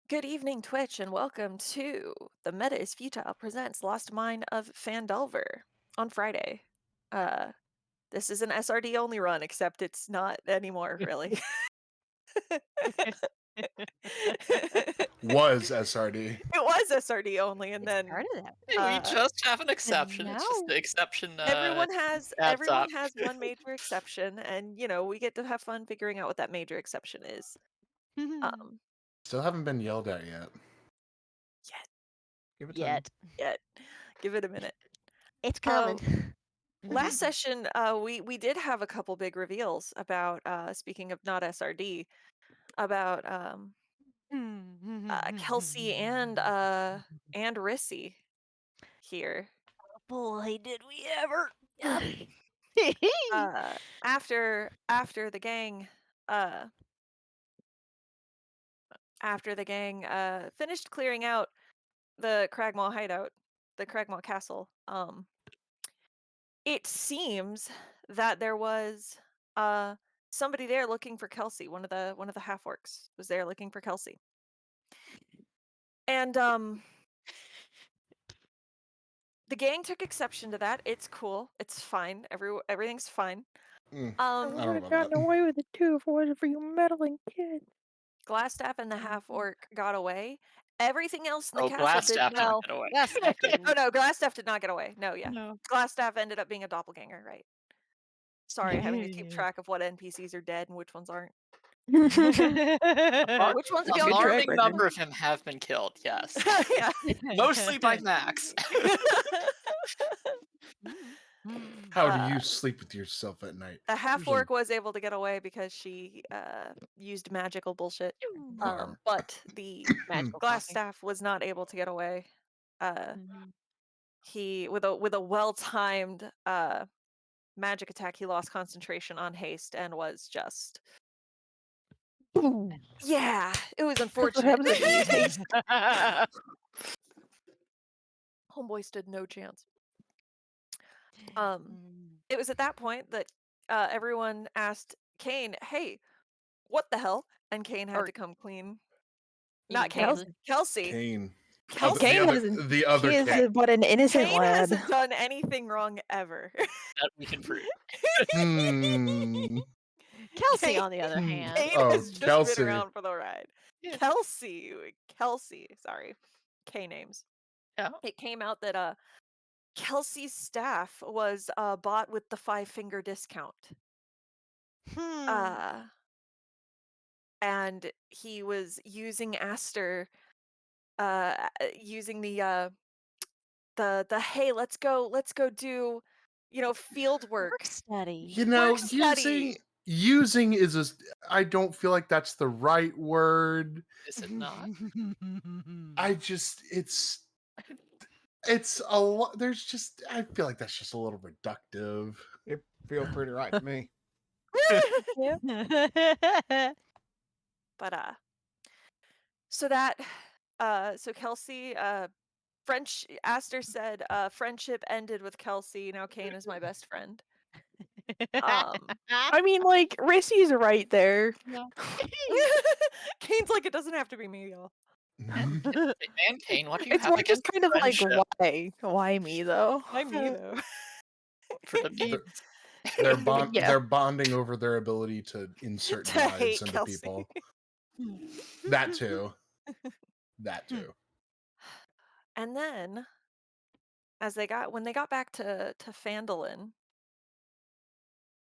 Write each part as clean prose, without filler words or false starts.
Good evening, Twitch, and welcome to the Meta Is Futile presents Lost Mine of Phandelver on Friday. This is an SRD only run, except it's not anymore, really. It Was SRD. was SRD only, and It then started that Hey, we just have an exception. It's just now the exception everyone adds up. has one major exception, and we get to have fun figuring out what that major exception is. Still haven't been yelled at yet. Yet. Give it time. Yet. yet. Give it a minute. It's Uh, coming. Last session, we did have a couple big reveals about speaking of not SRD, about Kelsey and Rissy here. Boy, did we ever. After the gang uh finished clearing out the Cragmaw hideout, the Cragmaw castle, it seems that there was uh somebody there looking for Kelsey. One of the half orcs was there looking for Kelsey. And the gang took exception to that. It's cool. It's fine. Everything's fine. Mm, I I Um don't would know have about gotten that. away with it too if it wasn't for you meddling kids. Glassstaff and the half orc got away. Everything else in the Oh, castle did Glassstaff didn't Well, get away. last stuff Oh didn't. no, Glassstaff did not get away. No, yeah. No. Glassstaff ended up being a doppelganger, right? Sorry, having to keep track of what NPCs are dead and which ones aren't. But Which ones That's of a a y'all good killed track alarming record. number of him have been killed, yes. Yeah. Mostly by Max. How do you uh, sleep with yourself at night? the half There's a orc was able to get away because she used magical bullshit. armor. But the Magical glass talking. staff was not able to get away. Uh, Mhm. he with a well timed magic attack, he lost concentration on haste and was just Boom. yeah, it was That's what unfortunate. happens when you use haste. Homeboy stood no chance. Um, Mm. it was at that point that everyone asked Kane, "Hey, what the hell?" And Kane had Or to come clean. you Not mean Kane, Kelsey? Kelsey. Kelsey. Kane. Oh, Kelsey. The Kane other hasn't. the other He is Kane. but an innocent Kane lad. hasn't done anything wrong ever. That we can prove. Hmm. Kelsey, Kane, on the other hand. Kane Oh, has just been Kelsey. around for the ride. Yeah. Kelsey, sorry, K names. Yeah. It came out that Kelsey's staff was bought with the 5-finger discount. Hmm. Uh, and he was using Aster, using the hey, let's go do, field Work work, study. You know, work using study. using is a I don't feel like that's the right word. Is it not? I just it's a lot there's just I feel like that's just a little reductive. It feels pretty right to me. Yeah. But so that so Kelsey Aster said friendship ended with Kelsey. Now Kane is my best friend. Um I mean, like, Rissy's right there. Yeah. Kane's like, it doesn't have to be me, y'all. Mhm. And Kane, what do you It's have more just against kind of like, friendship why me though? Why me though? for the They're, memes? Yeah. they're bonding over their ability to insert To knives hate into Kelsey. people. That too. That too. And then when they got back to Phandelin,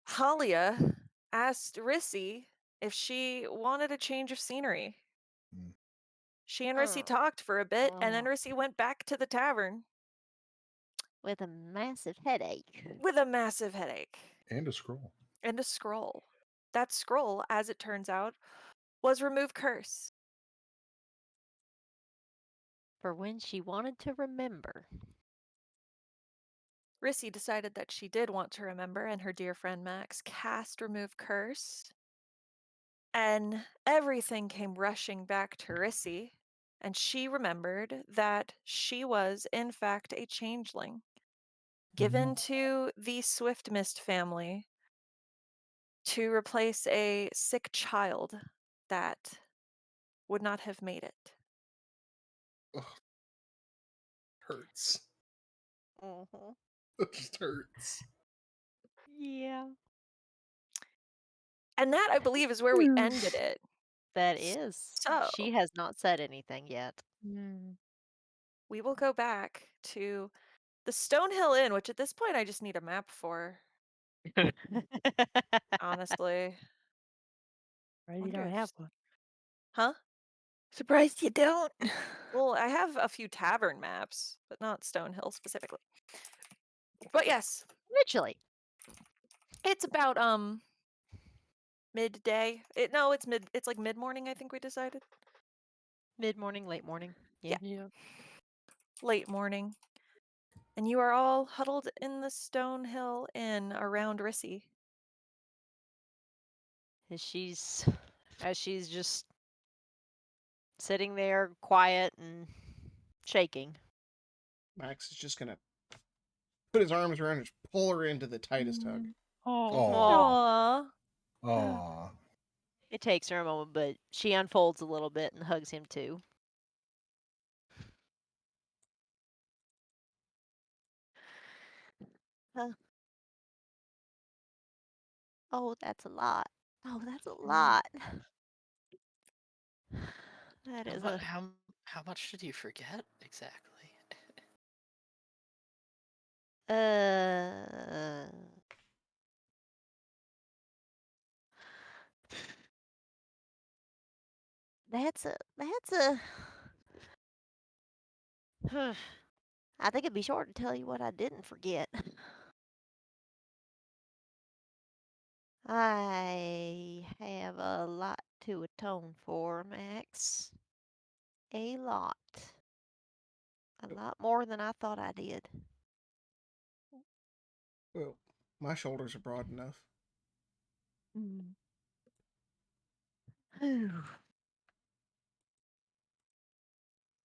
Halia asked Rissy if she wanted a change of scenery. Mm. She and Rissy talked for a bit, and then Oh. Rissy went back to the tavern With a massive headache. with a massive headache And a scroll. and a scroll. That scroll, as it turns out, was Remove Curse. For when she wanted to remember. Rissy decided that she did want to remember, and her dear friend Max cast Remove Curse. And everything came rushing back to Rissy, and she remembered that she was, in fact, a changeling, given to the Swift Mist family to replace a sick child that would not have made it. Ugh, hurts. Mhm. It just hurts. Yeah. And that, I believe, is where we ended it. That is. So, She has not said anything yet. we will go back to the Stonehill Inn, which at this point I just need a map for, honestly. Right, you Wonder don't if have one. Huh? Surprised you don't. Well, I have a few tavern maps, but not Stonehill specifically. But yes, Literally. it's about midday. It's like mid-morning, I think we decided. Mid-morning, late morning. Yeah. Yeah. Late morning. And you are all huddled in the Stonehill Inn around Rissy. As she's just sitting there quiet and shaking. Max is just gonna put his arms around her and just pull her into the tightest hug. Aw. Aww. Aw. It takes her a moment, but she unfolds a little bit and hugs him too. Oh, that's a lot. Oh, that's a lot. That How, is mu- a how how much did you forget exactly? uh that's a I think it'd be short to tell you what I didn't forget. I have a lot to atone for, Max. A lot. A lot more than I thought I did. Well, my shoulders are broad enough. Whew.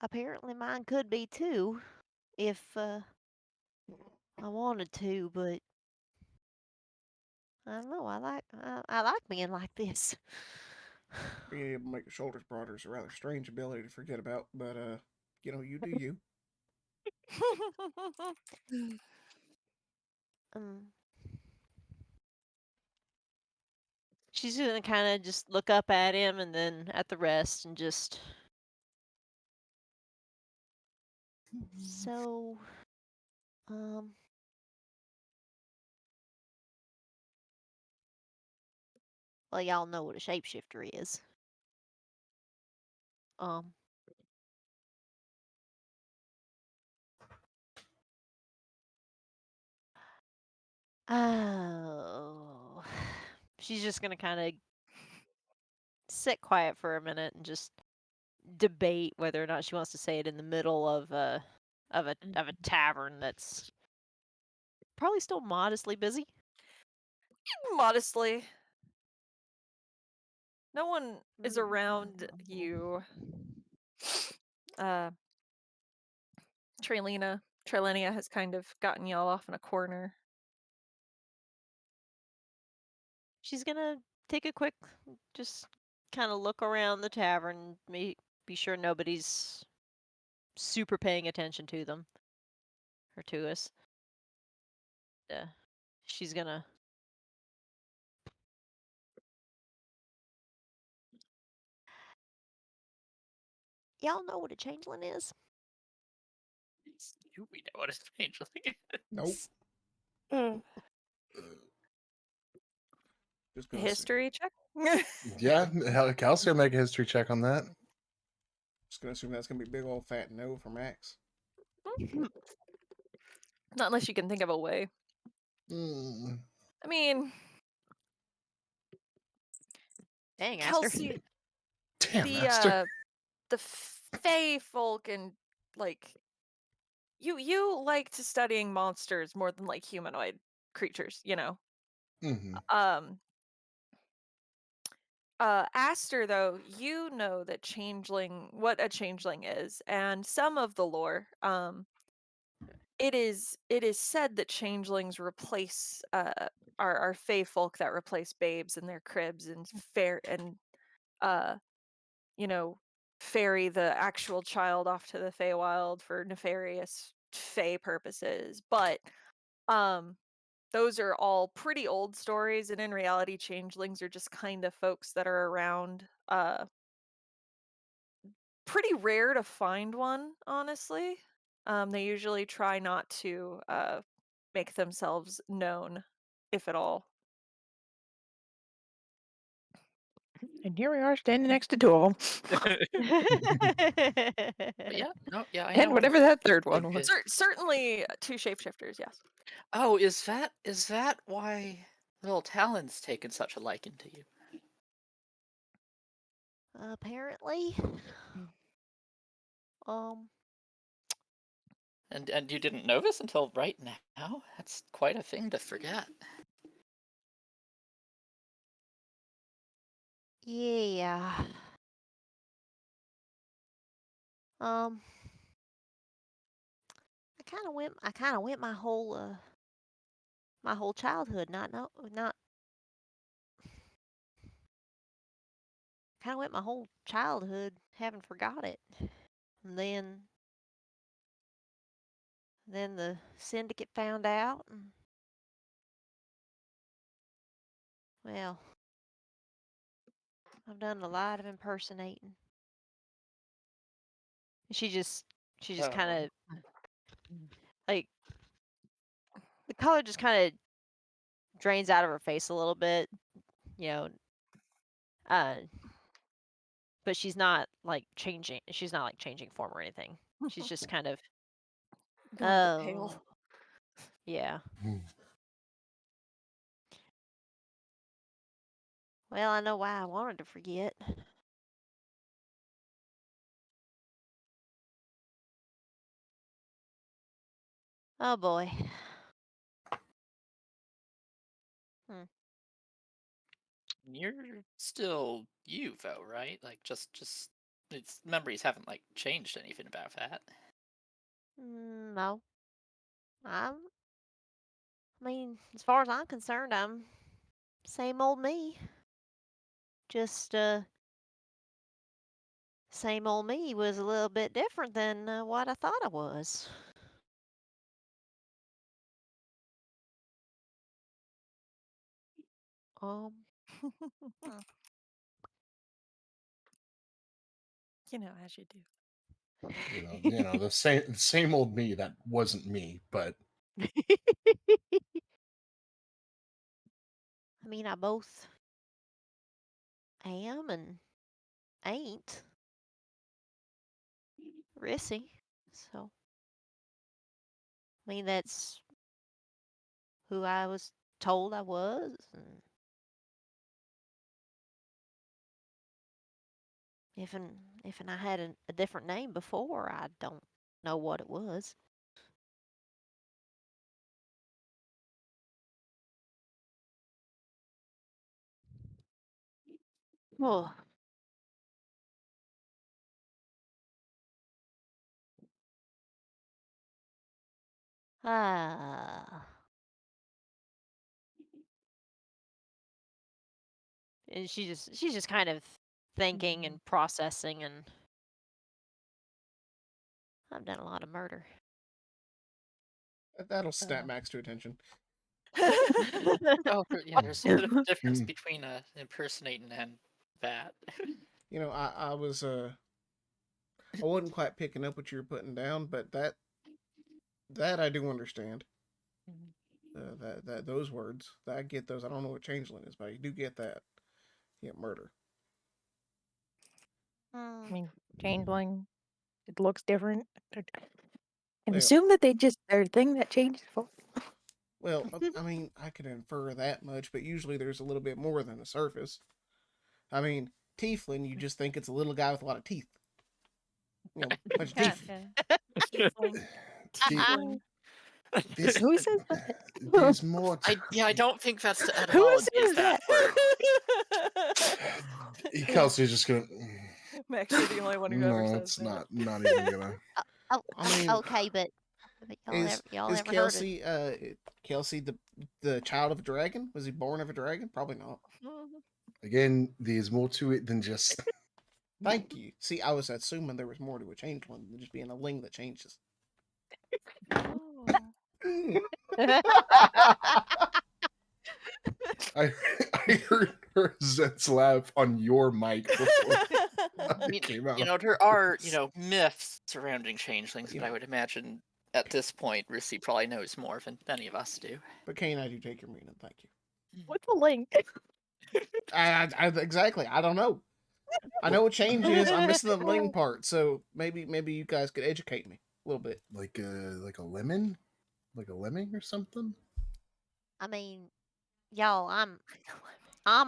Apparently mine could be too, if I wanted to, but I don't know. I like being like this. Being able to make the shoulders broader is a rather strange ability to forget about, but you do you. Um, she's gonna kind of just look up at him and then at the rest and just so um well y'all know what a shapeshifter is. Um oh she's just gonna kind of sit quiet for a minute and just debate whether or not she wants to say it in the middle of a tavern that's probably still modestly busy. Modestly. No one is around you. Uh, Trelenia has kind of gotten y'all off in a corner. She's gonna take a quick, just kind of look around the tavern, be sure nobody's super paying attention to them or to us. Uh, she's gonna. Y'all know what a changeling is? Do we know what a changeling is? Nope. Mm. Just gonna History check? Yeah, hell, Kelsey will make a history check on that. assume that's gonna be big old fat no for Max. Not unless you can think of a way. Mm. I mean, Dang, Aster. Kelsey, Damn, the Master. the Fey folk and like you like to studying monsters more than like humanoid creatures, you know. Mhm. Aster, though, you know that what a changeling is, and some of the lore. It is said that changelings replace are fey folk that replace babes in their cribs and uh you know ferry the actual child off to the Feywild for nefarious fey purposes. But um those are all pretty old stories, and in reality changelings are just kind of folks that are around. Pretty rare to find one, honestly. They usually try not to make themselves known, if at all. And here we are standing next to two of them. But yeah, no, yeah, I And know. whatever that third one Like, was. Certainly two shapeshifters, yes. Oh, is that why little Talon's taken such a liking to you? Apparently. Um, And you didn't notice until right now? That's quite a thing to forget. yeah. Um, I kind of went my whole childhood not kind of went my whole childhood haven't forgot it. And then the syndicate found out, and well, I've done a lot of impersonating. She just kind of like the color just kind of drains out of her face a little bit, you know. Uh, but she's not like changing. She's not like changing form or anything. She's just kind of Going a bit pale. yeah. Well, I know why I wanted to forget. Oh boy. You're still you, though, right? Like, just its memories haven't like changed anything about that. No. I mean, as far as I'm concerned, I'm same old me. Just same old me was a little bit different than what I thought I was. Um, You know, as you do. The same old me that wasn't me, but I mean, I both am and ain't Rissy. So, I mean, that's who I was told I was. And if I had a different name before, I don't know what it was. Oh. Ah. And she's just kind of thinking and processing, and I've done a lot of murder. That'll snap Max to attention. Oh, yeah. There's a bit of a difference between impersonating and that. You know, I was I wasn't quite picking up what you were putting down, but that I do understand. That those words, I get those. I don't know what changeling is, but I do get that. Yeah, murder. I mean, changeling, it looks different. I can Well, assume that they just their thing that changed for. well, I mean, I could infer that much, but usually there's a little bit more than the surface. I mean, tiefling, you just think it's a little guy with a lot of teeth. You know, bunch of Yeah, teeth. Tiefling. Tiefling. there's Who says that? there's more. I don't think that's the Who etymology says of that that? word. Kelsey's just gonna. Max, you're the only one who ever No, says it's that. not even gonna. Oh, I mean, okay, but y'all is ever heard of? Kelsey the child of a dragon? Was he born of a dragon? Probably not. Again, there's more to it than just. Thank you. See, I was assuming there was more to a changeling than just being a ling that changes. I heard her Zet's laugh on your mic before it came out. There are myths surrounding changelings, You but I know. would imagine at this point, Rissy probably knows more than any of us do. But Kane, I do take your meaning. Thank you. What's the link? Exactly. I don't know. I know what change is. I'm missing the ling part, so maybe you guys could educate me a little bit. Like a lemon, like a lemming or something. I mean, y'all, I'm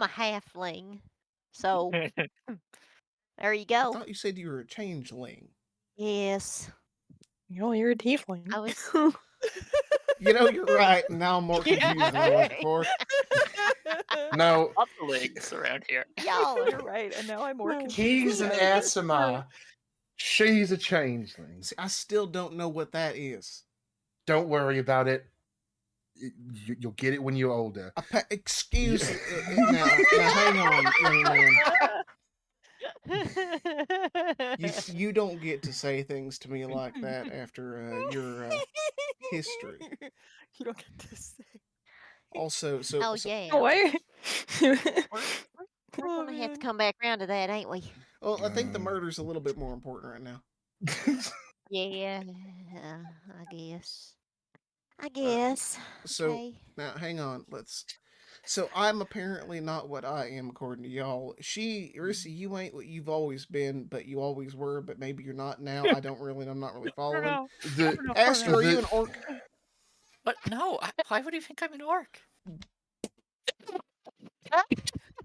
a halfling, so there you I go. thought you said you were a changeling. Yes, You're a tiefling. I was. You know, you're right. And now I'm more confused than I was before. No, Lots of legs around here. Y'all You're are. right, and now I'm more confused. he's an than I was Asima. She's a changeling. See, I still don't know what that is. Don't worry about it. You'll get it when you're older. Excuse now, hang on, young man. You don't get to say things to me like that after your history. You don't get to say. Also, Oh so yeah, Oh, wait. we're Oh, gonna have to man. come back around to that, ain't we? well, I think the murder's a little bit more important right now. Yeah, I guess. I guess. So Okay. now, hang on. So I'm apparently not what I am according to y'all. Rissy, you ain't what you've always been, but you always were, but maybe you're not now. I'm not really following. Aster, are you an orc? What? No. Why would you think I'm an orc?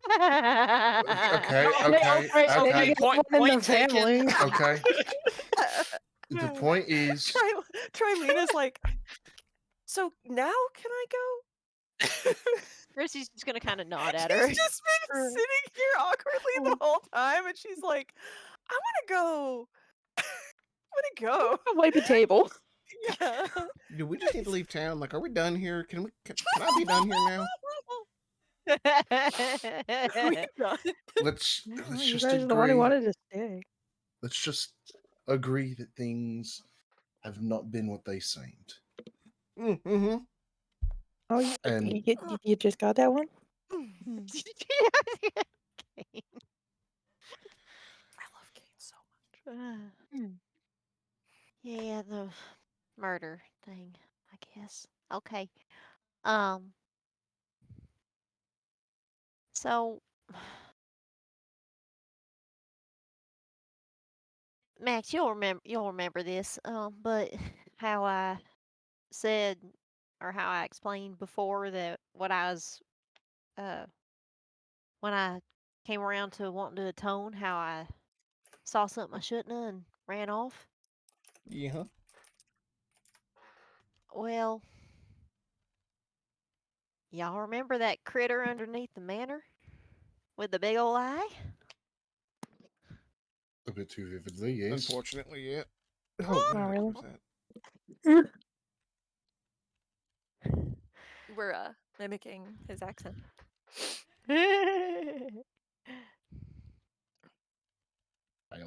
Okay, Right, okay. maybe Point- one in the point taken. family. Okay. The point is, Trilina's like, so now can I go? Chrissy's just gonna kind of nod at her. She's just been sitting here awkwardly the whole time, and she's like, I want to go. I want to go. Wipe the table. Yeah. Do we just need to leave town? Like, are we done here? Can I be done here now? We're done. let's You just guys are the one who agree. wanted to stay. Let's just agree that things have not been what they seemed. Mm-hmm. Oh, And you just got that one? I love Kate so much. Yeah, the murder thing, I guess. Okay. Um. So, Max, you'll remember this. But how I said or how I explained before that what I was when I came around to wanting to atone, how I saw something I shouldn't have and ran off. Yeah. Well, y'all remember that critter underneath the manor with the big old eye? a bit too vividly, yes. Unfortunately, yeah. Oh, what Not really. was that? We're mimicking his accent.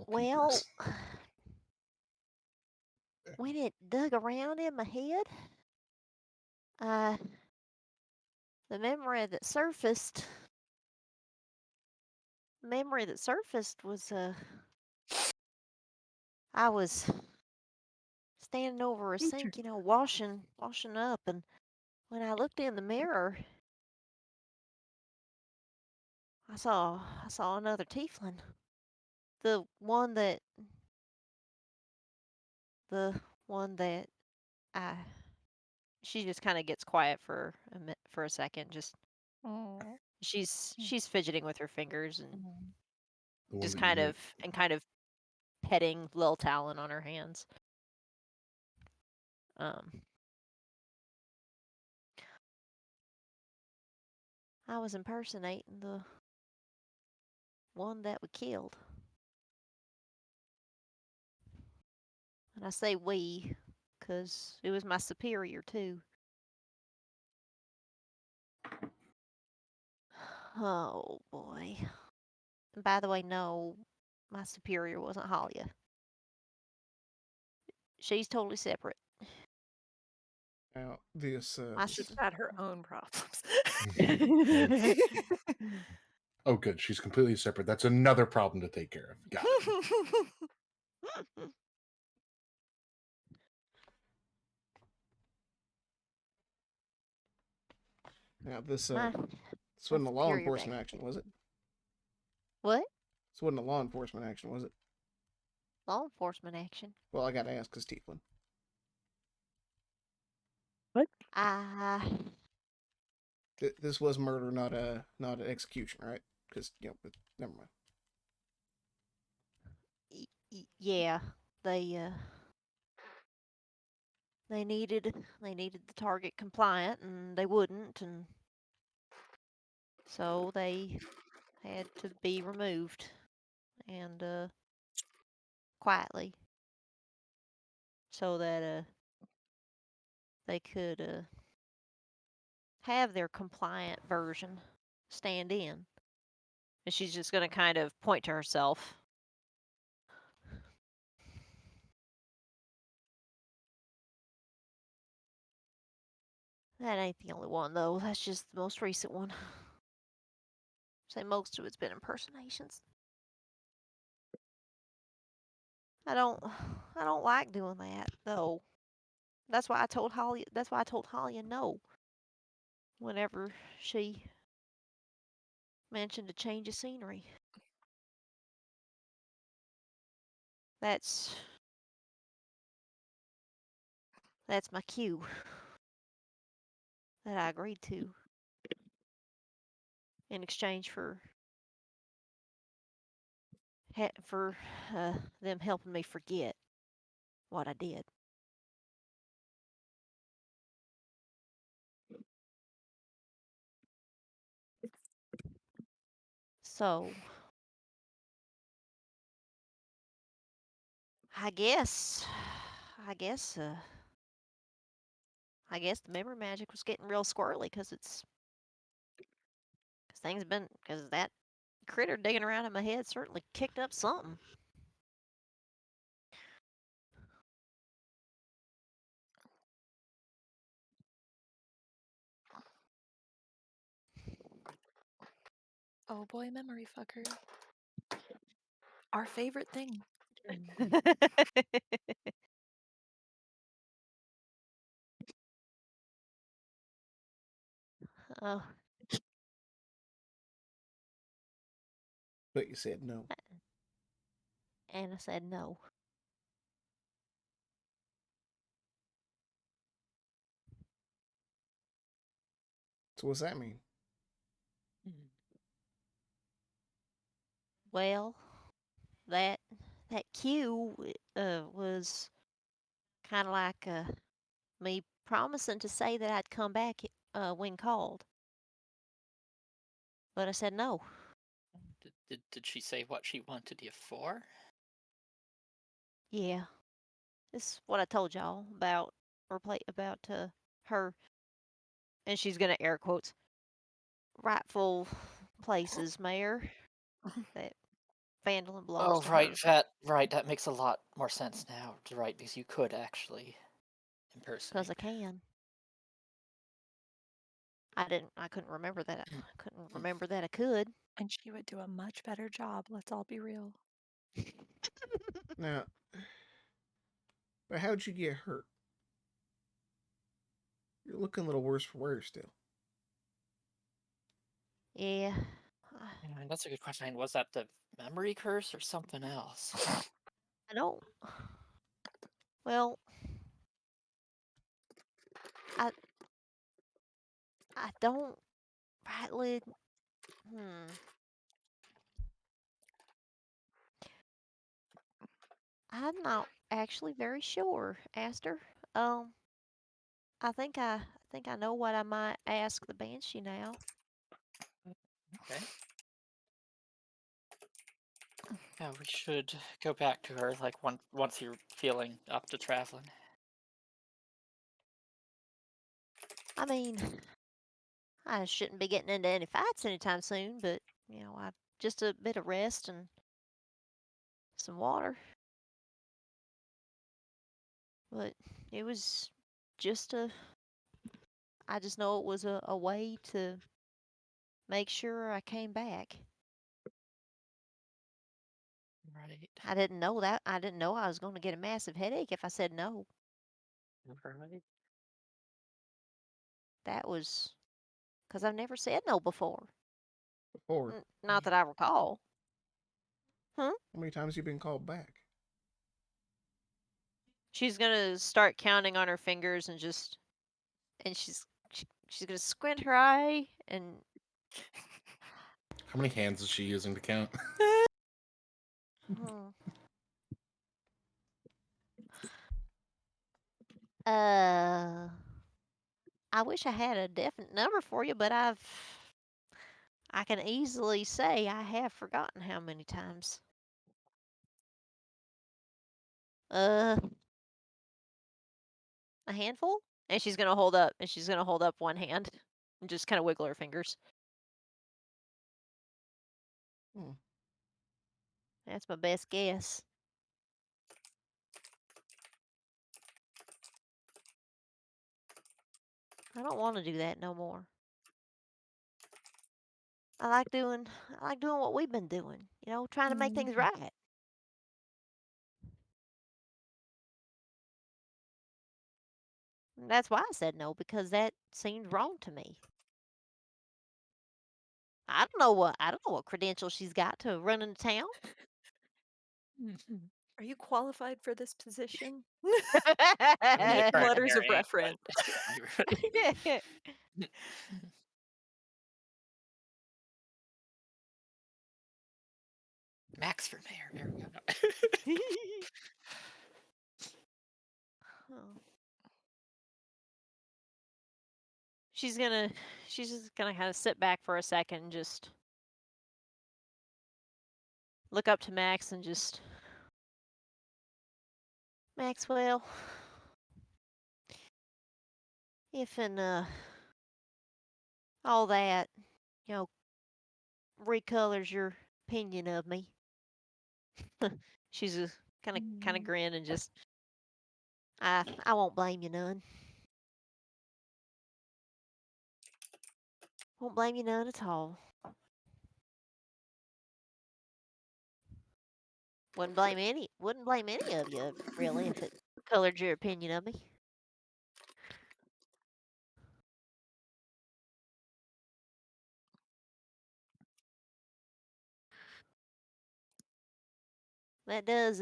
Well, when it dug around in my head, uh, the memory that surfaced was I was standing over a sink, washing up, and when I looked in the mirror, I saw another tiefling. The one that I she just kind of gets quiet for a second. Just she's fidgeting with her fingers and The one just that kind you of petting Lil Talon on her hands. I was impersonating the one that we killed. And I say we, 'cause it was my superior too. Oh boy. And by the way, no, my superior wasn't Halia. She's totally separate. Now, this. She's got her own problems. Oh, good. She's completely separate. That's another problem to take care of. Got it. Now, this My wasn't a law superior enforcement back. action, was it? What? This wasn't a law enforcement action, was it? Law enforcement action. Well, I gotta ask, cause Tieflin. Ah, This was murder, not an execution, right? Because but never mind. yeah. They they needed the target compliant, and they wouldn't, and so they had to be removed, and quietly, so that they could have their compliant version stand in. And she's just gonna kind of point to herself. That ain't the only one, though. That's just the most recent one. Say most of it's been impersonations. I don't like doing that, though. That's why I told Holly. That's why I told Holly no. Whenever she mentioned a change of scenery. That's my cue that I agreed to in exchange for them helping me forget what I did. So I guess I guess I guess the memory magic was getting real squirrely because because that critter digging around in my head certainly kicked up something. Oh boy, memory fucker. Our favorite thing. Oh, But you said no. and I said no. So what's that mean? Well, that cue was kind of like me promising to say that I'd come back when called, but I said no. Did she say what she wanted you for? Yeah, this is what I told y'all about her, and she's gonna air quotes rightful places, Mayor. That Phandelver belongs Oh, to right, her. right. That makes a lot more sense now, right? Because you could actually Because impersonate. I can. I couldn't remember that. I couldn't remember that I could. And she would do a much better job, let's all be real. Now, but how'd you get hurt? You're looking a little worse for wear still. Yeah. Yeah, that's a good question. Was that the memory curse or something else? I don't. Well, I I don't rightly. Hmm. I'm not actually very sure, Aster. Um, I think I know what I might ask the Banshee now. Okay. Yeah, we should go back to her like once you're feeling up to traveling. I mean, I shouldn't be getting into any fights anytime soon, but I just a bit of rest and some water. But it was just I just know it was a way to make sure I came back. Right. I didn't know that. I didn't know I was going to get a massive headache if I said no. Right. That was because I've never said no before. Before. Not that I recall. How many times have you been called back? She's gonna start counting on her fingers and just, and she's gonna squint her eye and. How many hands is she using to count? Hmm. I wish I had a definite number for you, but I can easily say I have forgotten how many times. A handful? And she's gonna hold up one hand and just kind of wiggle her fingers. Hmm. That's my best guess. I don't want to do that no more. I like doing what we've been doing, trying to make things right. And that's why I said no, because that seemed wrong to me. I don't know what credentials she's got to run into town. Are you qualified for this position? I mean, the current Letters of mayor ain't, but reference. yeah. Max for mayor. There we go. Oh. She's just gonna kind of sit back for a second and just look up to Max and just, Maxwell, if all that, recolors your opinion of me. She's just kind of grin and just, I won't blame you none. Won't blame you none at all. Wouldn't blame any of you really if it colored your opinion of me. That does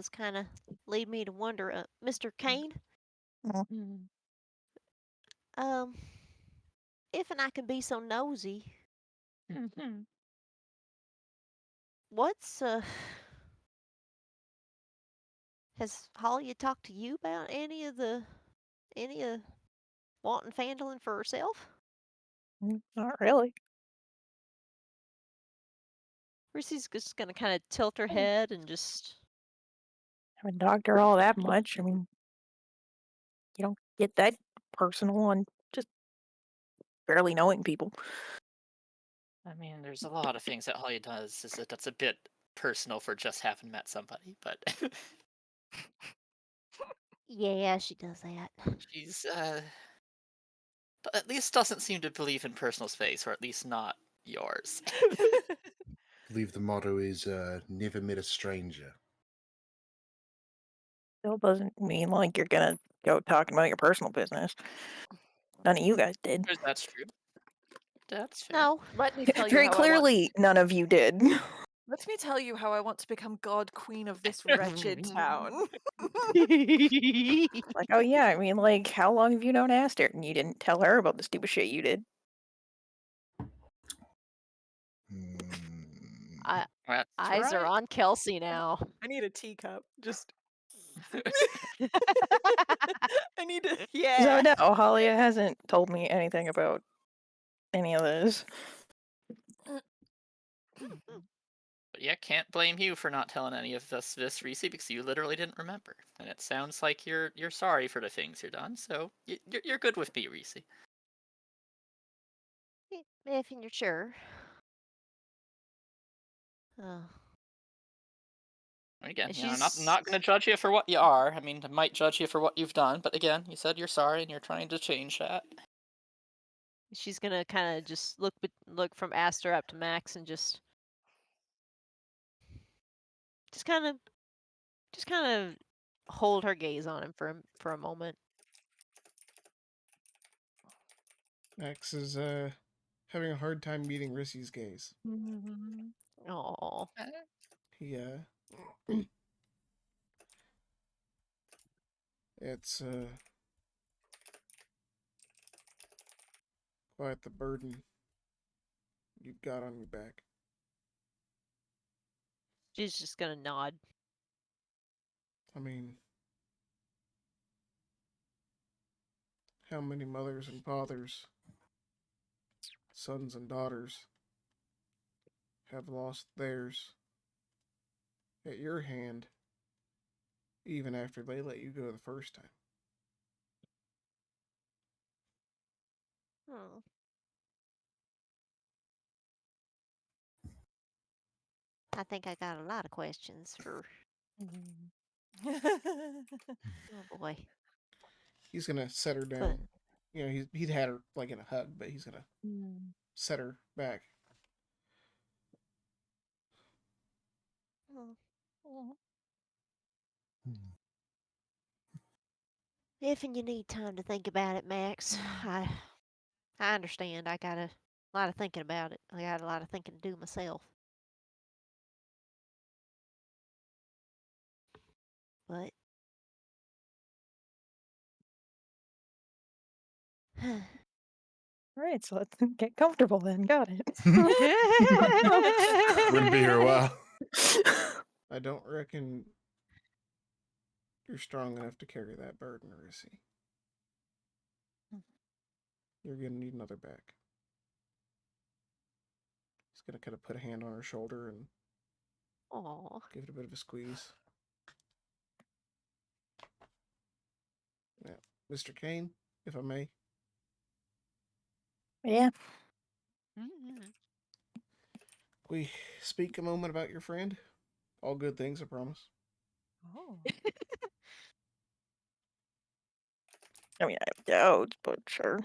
kind of lead me to wonder, Mr. Kane, if and I can be so nosy, what's has Holly talked to you about any of wanting Phandelver for herself? Not really. Rissy's just gonna kind of tilt her head and just. Haven't talked to her all that much. I mean, you don't get that personal on just barely knowing people. I mean, there's a lot of things that Holly does is that's a bit personal for just having met somebody, but Yeah, she does that. she's but at least doesn't seem to believe in personal space, or at least not yours. I believe the motto is never met a stranger. Still doesn't mean like you're gonna go talking about your personal business. None of you guys did. That's true. That's fair. No. Let me tell you Very how clearly, none of you did. Let me tell you how I want to become god queen of this wretched town. Like, oh yeah, I mean, like, how long have you known Aster? And you didn't tell her about the stupid shit you did. I, That's eyes are right. on Kelsey now. I need a teacup. Just. I need to. So Yeah. no, Halia hasn't told me anything about any of this. But yeah, can't blame you for not telling any of this, Reese, because you literally didn't remember. And it sounds like you're sorry for the things you're done, so you're good with me, Reese. If you're sure. Oh. And again, And I'm not she's going to judge you for what you are. I mean, I might judge you for what you've done, but again, you said you're sorry and you're trying to change that. she's gonna kind of just look from Aster up to Max and just kind of hold her gaze on him for a moment. Max is having a hard time meeting Rissy's gaze. Oh. Yeah. It's quite the burden you've got on your back. She's just gonna nod. I mean, how many mothers and fathers, sons and daughters have lost theirs at your hand even after they let you go the first time? Hmm. I think I got a lot of questions for. Oh boy. He's gonna set her But down. You know, he'd had her like in a hug, but he's gonna set her back. if and you need time to think about it, Max, I understand. I got a lot of thinking about it. I got a lot of thinking to do myself. But Right, so let's get comfortable then. Got it. Wouldn't be here a while. I don't reckon you're strong enough to carry that burden, Rissy. You're gonna need another back. He's gonna kind of put a hand on her shoulder and Aw. give it a bit of a squeeze. Now, Mr. Kane, if I may, Yeah. we speak a moment about your friend. All good things, I promise. Oh. I mean, I have doubts, but sure.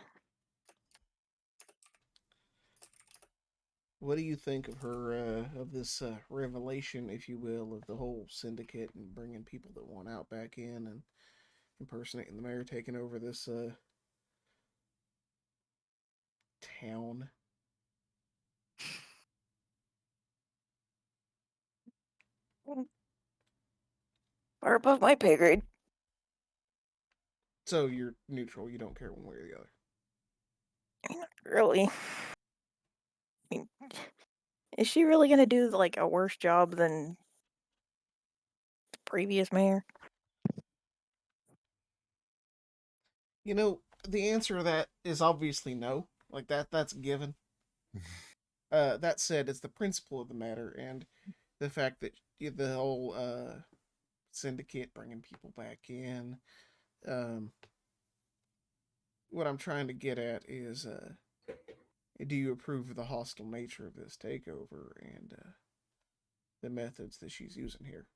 What do you think of her, of this revelation, if you will, of the whole syndicate and bringing people that want out back in and impersonating the mayor, taking over this town? Far above my pay grade. So you're neutral. You don't care one way or the other. Not really. I mean, is she really gonna do like a worse job than the previous mayor? You know, the answer to that is obviously no. Like that's given. That said, it's the principle of the matter and the fact that the whole syndicate bringing people back in. Um, what I'm trying to get at is, do you approve of the hostile nature of this takeover and the methods that she's using here?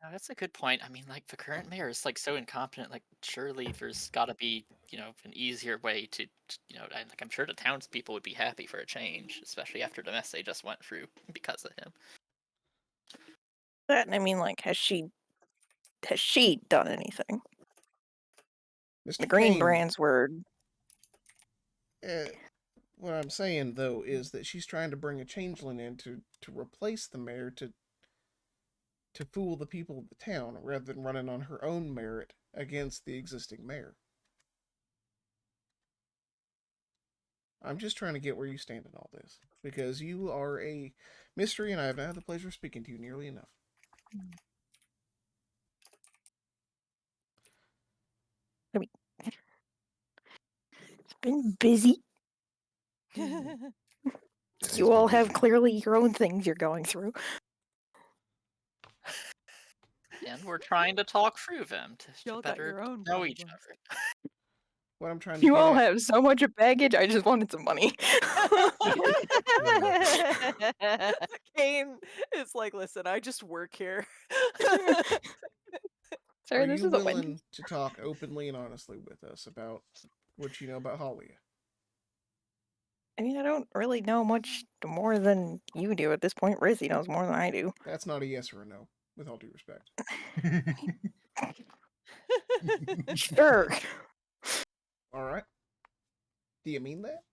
Now, that's a good point. I mean, like the current mayor is like so incompetent. Like, surely there's got to be, an easier way to, like I'm sure the townspeople would be happy for a change, especially after the mess they just went through because of him. That, I mean, like, has she done anything? Mr. The Green Kane, Brands were. what I'm saying though is that she's trying to bring a changeling in to replace the mayor to fool the people of the town rather than running on her own merit against the existing mayor. I'm just trying to get where you stand in all this because you are a mystery, and I have not had the pleasure of speaking to you nearly enough. I mean, it's been busy. You all have clearly your own things you're going through. And we're trying to talk through them to Y'all got better your own know each problems. other. What I'm trying to You get all at, have so much baggage. I just wanted some money. Kane is like, listen, I just work here. Sorry, are this you is a win. willing to talk openly and honestly with us about what you know about Halia? I mean, I don't really know much more than you do at this point. Rizzy knows more than I do. That's not a yes or a no, with all due respect. Sure. All right. Do you mean that?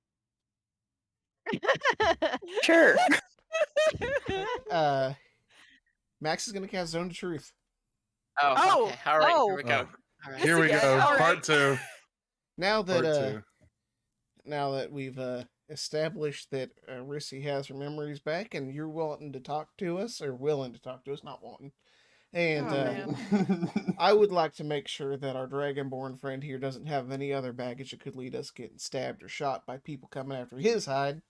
Sure. Max is gonna cast Zone of Truth. Oh, Oh, okay. All right, here we go. Oh. All right. Here we again, go. all Part right. 2. Now Part that 2. now that we've established that Rissy has her memories back, and you're willing to talk to us, not wanting. And Oh, man. I would like to make sure that our Dragonborn friend here doesn't have any other baggage that could lead us getting stabbed or shot by people coming after his hide.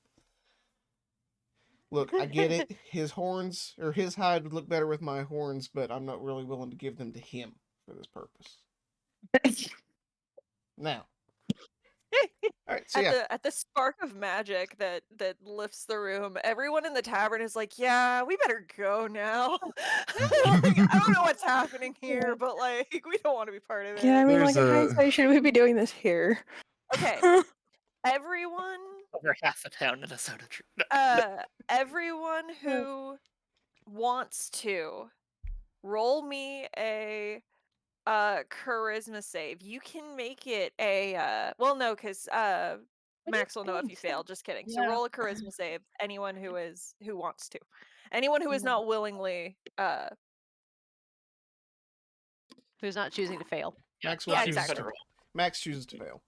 Look, I get it. His horns, or his hide would look better with my horns, but I'm not really willing to give them to him for this purpose. Now. Alright, so yeah. At the spark of magic that lifts the room, everyone in the tavern is like, "Yeah, we better go now." Like, I don't know what's happening here, but like, we don't want to be part of it. Yeah, I mean, There's like, in a- hindsight, should we be doing this here? Okay, everyone, Over half a town in a soda tree. everyone who wants to roll me a charisma save. You can make it a well, no, because Max will know if you fail. Just kidding. So Yeah. roll a charisma save. Anyone who wants to, anyone who is not willingly Who's not choosing to fail. Max yeah, chooses exactly. to Max chooses to fail.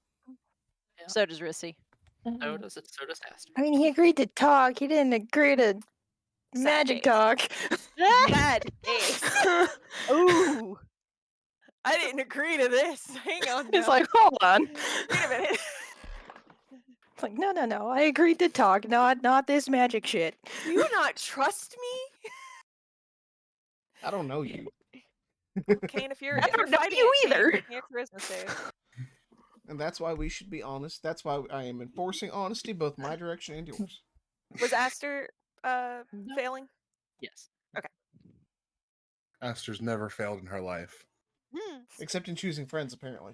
Yeah. So does Rissy. So does it. So does Aster. I mean, he agreed to talk. He didn't agree to magic face. talk. Bad face. Ooh. I didn't agree to this. Hang on. It's now. like, hold on. Wait a minute. It's like, no. I agreed to talk, not this magic shit. Do you not trust me? I don't know you. Kane, if you're I if you're don't know fighting you it, Kane, either. make me a charisma save. And that's why we should be honest. That's why I am enforcing honesty both my direction and yours. Was Aster failing? Yes. Aster's never failed in her life. Except in choosing friends, apparently.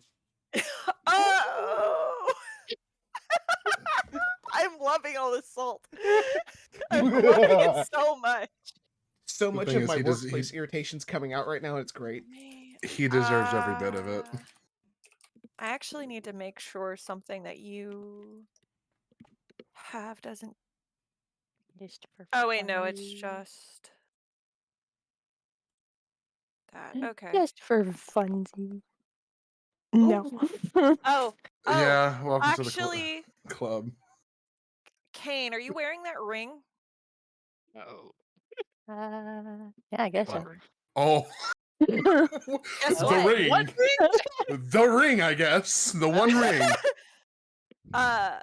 Oh! I'm loving all this salt. I'm loving it so much. So The much thing of is, my he does- workplace irritation's coming out right now, and it's great. He deserves every bit of it. I actually need to make sure something that you have doesn't. Oh wait, no, it's just that. Okay. Just for funsies. No. Oh, Yeah, welcome to the actually, club. Kane, are you wearing that ring? Oh. Yeah, I guess What? so. Oh, Guess the what? ring. What The ring, I guess. The one ring. Gosh,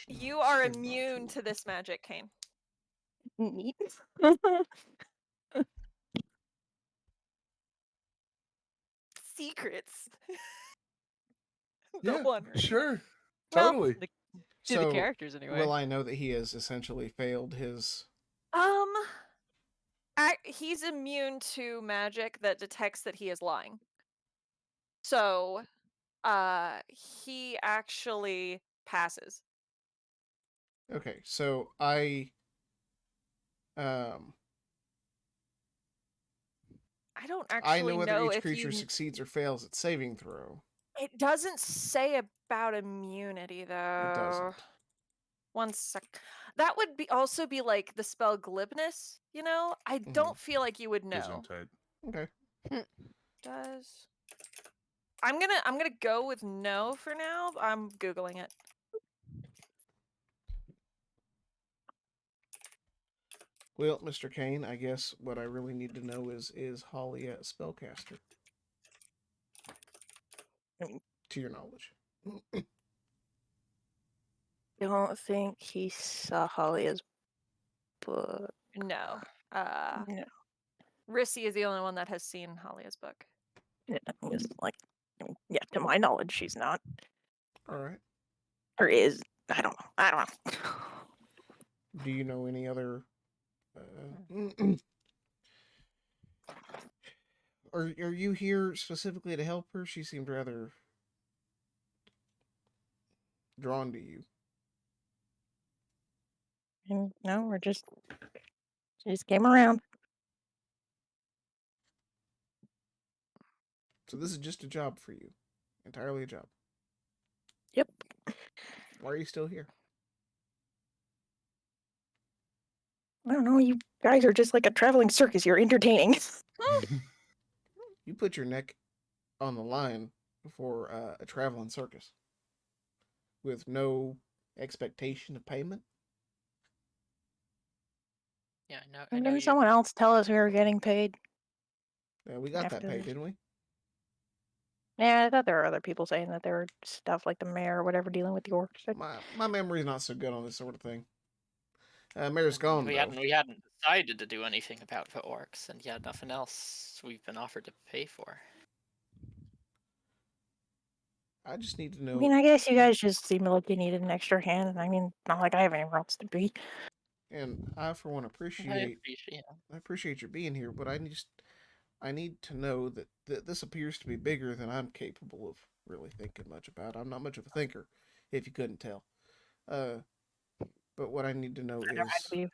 no, You are still not immune true. to this magic, Kane. Neat. Secrets. The Yeah, one ring. sure. Well, Totally. To the So, characters anyway. will I know that he has essentially failed his... He's immune to magic that detects that he is lying. So, he actually passes. Okay, so I don't I actually know whether know each if creature you. succeeds or fails its saving throw. It doesn't say about immunity though. It doesn't. One sec. That would also be like the spell glibness. You know, I don't feel like you would know. Gesundheit. Okay. Does I'm gonna go with no for now. I'm googling it. Well, Mr. Kane, I guess what I really need to know is Holly a spellcaster? To your knowledge. Don't think he saw Halia's book. No. No. Rissy is the only one that has seen Halia's book. Yeah, it's like, yeah, to my knowledge, she's not. All right. Or is. I don't know. Do you know any other... Are you here specifically to help her? She seemed rather drawn to you. No, she just came around. So this is just a job for you. Entirely a job. Yep. Why are you still here? I don't know. You guys are just like a traveling circus. You're entertaining. You put your neck on the line for a traveling circus with no expectation of payment. Yeah, I know Didn't you. someone else tell us we were getting paid Yeah, we got that after paid, this? didn't we? Yeah, I thought there were other people saying that there were stuff like the mayor or whatever dealing with the orcs. My memory's not so good on this sort of thing. Mayor's gone We though. hadn't decided to do anything about the orcs, and yeah, nothing else we've been offered to pay for. I just need to I mean, know. I guess you guys just seem like you needed an extra hand. I mean, not like I have anywhere else to be. And I, for one, I appreciate your being here, but I need to know that this appears to be bigger than I'm capable of really thinking much about. I'm not much of a thinker, if you couldn't tell. Uh, but what I need to know I don't have to is, be here.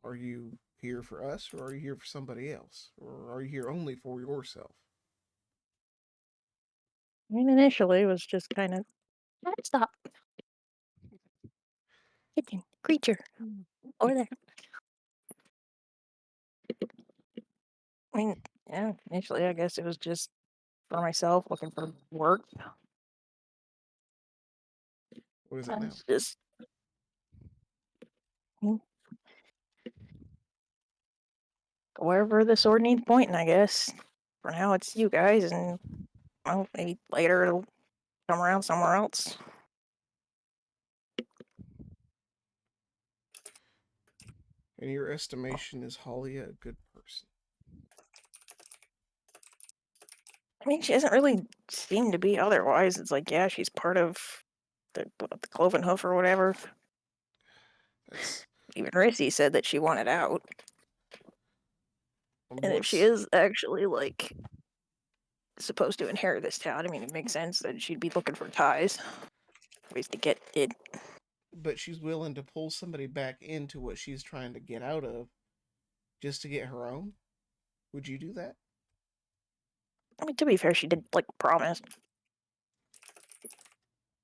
are you here for us, or are you here for somebody else, or are you here only for yourself? I mean, initially it was just kind of stop, kitchen creature over there. I mean, yeah, initially I guess it was just for myself looking for work. What is it I now? was just mm, wherever the sword needs pointing, I guess. For now, it's you guys, and well, maybe later it'll come around somewhere else. In your estimation, is Holly a good person? I mean, she doesn't really seem to be otherwise. It's like, yeah, she's part of the Cloven Hoof or whatever. That's Even Rissy said that she wanted out. And if she what's. is actually like supposed to inherit this town, I mean, it makes sense that she'd be looking for ties, ways to get it. But she's willing to pull somebody back into what she's trying to get out of just to get her own. Would you do that? I mean, to be fair, she did like promise.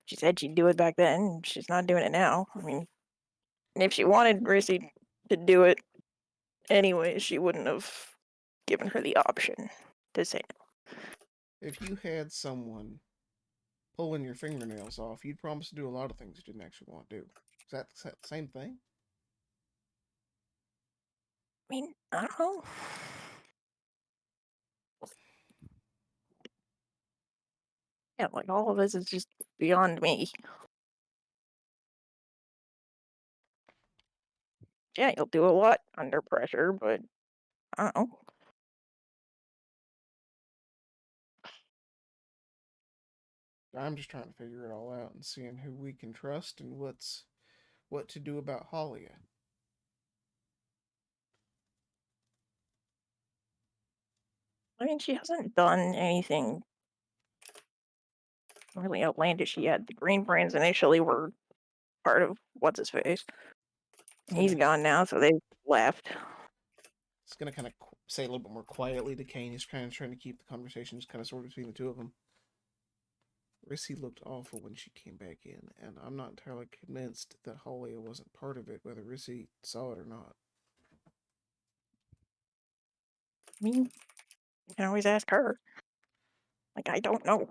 She said she'd do it back then. And she's not doing it now. I mean, if she wanted Rissy to do it anyway, she wouldn't have given her the option to say no. If you had someone pulling your fingernails off, you'd promise to do a lot of things you didn't actually want to do. Is that the same thing? I mean, I don't know. Yeah, like all of this is just beyond me. Yeah, you'll do a lot under pressure, but I don't know. I'm just trying to figure it all out and seeing who we can trust and what to do about Halia. I mean, she hasn't done anything really outlandish yet. The Green Brains initially were part of what's his face. He's gone now, so they left. It's gonna kind of say a little bit more quietly to Kane. He's kind of trying to keep the conversation just kind of sort of between the two of them. Rissy looked awful when she came back in, and I'm not entirely convinced that Halia wasn't part of it, whether Rissy saw it or not. I mean, you can always ask her. Like, I don't know.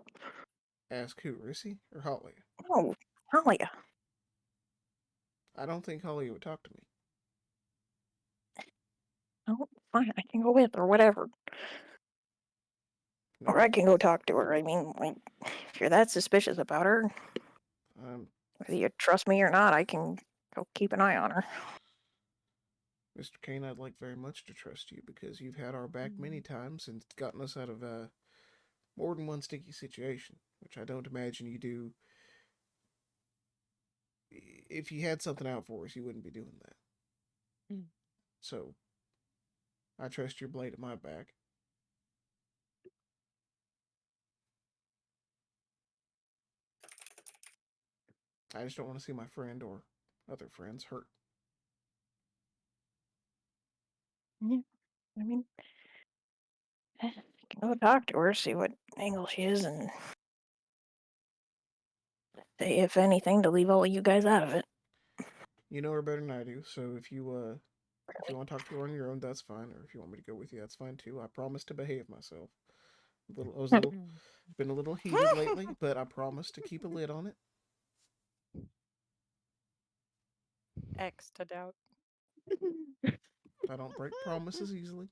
Ask who, Rissy or Halia? No, Talia. I don't think Halia would talk to me. No, fine, I can go with or whatever. Or No, I can go talk to her. I mean, like, if you're that suspicious about her, I'm whether you trust me or not, I can go keep an eye on her. Mr. Kane, I'd like very much to trust you because you've had our back many times and gotten us out of more than one sticky situation, which I don't imagine you do. If you had something out for us, you wouldn't be doing that. Mm. So, I trust your blade at my back. I just don't want to see my friend or other friends hurt. Yeah, I mean, I can go talk to her, see what angle she is, and say, if anything, to leave all of you guys out of it. You know her better than I do, so if you want to talk to her on your own, that's fine. Or if you want me to go with you, that's fine too. I promise to behave myself. Been a little heated lately, but I promise to keep a lid on it. X to doubt. I don't break promises easily.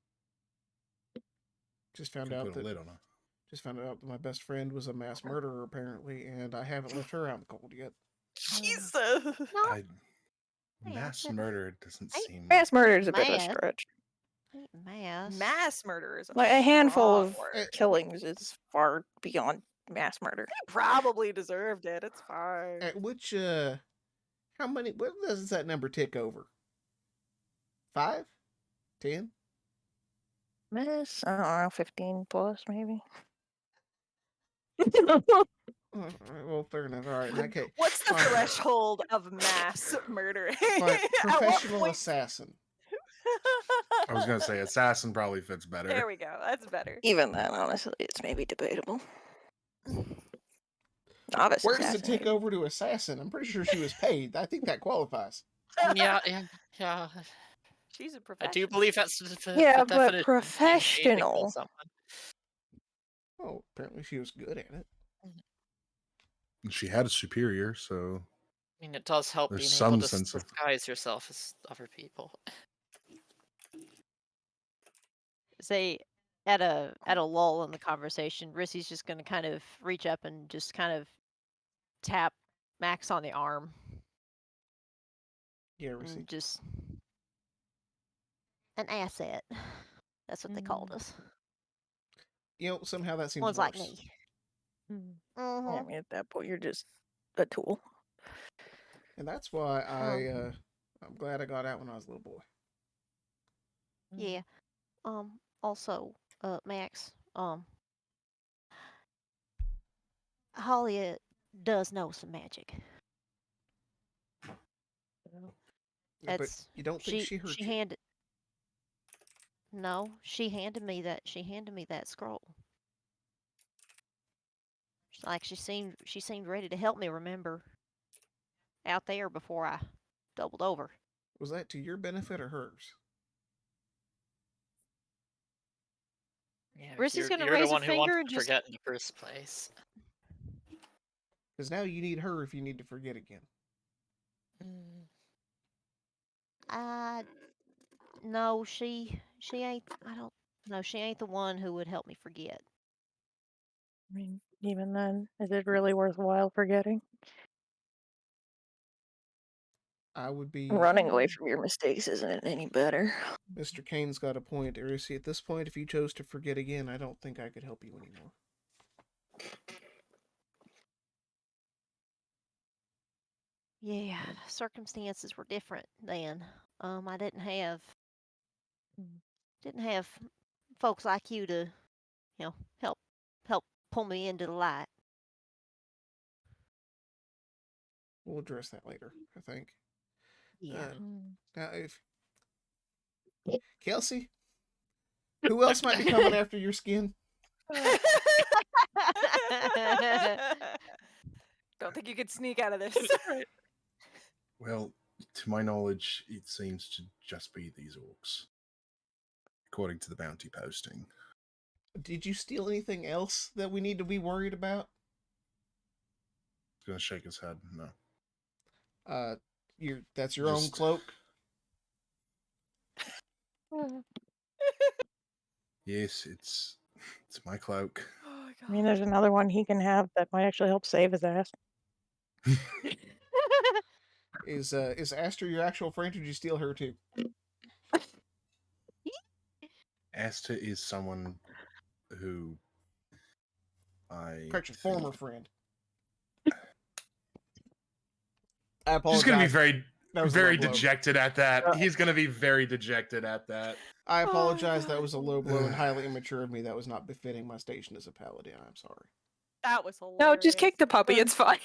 Just found Can out put a that lid on her. my best friend was a mass murderer apparently, and I haven't left her out in the cold yet. Jesus. No, Mass but murder doesn't Ain't seem. Mass murder is a bit of a Mass. stretch. ain't mass. Mass murder is Like a handful strong of word. killings is far beyond mass murder. He probably deserved it. It's fine. At which how many? What does that number tick over? 5? 10? Mass, I don't know, 15 plus maybe. All right, well, fair enough. All right, in that case, What's the fine. threshold of mass murder? Fine. At what Professional point? assassin. I was gonna say assassin probably fits better. There we go. That's better. Even then, honestly, it's maybe debatable. Novice Where does it assassin, tick maybe. over to assassin? I'm pretty sure she was paid. I think that qualifies. Yeah. She's a I professional. do believe that's the Yeah, but definition of being paid to kill professional. someone. Oh, apparently she was good at it. She had a superior, so I mean, it does help There's being some able to sense of- disguise yourself as other people. Say at a lull in the conversation, Rissy's just gonna kind of reach up and just kind of tap Max on the arm. Yeah, and receipt. just an asset. That's what they called us. You know, somehow that seems Ones worse. like me. Yeah, Mm-hmm. I mean, at that point, you're just a tool. And that's why I'm glad I got out when I was a little boy. Yeah. Also, Max, Holly does know some magic. Yeah, but That's you don't think she hurt you? handed. No, she handed me that. She handed me that scroll. Like she seemed ready to help me remember out there before I doubled over. Was that to your benefit or hers? Yeah, Rissy's gonna you're the raise a one who finger wants and to just. forget in the first place. Because now you need her if you need to forget again. No, she ain't. I don't. No, she ain't the one who would help me forget. I mean, even then, is it really worthwhile forgetting? I would be. Running away from your mistakes isn't any better. Mr. Kane's got a point, Erisi. At this point, if you chose to forget again, I don't think I could help you anymore. Yeah, circumstances were different then. I didn't have folks like you to, help pull me into the light. We'll address that later, I think. Yeah. Now, if Kelsey, who else might be coming after your skin? Don't think you could sneak out of this. Well, to my knowledge, it seems to just be these orcs, according to the bounty posting. Did you steal anything else that we need to be worried about? He's gonna shake his head. No. That's your own Just- cloak. Yes, it's my cloak. Oh my I mean, there's another one he can have that might actually help save his ass. Is Aster your actual friend, or did you steal her too? Asta is someone who Correct, your former friend. I apologize. He's gonna be very, That was a very low blow. dejected at that. He's gonna be very dejected at that. I Oh my apologize. That God. was a low blow and highly immature of me. That was not befitting my station as a paladin. I'm sorry. That was hilarious. No, just kick the puppy. It's fine.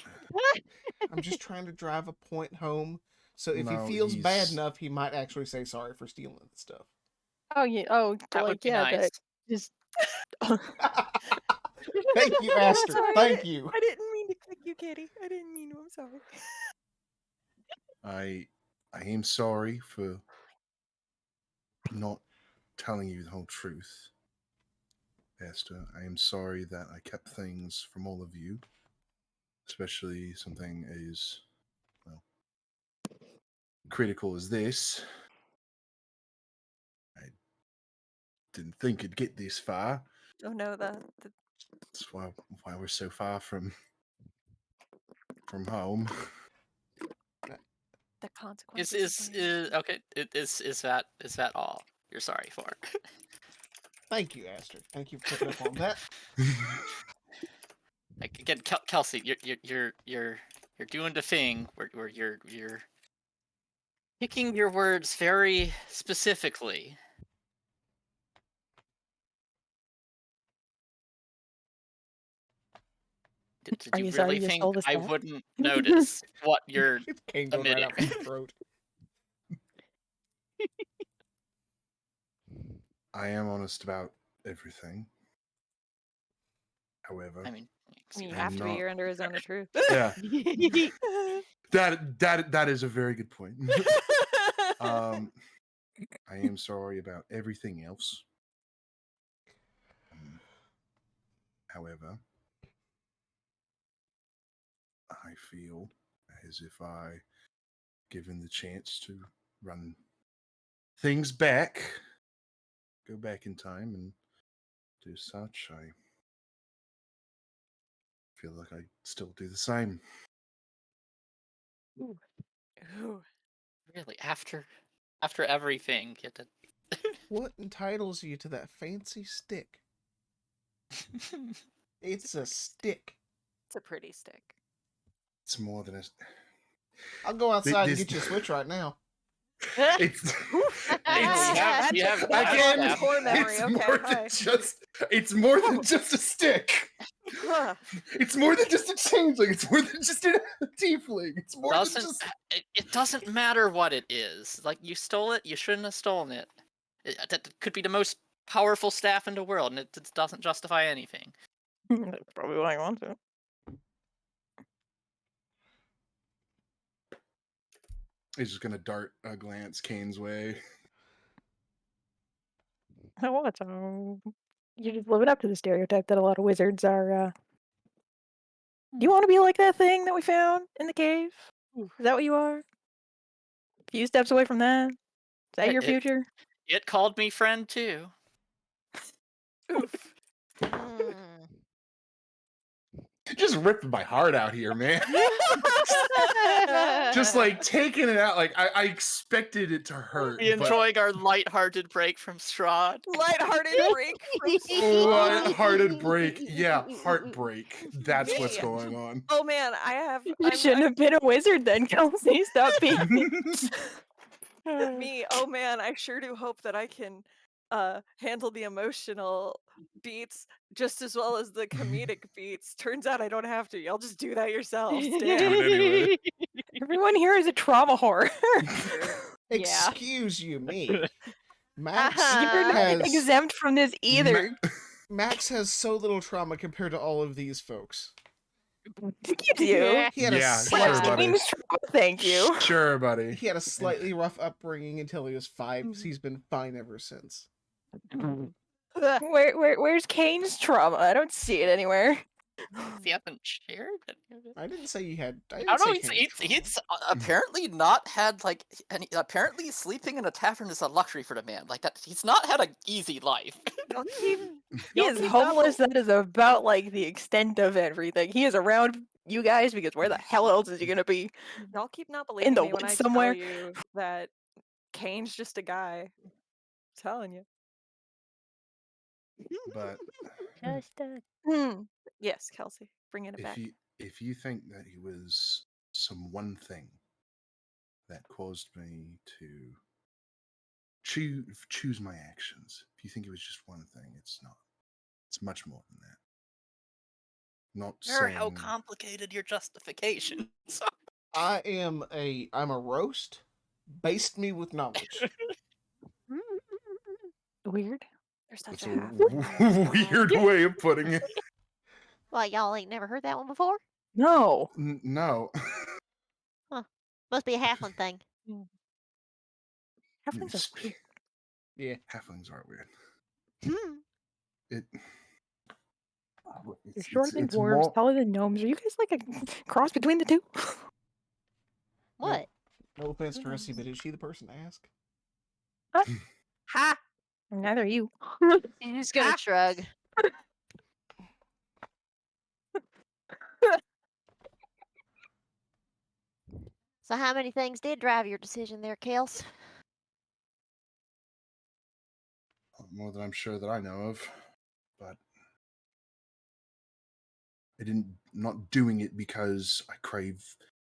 I'm just trying to drive a point home. So if No, he feels bad he's- enough, he might actually say sorry for stealing the stuff. Oh yeah. Oh, That would like be yeah. nice. That just. Thank you, Aster. Sorry, Thank you. I didn't mean to kick you, Kitty. I didn't mean to. I'm sorry. I am sorry for not telling you the whole truth, Esther. I am sorry that I kept things from all of you, especially something as, well, critical as this. I didn't think it'd get this far. Oh no, the That's why we're so far from home. the consequences. Is okay? Is that all you're sorry for? Thank you, Aster. Thank you for picking up on that. Like, again, Kelsey, you're doing the thing where you're picking your words very specifically. Did Are you you sorry really you think stole the I staff? wouldn't notice what you're It's cane going right omitting? out from your throat. I am honest about everything. However, I mean, you I'm have to be. not- You're under a zone of truth. Yeah, that is a very good point. I am sorry about everything else. However, I feel as if I, given the chance to run things back, go back in time and do such, I feel like I still do the same. Ooh. Really, after everything, you had to. What entitles you to that fancy stick? It's a stick. It's a pretty stick. It's more than a. I'll go outside and This- get you a switch right now. It's You have again. that core memory. It's Okay, more hi. than just. It's more than just a stick. Huh. It's more than just a changeling. It's more than just a tiefling. It's more than doesn't just. it doesn't matter what it is. Like, you stole it, you shouldn't have stolen it. That could be the most powerful staff in the world, and it doesn't justify anything. That's probably why I want to. He's just gonna dart a glance Kane's way. Oh, what? You're just living up to the stereotype that a lot of wizards are. Do you want to be like that thing that we found in the cave? Is that what you are? A few steps away from that? Is that your future? It called me friend too. Oof. Just ripping my heart out here, man. Just like taking it out. Like I expected it to hurt. We but enjoying our lighthearted break from Strahd. Lighthearted break from light-hearted break. Yeah, heartbreak. That's what's Me. going on. Oh man, You shouldn't have been a wizard then, Kelsey. Stop being. me. Oh man, I sure do hope that I can handle the emotional beats just as well as the comedic beats. Turns out I don't have to. Y'all just do that yourselves. Do Damn. it anyway. Everyone here is a trauma whore. Yeah. Excuse you, me. Max You're not has exempt from this either. Max has so little trauma compared to all of these folks. Excuse you. He had a Yeah, slight, sure, buddy. Blaspheming trauma, thank you. Sure, buddy. he had a slightly rough upbringing until he was 5. So he's been fine ever since. Where's Kane's trauma? I don't see it anywhere. He hasn't shared any of it. I didn't say you had. I I didn't don't know. say He's, Kane's he's, trauma. he's apparently not had like any. Apparently, sleeping in a tavern is a luxury for the man. Like that, he's not had an easy life. Y'all keep He y'all is keep homeless. That is about like the extent of everything. He is around you guys because where the hell else is he gonna be? Y'all keep not believing the me when woods I somewhere? tell you that Kane's just a guy. I'm telling you. But Yes, Kelsey, bringing it back. if you think that he was some one thing that caused me to choose my actions, if you think it was just one thing, it's not. It's much more than that. Not Sure, saying how complicated your justification. I'm a roast. Baste me with knowledge. Weird. There's such that's a a half. weird way of putting it. What, y'all ain't never heard that one before? No. No. Must be a halfling thing. Halflings are weird. Yeah. Halflings are weird. Hmm. It. You're shorter than dwarves, more. taller than gnomes. Are you guys like a cross between the two? What? No offense, Who Teressie, knows? but is she the person to ask? Ha! Neither are you. You're just gonna Ah. shrug. So how many things did drive your decision there, Kels? More than I'm sure that I know of, but I didn't. Not doing it because I crave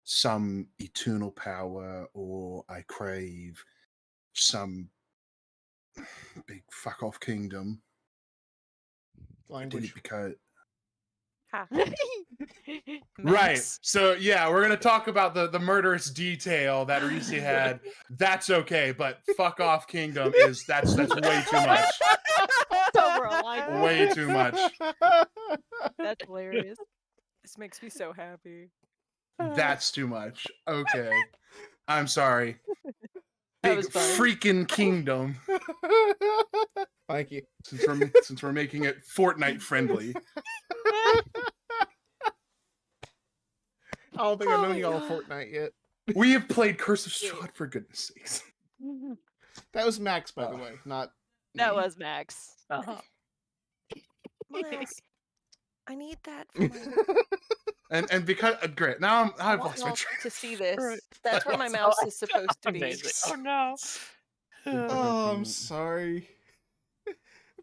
some eternal power or I crave some big fuck off kingdom. I did Language. it because Ha! Right. Max. So yeah, we're gonna talk about the murderous detail that Reese had. That's okay, but fuck off kingdom is that's way too much. It's over a line. Way too much. That's hilarious. This makes me so happy. That's too much. Okay. I'm sorry. That Big was funny. freaking kingdom. Thank you. Since we're making it Fortnite friendly. I don't think I've Oh known my you all God. Fortnite yet. We have played Curse of Strahd for goodness sakes. That was Max, by the way, not That me. was Max. Uh-huh. Miles, I need that for my. And because great now I I've want lost my y'all train. to see this. Right. That's where my That's mouse is supposed to be. Amazing. Oh no. Oh, I'm sorry.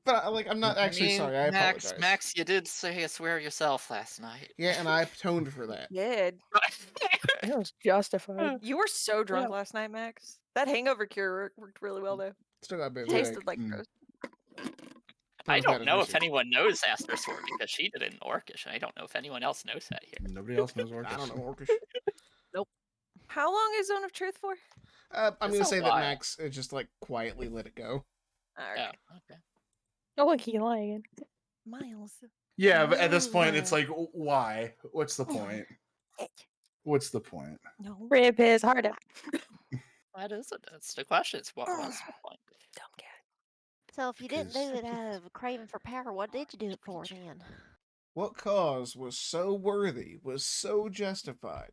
But I'm not actually sorry. I Max, apologize. Max, you did say a swear yourself last night. Yeah, and I atoned for that. Did. It was justified. You were so drunk last night, Max. That hangover cure worked really well, though. Still got a bit of Tasted headache. like Mm. gross. I Not as bad don't as know if Rissy. anyone knows Aster Sword because she did it in Orcish. I don't know if anyone else knows that here. Nobody else knows Orcish. I don't know Orcish. How long is Zone of Truth for? I'm It's gonna a say that while. Max just quietly let it go. Alright. Oh, okay. Oh, look, he lying. Miles. Yeah, but at this point it's Miles. like why? What's the point? What's the point? No. Rip his heart out. That is it. That's the question. It's what was the point? Dumb cat. So if you didn't Because- do it out of a craving for power, what did you do it for then? What cause was so worthy, was so justified?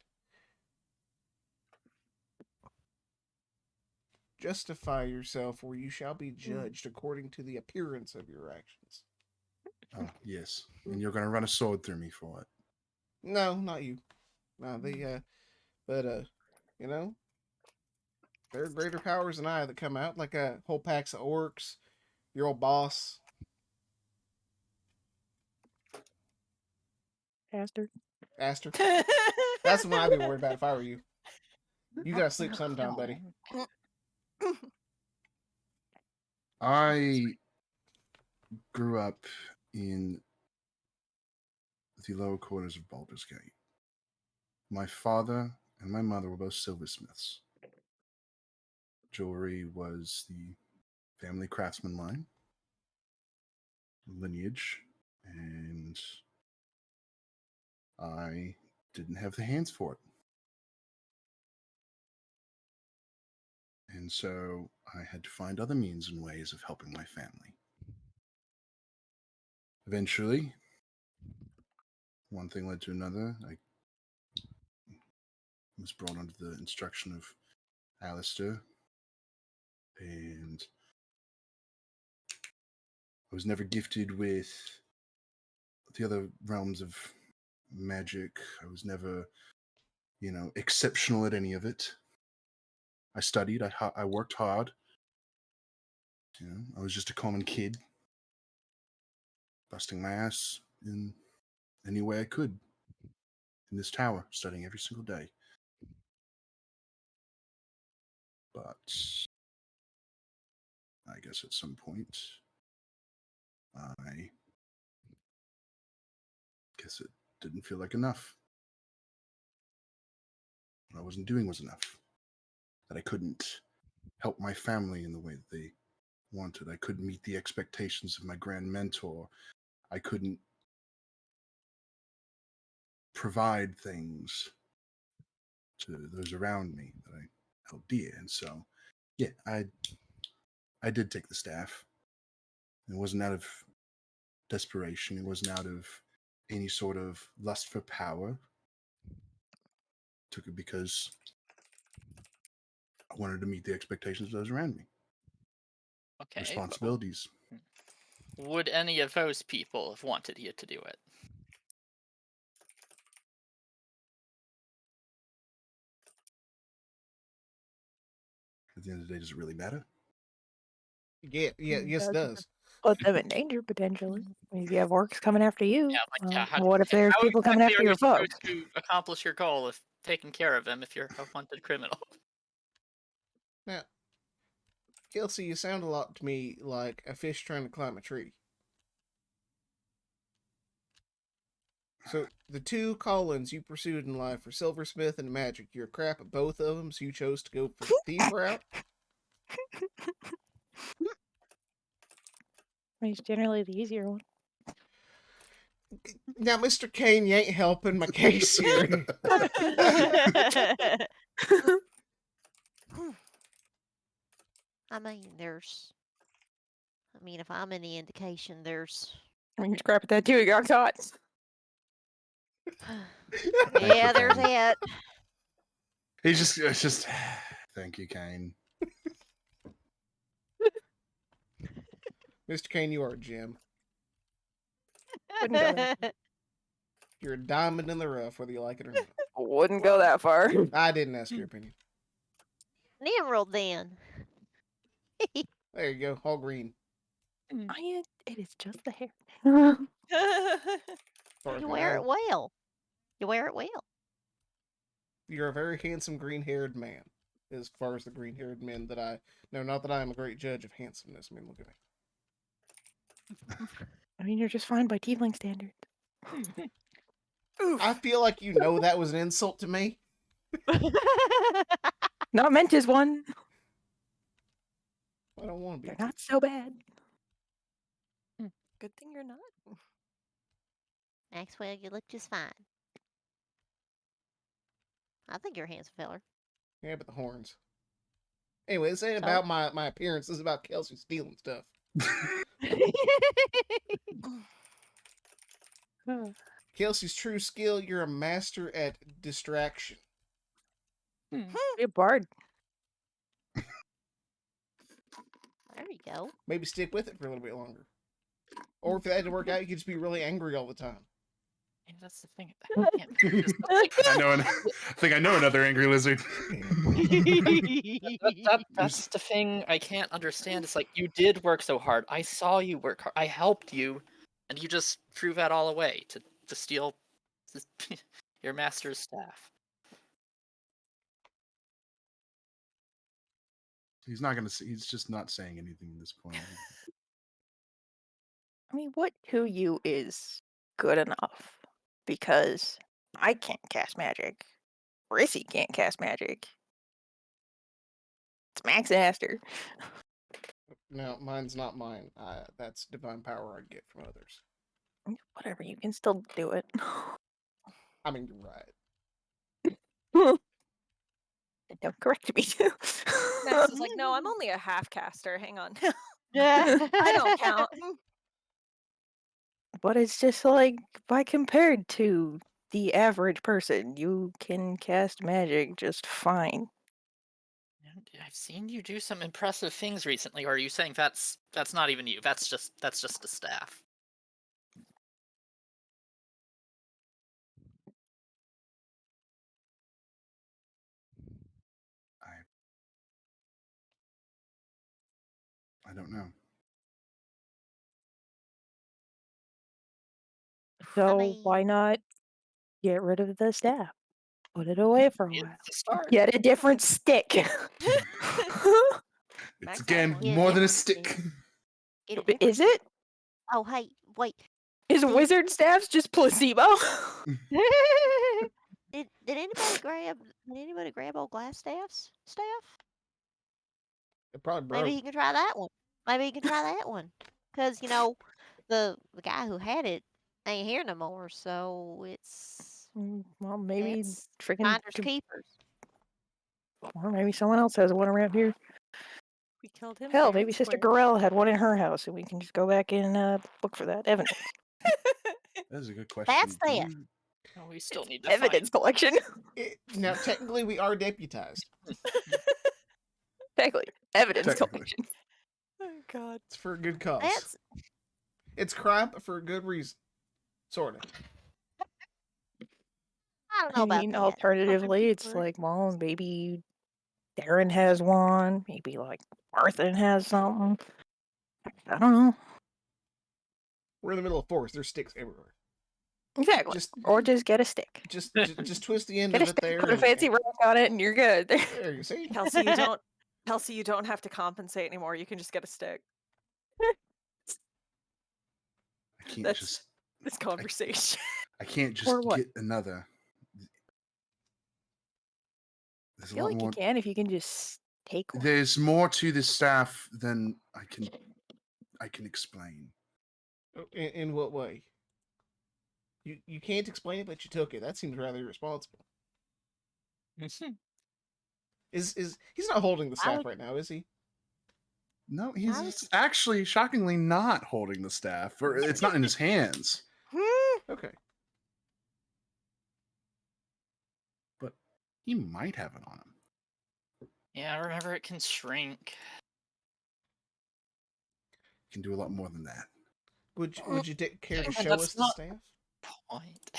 Justify yourself, or you shall be judged according to the appearance of your actions. Oh yes, and you're gonna run a sword through me for it. No, not you. No, but you know, there are greater powers than I that come out, like a whole packs of orcs, your old boss. Bastard. Aster. That's the one I'd be worried about if I were you. You gotta sleep sometime, buddy. I grew up in the lower quarters of Baldur's Gate. My father and my mother were both silversmiths. Jewelry was the family craftsman line, lineage, and I didn't have the hands for it. And so I had to find other means and ways of helping my family. Eventually, one thing led to another. I was brought under the instruction of Alistair, and I was never gifted with the other realms of magic. I was never, exceptional at any of it. I studied. I worked hard. I was just a common kid, busting my ass in any way I could in this tower, studying every single day. But I guess at some point, I guess it didn't feel like enough. What I wasn't doing was enough. That I couldn't help my family in the way that they wanted. I couldn't meet the expectations of my grand mentor. I couldn't provide things to those around me that I held dear. And so Yeah, I did take the staff. It wasn't out of desperation. It wasn't out of any sort of lust for power. Took it because I wanted to meet the expectations of those around me. Okay. but Responsibilities. Would any of those people have wanted you to do it? At the end of the day, does it really matter? Yeah, yes, it does. Put them in danger potentially. I mean, if you have orcs coming after you, Yeah, like yeah. what if there's how people coming exactly after are you your supposed folks? to accomplish your goal of taking care of them if you're a wanted criminal? Now, Kelsey, you sound a lot to me like a fish trying to climb a tree. So the two callings you pursued in life were silversmith and magic. You're crap at both of them, so you chose to go for the thief route. I mean, it's generally the easier one. Now, Mr. Kane, you ain't helping my case here. I mean, if I'm any indication, there's. I mean, you're crap at that too. You got caught. Yeah, there's Kane. it. It's just. Thank you, Kane. Mr. Kane, you are a gem. Wouldn't go that You're a diamond in the rough, whether you like it or not. Wouldn't go that far. I didn't ask your opinion. An emerald, then. There you go, all green. It is just the hair. Sorry, You Kane, wear it well. You wear it well. You're a very handsome green-haired man. As far as the green-haired men that I know, not that I am a great judge of handsomeness. I mean, look at me. I mean, you're just fine by tiefling standards. I feel like you know that was an insult to me. Not meant as one. I don't want to be. They're not so bad. Good thing you're not. Maxwell, you look just fine. I think you're a handsome feller. Yeah, but the horns. Anyway, this ain't So? about my appearance. This is about Kelsey stealing stuff. Kelsey's true skill, you're a master at distraction. Be a bard. There you go. Maybe stick with it for a little bit longer. Or if that didn't work out, you could just be really angry all the time. Yeah, that's the thing. I can't figure this out. I think I know another angry lizard. That's the thing I can't understand. It's like you did work so hard. I saw you work hard. I helped you, and you just threw that all away to steal your master's staff. He's not gonna. He's just not saying anything at this point. I mean, what to you is good enough? Because I can't cast magic. Rissy can't cast magic. It's Max Aster. No, mine's not mine. That's divine power I get from others. Whatever, you can still do it. I mean, you're right. Don't correct me. Max is like, no, I'm only a half caster. Hang on. I I don't count. But it's just like, by compared to the average person, you can cast magic just fine. I've seen you do some impressive things recently. Or are you saying that's not even you? That's just the staff. I don't know. So mean- why not get rid of the staff? Put it away for a while. It's a start. Get a different stick. It's Max again Howard. Yeah, more than a different stick. Get a different- Is it? Oh, hey, wait. Is wizard staffs just placebo? Did anybody grab old glass staff? It probably broke. Maybe he can try that one. Because the guy who had it ain't here no more. So it's Well, maybe freaking finders keepers. or maybe someone else has one around here. We killed him. Hell, fair maybe and Sister square. Gorell had one in her house, and we can just go back and look for that evidence. That is a good question. That's Do that. you- Oh, we still need to Evidence collection. Now, technically, we are deputized. Exactly. Evidence Technically. collection. Oh God. It's for a good cause. That's It's crime, but for a good reason. Sort of. I don't know I about mean, that. alternatively, it's people are- like, well, maybe Darren has one. Maybe like Arthur has something. I don't know. We're in the middle of forest. There's sticks everywhere. Exactly. Just, Or just get a stick. just twist the end Get of a it stick, there. put a fancy rock on it, and you're good. There you see. Kelsey, you don't. Kelsey, you don't have to compensate anymore. You can just get a stick. I can't That's just. this conversation. I can't just Or what? get another. There's I a feel lot like more. you can if you can just take one. There's more to this staff than I can explain. In what way? You can't explain it, but you took it. That seems rather irresponsible. Is he's not holding the staff would- right now, is he? No, I he's actually shockingly not holding the staff, or it's not in his hands. Okay. But he might have it on him. Yeah, remember it can shrink. He can do a lot more than that. Would you care to Yeah, show that's us the not- staff? Point.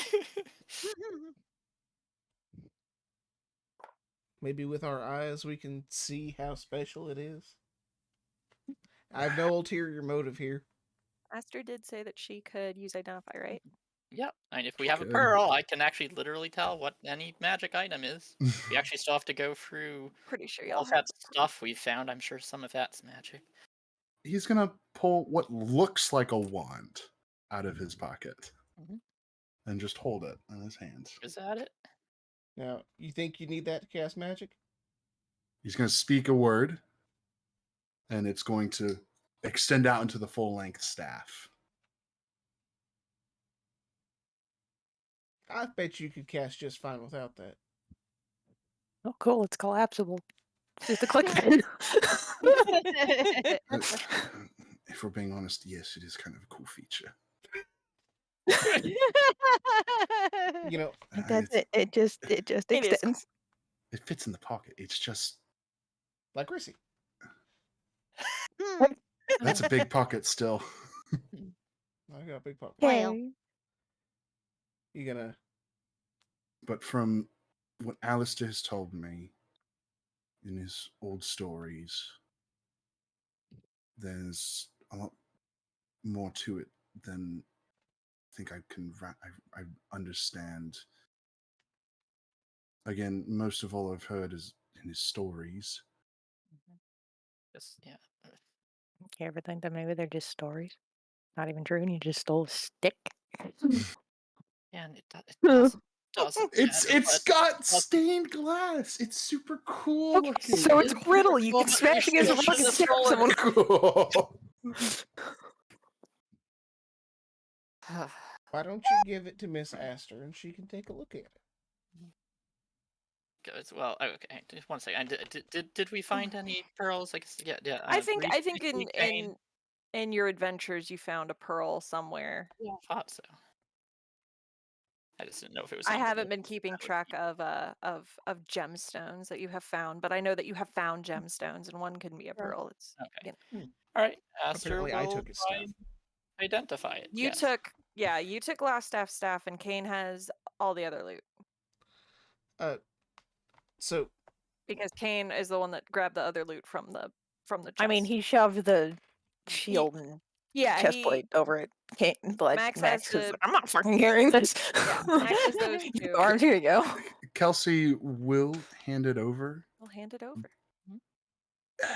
Maybe with our eyes we can see how special it is. I have no ulterior motive here. Aster did say that she could use identify, right? Yep. And if we have a Good. pearl, I can actually literally tell what any magic item is. We actually still have to go through Pretty sure all y'all of have. that stuff we've found. I'm sure some of that's magic. He's gonna pull what looks like a wand out of his pocket Mhm. and just hold it in his hands. Is that it? Now, you think you need that to cast magic? He's gonna speak a word, and it's going to extend out into the full-length staff. I bet you could cast just fine without that. Oh, cool. It's collapsible. It's just a click pen. If we're being honest, yes, it is kind of a cool feature. You know, Like, that's It's- it. It just It is extends. It fits in the pocket. It's just like Rissy. that's a big pocket still. I got a big pocket. Well. Okay. You gonna? But from what Alistair has told me in his old stories, there's a lot more to it than I think I can. I understand. Again, most of all I've heard is in his stories. Just yeah. You ever think that maybe they're just stories? Not even true, and you just stole a stick? Yeah, and it doesn't It's matter, it's but- got stained glass. It's super cool Okay, looking. so it's It's brittle. You cool, can but smash you against a still rock and shouldn't stab have someone. cool. Why don't you give it to Miss Astor and she can take a look at it? Good. Well, okay. Just one second. Did we find any pearls? I guess, yeah. I think briefly, Kane- in your adventures you found a pearl somewhere. Yeah, I thought so. I just didn't know if it was. I in the haven't book. been keeping That would track be- of gemstones that you have found, but I know that you have found gemstones, and one can be a pearl. It's Okay. you know. All right. Aster Apparently, I will took his try stuff. and identify it. You yes. took you took last staff, and Kane has all the other loot So because Kane is the one that grabbed the other loot from the chest. I mean, he shoved the shield and yeah chest he plate over it. Can't, but Max Max, has is the- like, I'm not fucking carrying this. Yeah, Max has those You two. arms, here you go. Kelsey will hand it over I'll hand it over.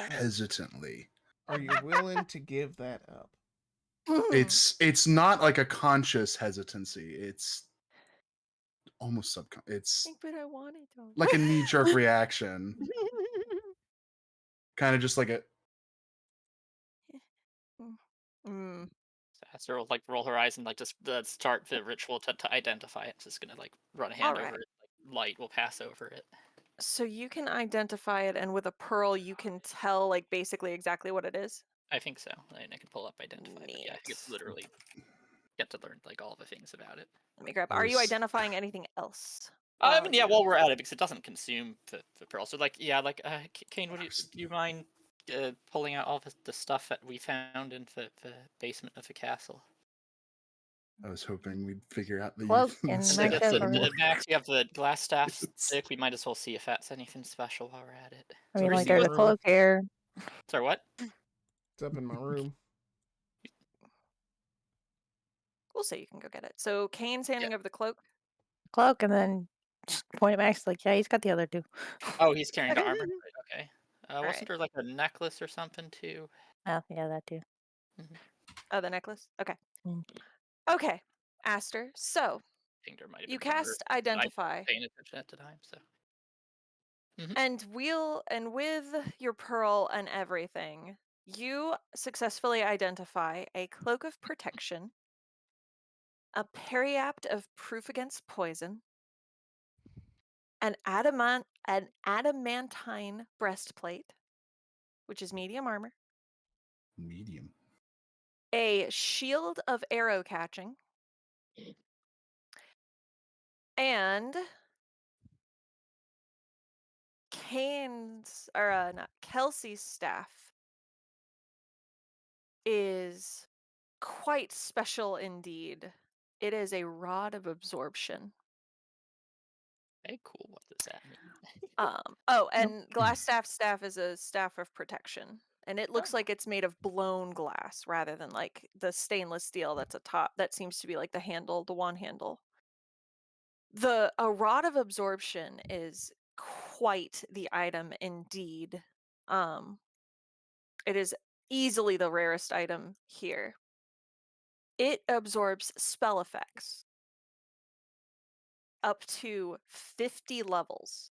hesitantly. are you willing to give that up? It's not like a conscious hesitancy. It's almost subconscious. It's but I wanted to. like a knee-jerk reaction. Kind of just like a Mm. So Aster will like roll her eyes and like just start the ritual to identify it. Just gonna like run a hand Alright. over it. Like, light will pass over it. So you can identify it, and with a pearl, you can tell like basically exactly what it is. I think so. I can pull up identify, but yeah, I think it's Neat. literally get to learn like all the things about it. Let me grab. I Are you was- identifying anything else? I mean, yeah, you- while we're at it, because it doesn't consume the pearl. So, like, yeah, like, Kane, do you mind pulling out all the stuff that we found in the basement of the castle? I was hoping we'd figure out the Cloak and So Max that's has the, a- before. Max, you have the glass staff It's- stick. We might as well see if that's anything special while we're at it. I mean, Where's like, the there's a room? cloak here. Sorry, what? It's up in my room. We'll say you can go get it. So Kane's handing over the cloak. Cloak, and then just point at Max, like, yeah, he's got the other two. Oh, he's carrying the Okay. armor. Right, okay. Wasn't Alright. there like a necklace or something too? Oh, yeah, that too. Oh, the necklace. Okay. Mm. Okay, Aster. So I think there might have you been one, or cast I identify, wasn't paying attention at the time, so. and with your pearl and everything, you successfully identify a cloak of protection, a periapt of proof against poison, an adamantine breastplate, which is medium armor, Medium. a shield of arrow catching, and not Kelsey's staff is quite special indeed. It is a rod of absorption. Okay, cool. What does that mean? And glass staff is a staff of protection, and it looks Oh. like it's made of blown glass rather than like the stainless steel that's atop. That seems to be like the handle, the wand handle. A rod of absorption is quite the item indeed. It is easily the rarest item here. It absorbs spell effects up to 50 levels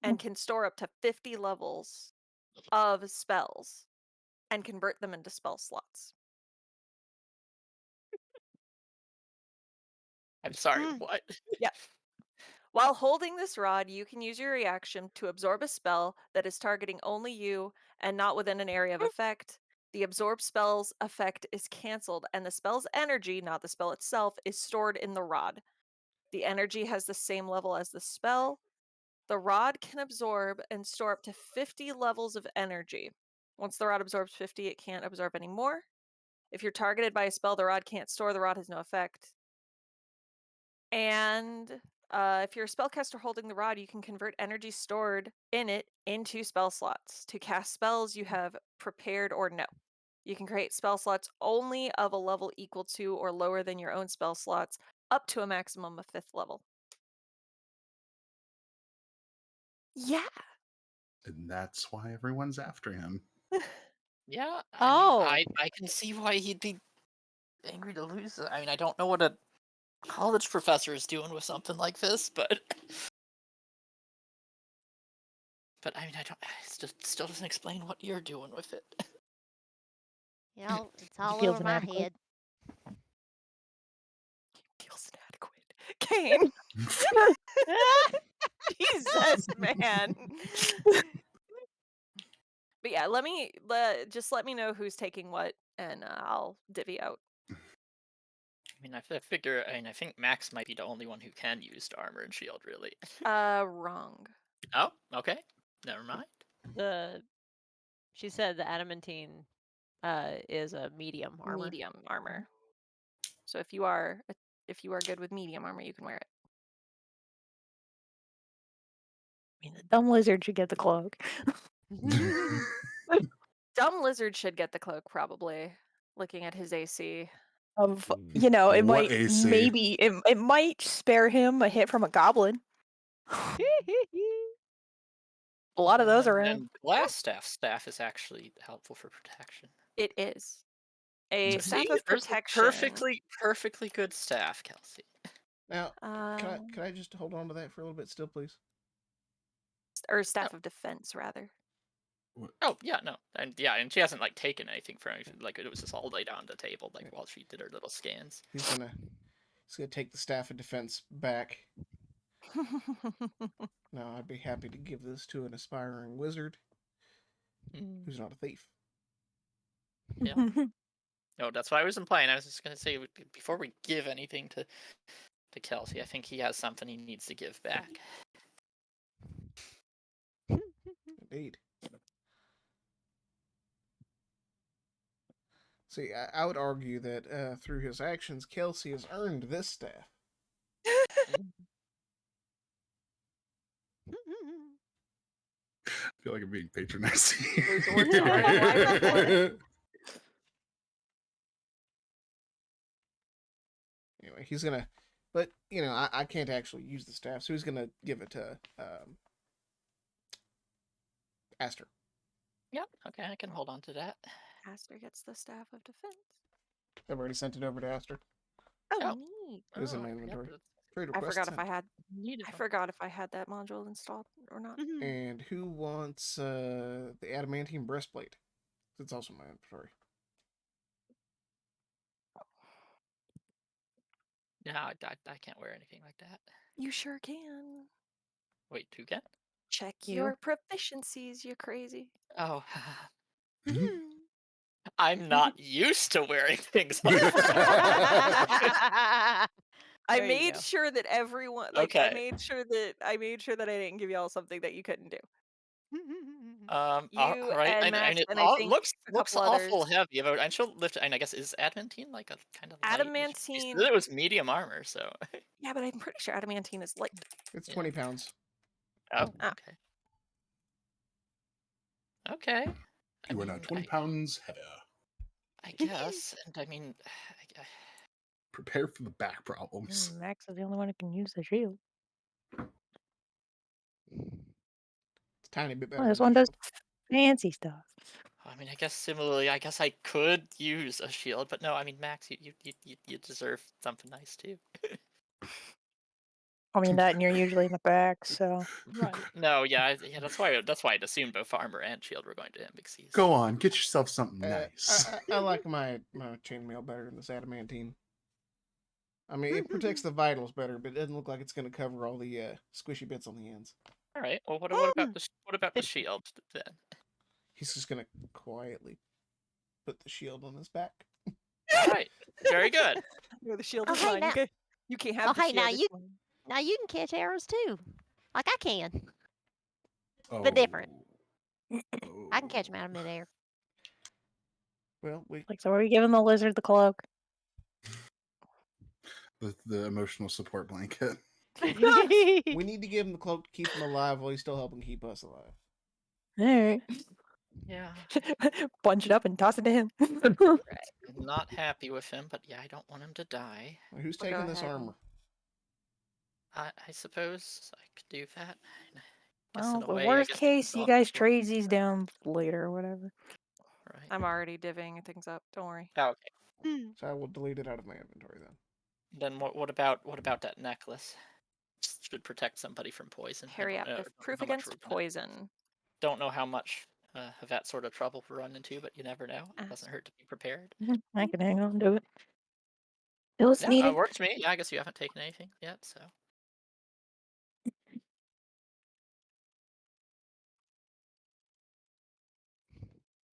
and can store up to 50 levels of spells and convert them into spell slots. I'm sorry, what? Yeah. While holding this rod, you can use your reaction to absorb a spell that is targeting only you and not within an area of effect. The absorb spell's effect is cancelled, and the spell's energy, not the spell itself, is stored in the rod. The energy has the same level as the spell. The rod can absorb and store up to 50 levels of energy. Once the rod absorbs 50, it can't absorb any more. If you're targeted by a spell the rod can't store, the rod has no effect. And if you're a spellcaster holding the rod, you can convert energy stored in it into spell slots to cast spells you have prepared or no. You can create spell slots only of a level equal to or lower than your own spell slots, up to a maximum of 5th level. Yeah. And that's why everyone's after him. Yeah, Oh. I can see why he'd be angry to lose it. I mean, I don't know what a college professor is doing with something like this, but I mean, I don't. It just still doesn't explain what you're doing with it. You know, it's all feels over my inadequate. head. Feels inadequate. Kane. Jesus, man. But yeah, just let me know who's taking what, and I'll divvy out. I mean, I figure. I mean, I think Max might be the only one who can use the armor and shield, really. Wrong. Oh, okay. Never mind. She said the adamantine is a medium armor. Medium armor. So if you are good with medium armor, you can wear it. I mean, the dumb lizard should get the cloak. Dumb lizard should get the cloak, probably. Looking at his AC. Of it What might AC? maybe it might spare him a hit from a goblin. A lot of those around. And glass staff is actually helpful for protection. It is a So staff see, of there's a protection. perfectly good staff, Kelsey. Now, can I just hold on to that for a little bit still, please? Or staff of defense, rather. Oh yeah, no, and she hasn't like taken anything from anything. Like it was just all laid on the table, like while she did her little scans. He's gonna take the staff of defense back Now, I'd be happy to give this to an aspiring wizard who's not a thief. Yeah. No, that's what I was implying. I was just gonna say before we give anything to Kelsey, I think he has something he needs to give back. Indeed. See, I would argue that through his actions, Kelsey has earned this staff. I feel like I'm being patronizing. There's a word to why before. Anyway, he's gonna, but I can't actually use the staff, so he's gonna give it to Aster. Yep. Okay, I can hold on to that. Aster gets the staff of defense. I've already sent it over to Aster. Oh, Oh. neat. It was in my I forgot inventory. that Trade I request forgot if sent. I had. needed I one. forgot if I had that module installed or not. And who wants the adamantine breastplate? It's also in my inventory. No, I can't wear anything like that. You sure can. Wait, who can? Check You. your proficiencies, you crazy. Oh, I'm not used to wearing things like that. I There you made go. sure that everyone I Okay. made sure that I didn't give y'all something that you couldn't do. All You right. and And Max it and I think looks a couple awful others. heavy. But I should lift. And I guess is adamantine like a kind of light? You Adamantine. said it was medium armor, so. Yeah, but I'm pretty sure adamantine is light. It's Yeah. 20 pounds. Oh, Ah. okay. Okay. You are now 20 pounds heavier. I guess, and I mean, Prepare for the back problems. Max is the only one who can use the shield. It's a tiny bit better. Oh, this than one the does shield. fancy stuff. I mean, I guess similarly, I guess I could use a shield, but no, I mean, Max, you deserve something nice too. I mean that, and you're usually in the back, so. Right. No, yeah, that's why I'd assumed both armor and shield were going to him because he's. Go on, get yourself something nice. I like my chainmail better than this adamantine. I mean, it protects the vitals better, but it doesn't look like it's going to cover all the squishy bits on the ends. All right. Well, what about the shield then? He's just going to quietly put the shield on his back. All right. Very good. No, the shield Oh, is hey, mine. now- You can't have Oh, the hey, shield. now it's you- mine. Now you can catch arrows too, like I can. Oh. different. Oh. I can catch them out of midair. Well, Like, so are we giving the lizard the cloak? The emotional support blanket. we need to give him the cloak to keep him alive while he's still helping keep us alive. Alright. Yeah. Bunch it up and toss it to him. I'm not happy with him, but yeah, I don't want him to die. Now, who's Well, go taking this ahead. armor? I suppose I could do that. Guess Well, in a the way, I worst guess case, you I'll- guys trade these down later or whatever. Right. I'm already divvying things up. Don't worry. Oh, okay. So I will delete it out of my inventory then. Then what about that necklace? Should protect somebody from poison. I don't know Periaptive. Proof how much against we're gonna- poison. Don't know how much of that sort of trouble we run into, but you never know. It Ask. doesn't hurt to be prepared. I can hang on to it. Still it's Yeah, needed. it works for me. Yeah, I guess you haven't taken anything yet, so.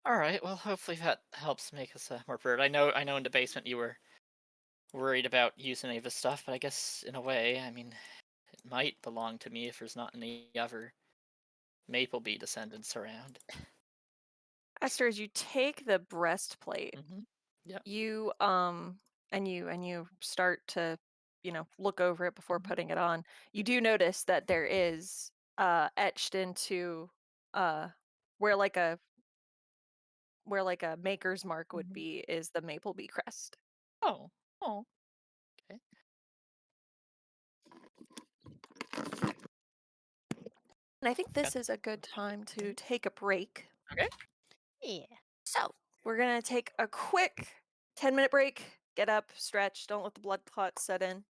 All right. Well, hopefully that helps make us more prepared. I know in the basement you were worried about using any of this stuff, but I guess in a way, I mean, it might belong to me if there's not any other Maplebee descendants around. Esther, as you take the breastplate, Yep. you and you start to, look over it before putting it on. You do notice that there is etched into where like a maker's mark would be is the Maplebee crest. Oh. Okay. And I think this is a good time to take a break. Okay. Yeah. So we're gonna take a quick 10-minute break. Get up, stretch, don't let the blood clots set in.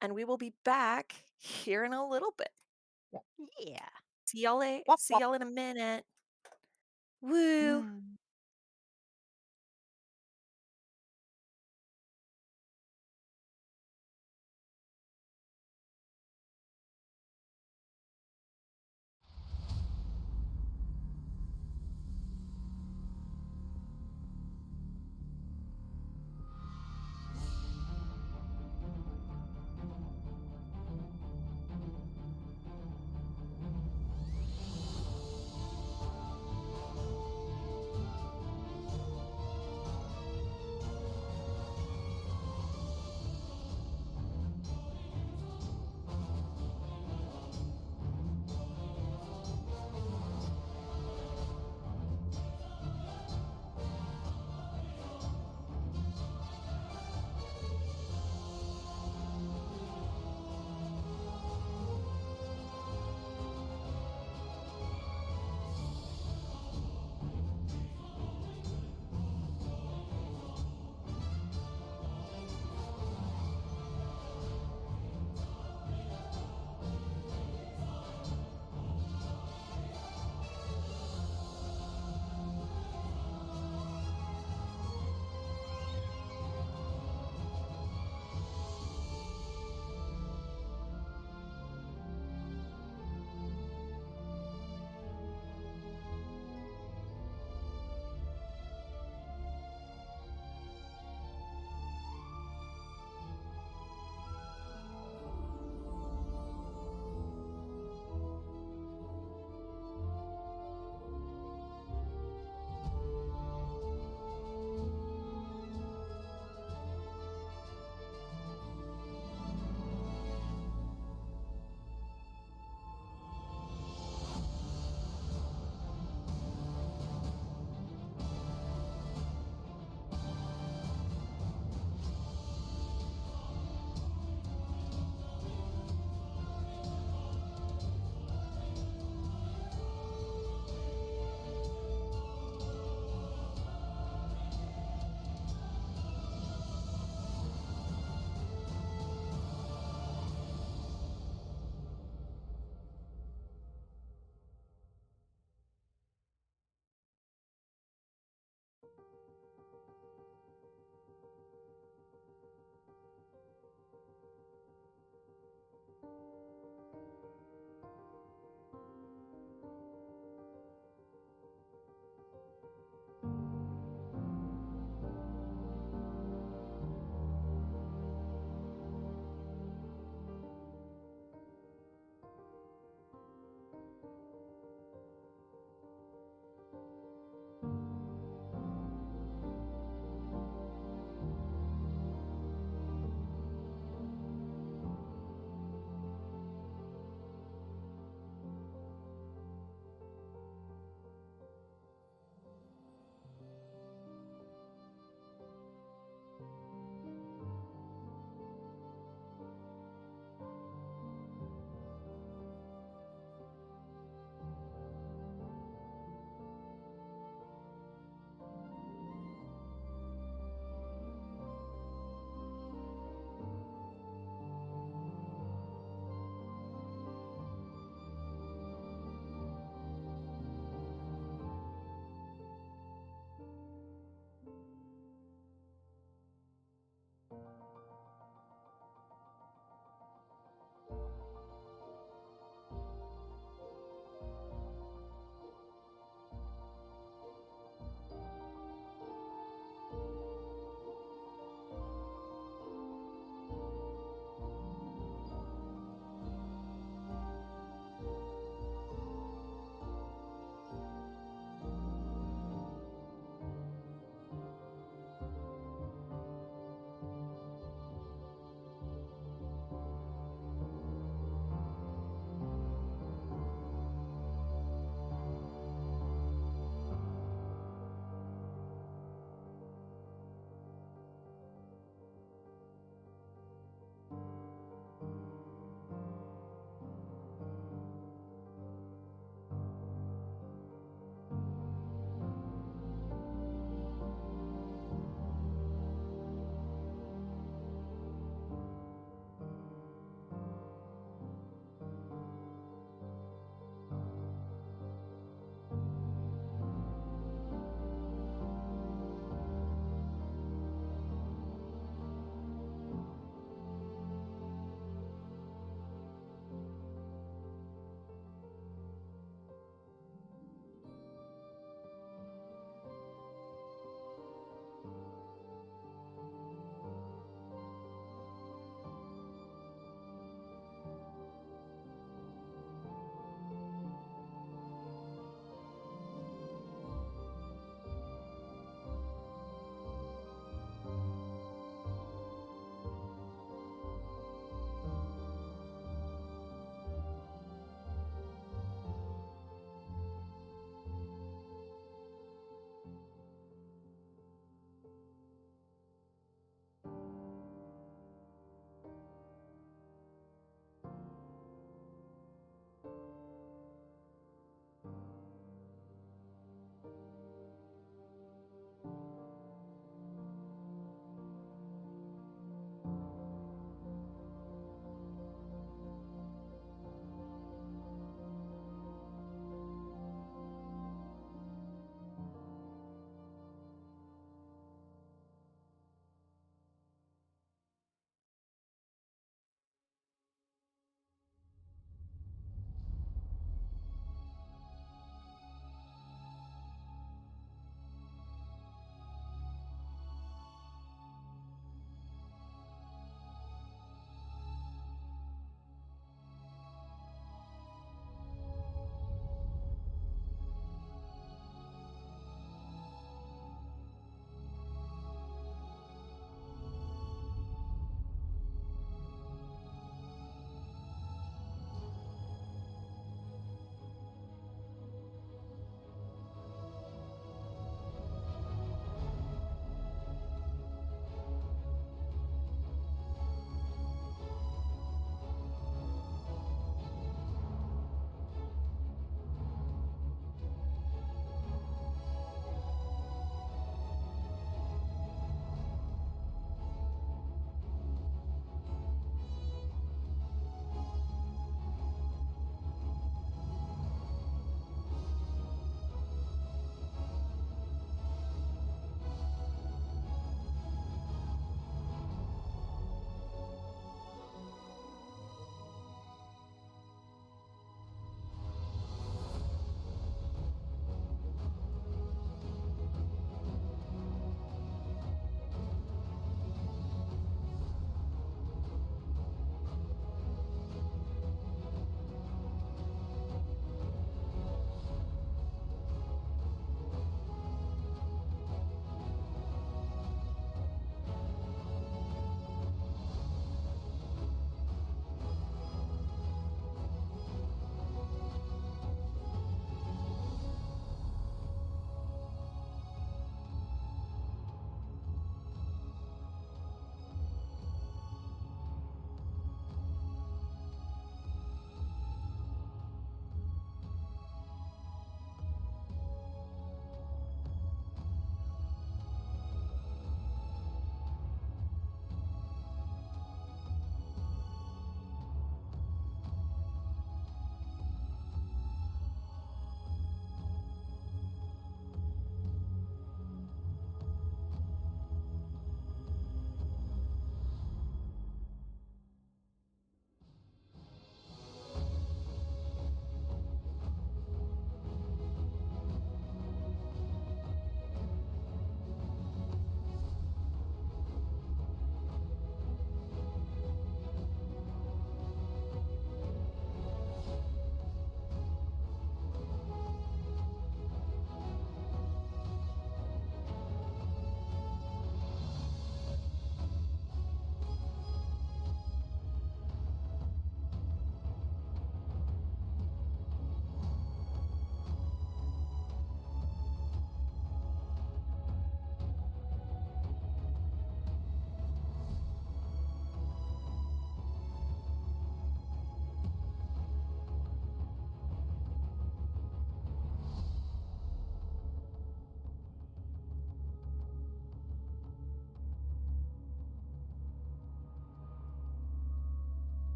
And we will be back here in a little bit. Yeah. See y'all Wop, see wop. y'all in a minute. Woo.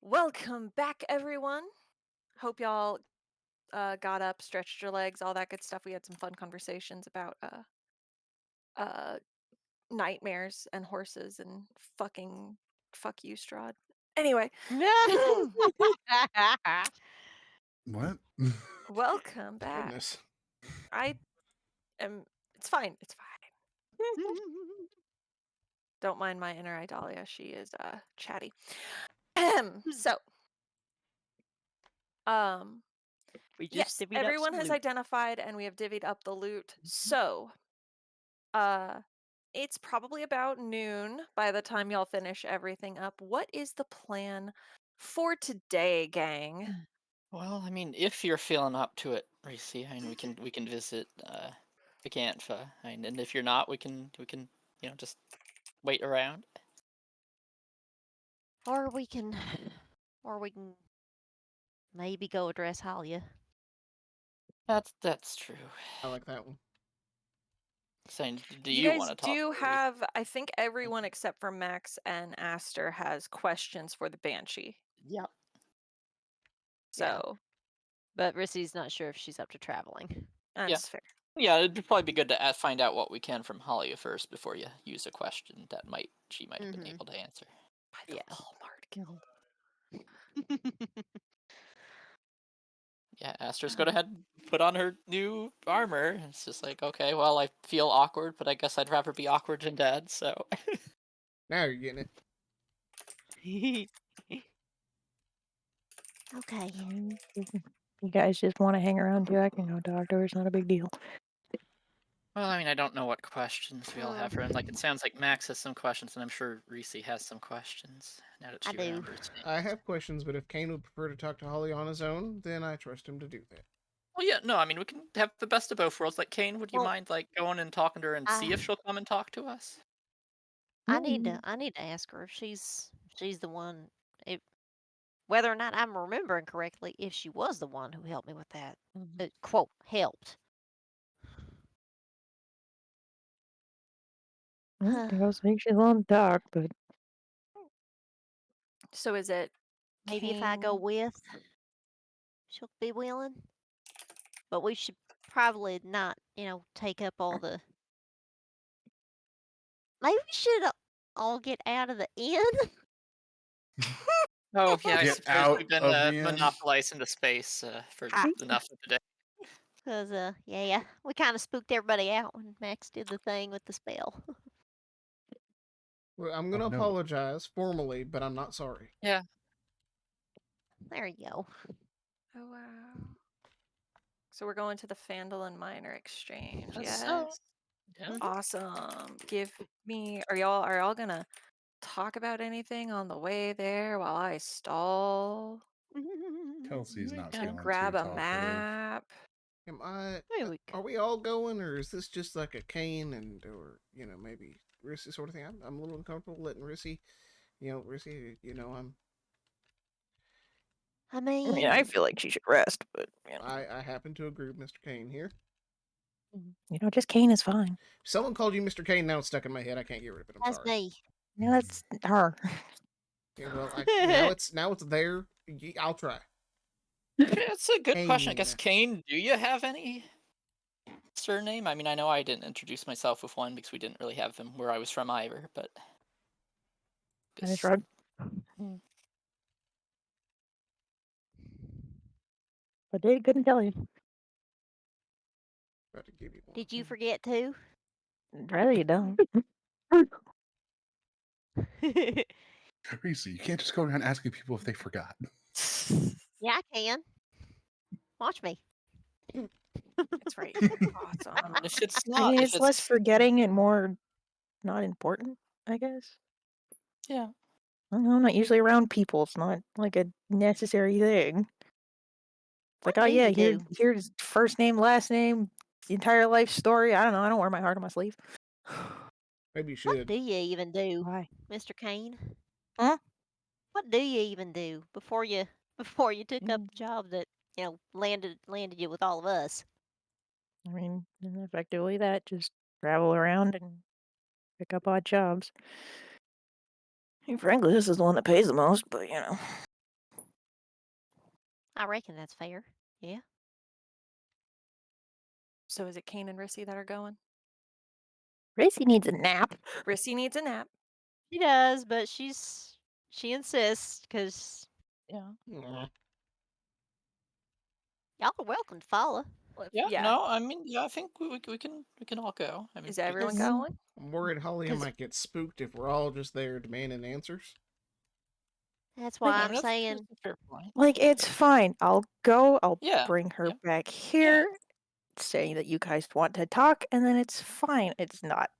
Welcome back, everyone. Hope y'all got up, stretched your legs, all that good stuff. We had some fun conversations about uh, nightmares and horses and fucking fuck you, Strahd. Anyway, What? welcome back. Goodness. I am. It's fine. It's fine. Don't mind my inner Idalia. She is chatty. So, We just yes, divvied up everyone some has loot. identified, and we have divvied up the loot. So, it's probably about noon by the time y'all finish everything up. What is the plan for today, gang? Well, I mean, if you're feeling up to it, Reese, I mean, we can visit Gigantha. I mean, and if you're not, we can just wait around. Or we can maybe go address Halia. That's true. I like that one. Saying, do You you guys want to talk do to her? have, I think everyone except for Max and Aster has questions for the Banshee. Yeah. Yeah. So, But Rissy's not sure if she's up to traveling. that's fair. Yeah, it'd probably be good to find out what we can from Halia first before you use a question that she might have been able to answer. By the Yeah. Walmart Guild. Yeah, Aster's go ahead and put on her new armor. It's just like, okay, well, I feel awkward, but I guess I'd rather be awkward than dead, so. Now you're getting it. Okay. You guys just want to hang around too? I can go talk to her. It's not a big deal. Well, I mean, I don't know what questions we all have for her, and like it sounds like Max has some questions, and I'm sure Reese has some questions now that I she do. remembers names. I have questions, but if Kane would prefer to talk to Holly on his own, then I trust him to do that. Well, yeah, no, I mean, we can have the best of both worlds. Like, Kane, would you Well, mind like going and talking to her and see if she'll come and talk to us? I need to ask her if she's the one, if whether or not I'm remembering correctly, if she was the one who helped me with that. Quote, helped. Girls think she's on talk, but So is it Maybe if I go Kane? with, she'll be willing. But we should probably not, take up all the. Maybe we should all get out of the inn. Oh yeah, I Get suppose out we've been of the inn. monopolized into space for enough of the day. Because, yeah, we kind of spooked everybody out when Max did the thing with the spell. Well, I'm going to Oh, no. apologize formally, but I'm not sorry. Yeah. There you go. Oh, wow. So we're going to the Phandelver Minor Exchange. Yes. Yes. Yeah. Awesome. Give me, are y'all gonna talk about anything on the way there while I stall? Kelsey's not Can feeling grab too a talkative. map. Am I? Maybe we Are we all going, or is this just like a Kane or maybe Rissy sort of thing? I'm a little uncomfortable letting Rissy, Rissy, I I mean, mean, I feel like she should rest. But I happen to agree with Mr. Kane here. just Kane is fine. If someone called you Mr. Kane, now it's stuck in my head. I can't get rid of it. I'm that's sorry. me. Yeah, that's her. Yeah, well, now it's there. I'll try. It's a good question. I guess, Kane. Kane, do you have any surname? I mean, I know I didn't introduce myself with one because we didn't really have him where I was from either, but. I just shrug. But they couldn't tell you. About to give you one. Did you forget too? I'd rather you don't. Reese, you can't just go around asking people if they forgot. Yeah, I can. Watch me. That's right. Awesome. If it's I not, mean, if it's less forgetting and more not important, I guess. Yeah. I don't know, I'm not usually around people. It's not like a necessary thing. It's like, What oh do yeah, you do? here's first name, last name, the entire life story. I don't know. I don't wear my heart on my sleeve. Maybe you What should. do you even do, Why? Mr. Kane? Huh? What do you even do before you took up the job that landed you with all of us? I mean, effectively that. Just travel around and pick up odd jobs. I mean, frankly, this is the one that pays the most, but I reckon that's fair. Yeah. So is it Kane and Rissy that are going? Rissy needs a nap. Rissy needs a nap. She does, but she insists because Yeah. Aw. y'all are welcome to follow. Yeah, Yeah. no, I mean, yeah, I think we can all go. I mean, Is everyone because- going? I'm worried Holly 'Cause- might get spooked if we're all just there demanding answers. That's Right, why I I'm mean, that's saying a fair point. Like, it's fine. I'll go. I'll Yeah, bring her yeah. back here, saying that you guys want to talk, and then it's fine. It's not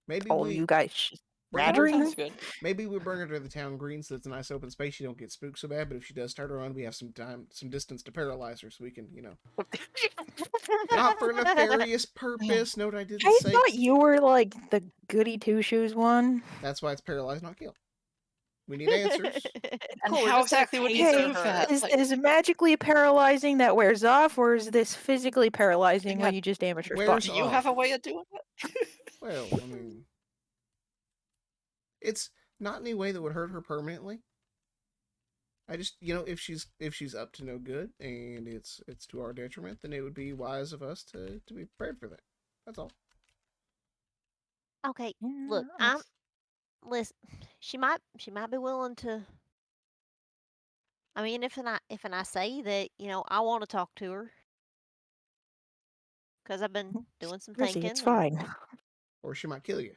Maybe all we you guys just bring her- badgering. Sounds good. maybe we bring her to the town green so it's a nice open space. She don't get spooked so bad. But if she does start to run, we have some time, some distance to paralyze her, so we can, not for nefarious purpose. Note I didn't I say. thought you were like the goody two shoes one. That's why it's paralyzed, not kill. We need answers. And Cool, we're how just gonna exactly would you taser do her. that? Is, Like, is it magically paralyzing that wears off, or is this physically paralyzing where Yeah, you just damage her wears spine? do you off. have a way of doing it? Well, I mean, it's not any way that would hurt her permanently. I just, if she's up to no good and it's to our detriment, then it would be wise of us to be prepared for that. That's all. Okay, Yeah, look, listen. She might be willing to. I mean, if I say that I want to talk to her because I've been doing some Rissy, thinking. it's and fine. Or she might kill you.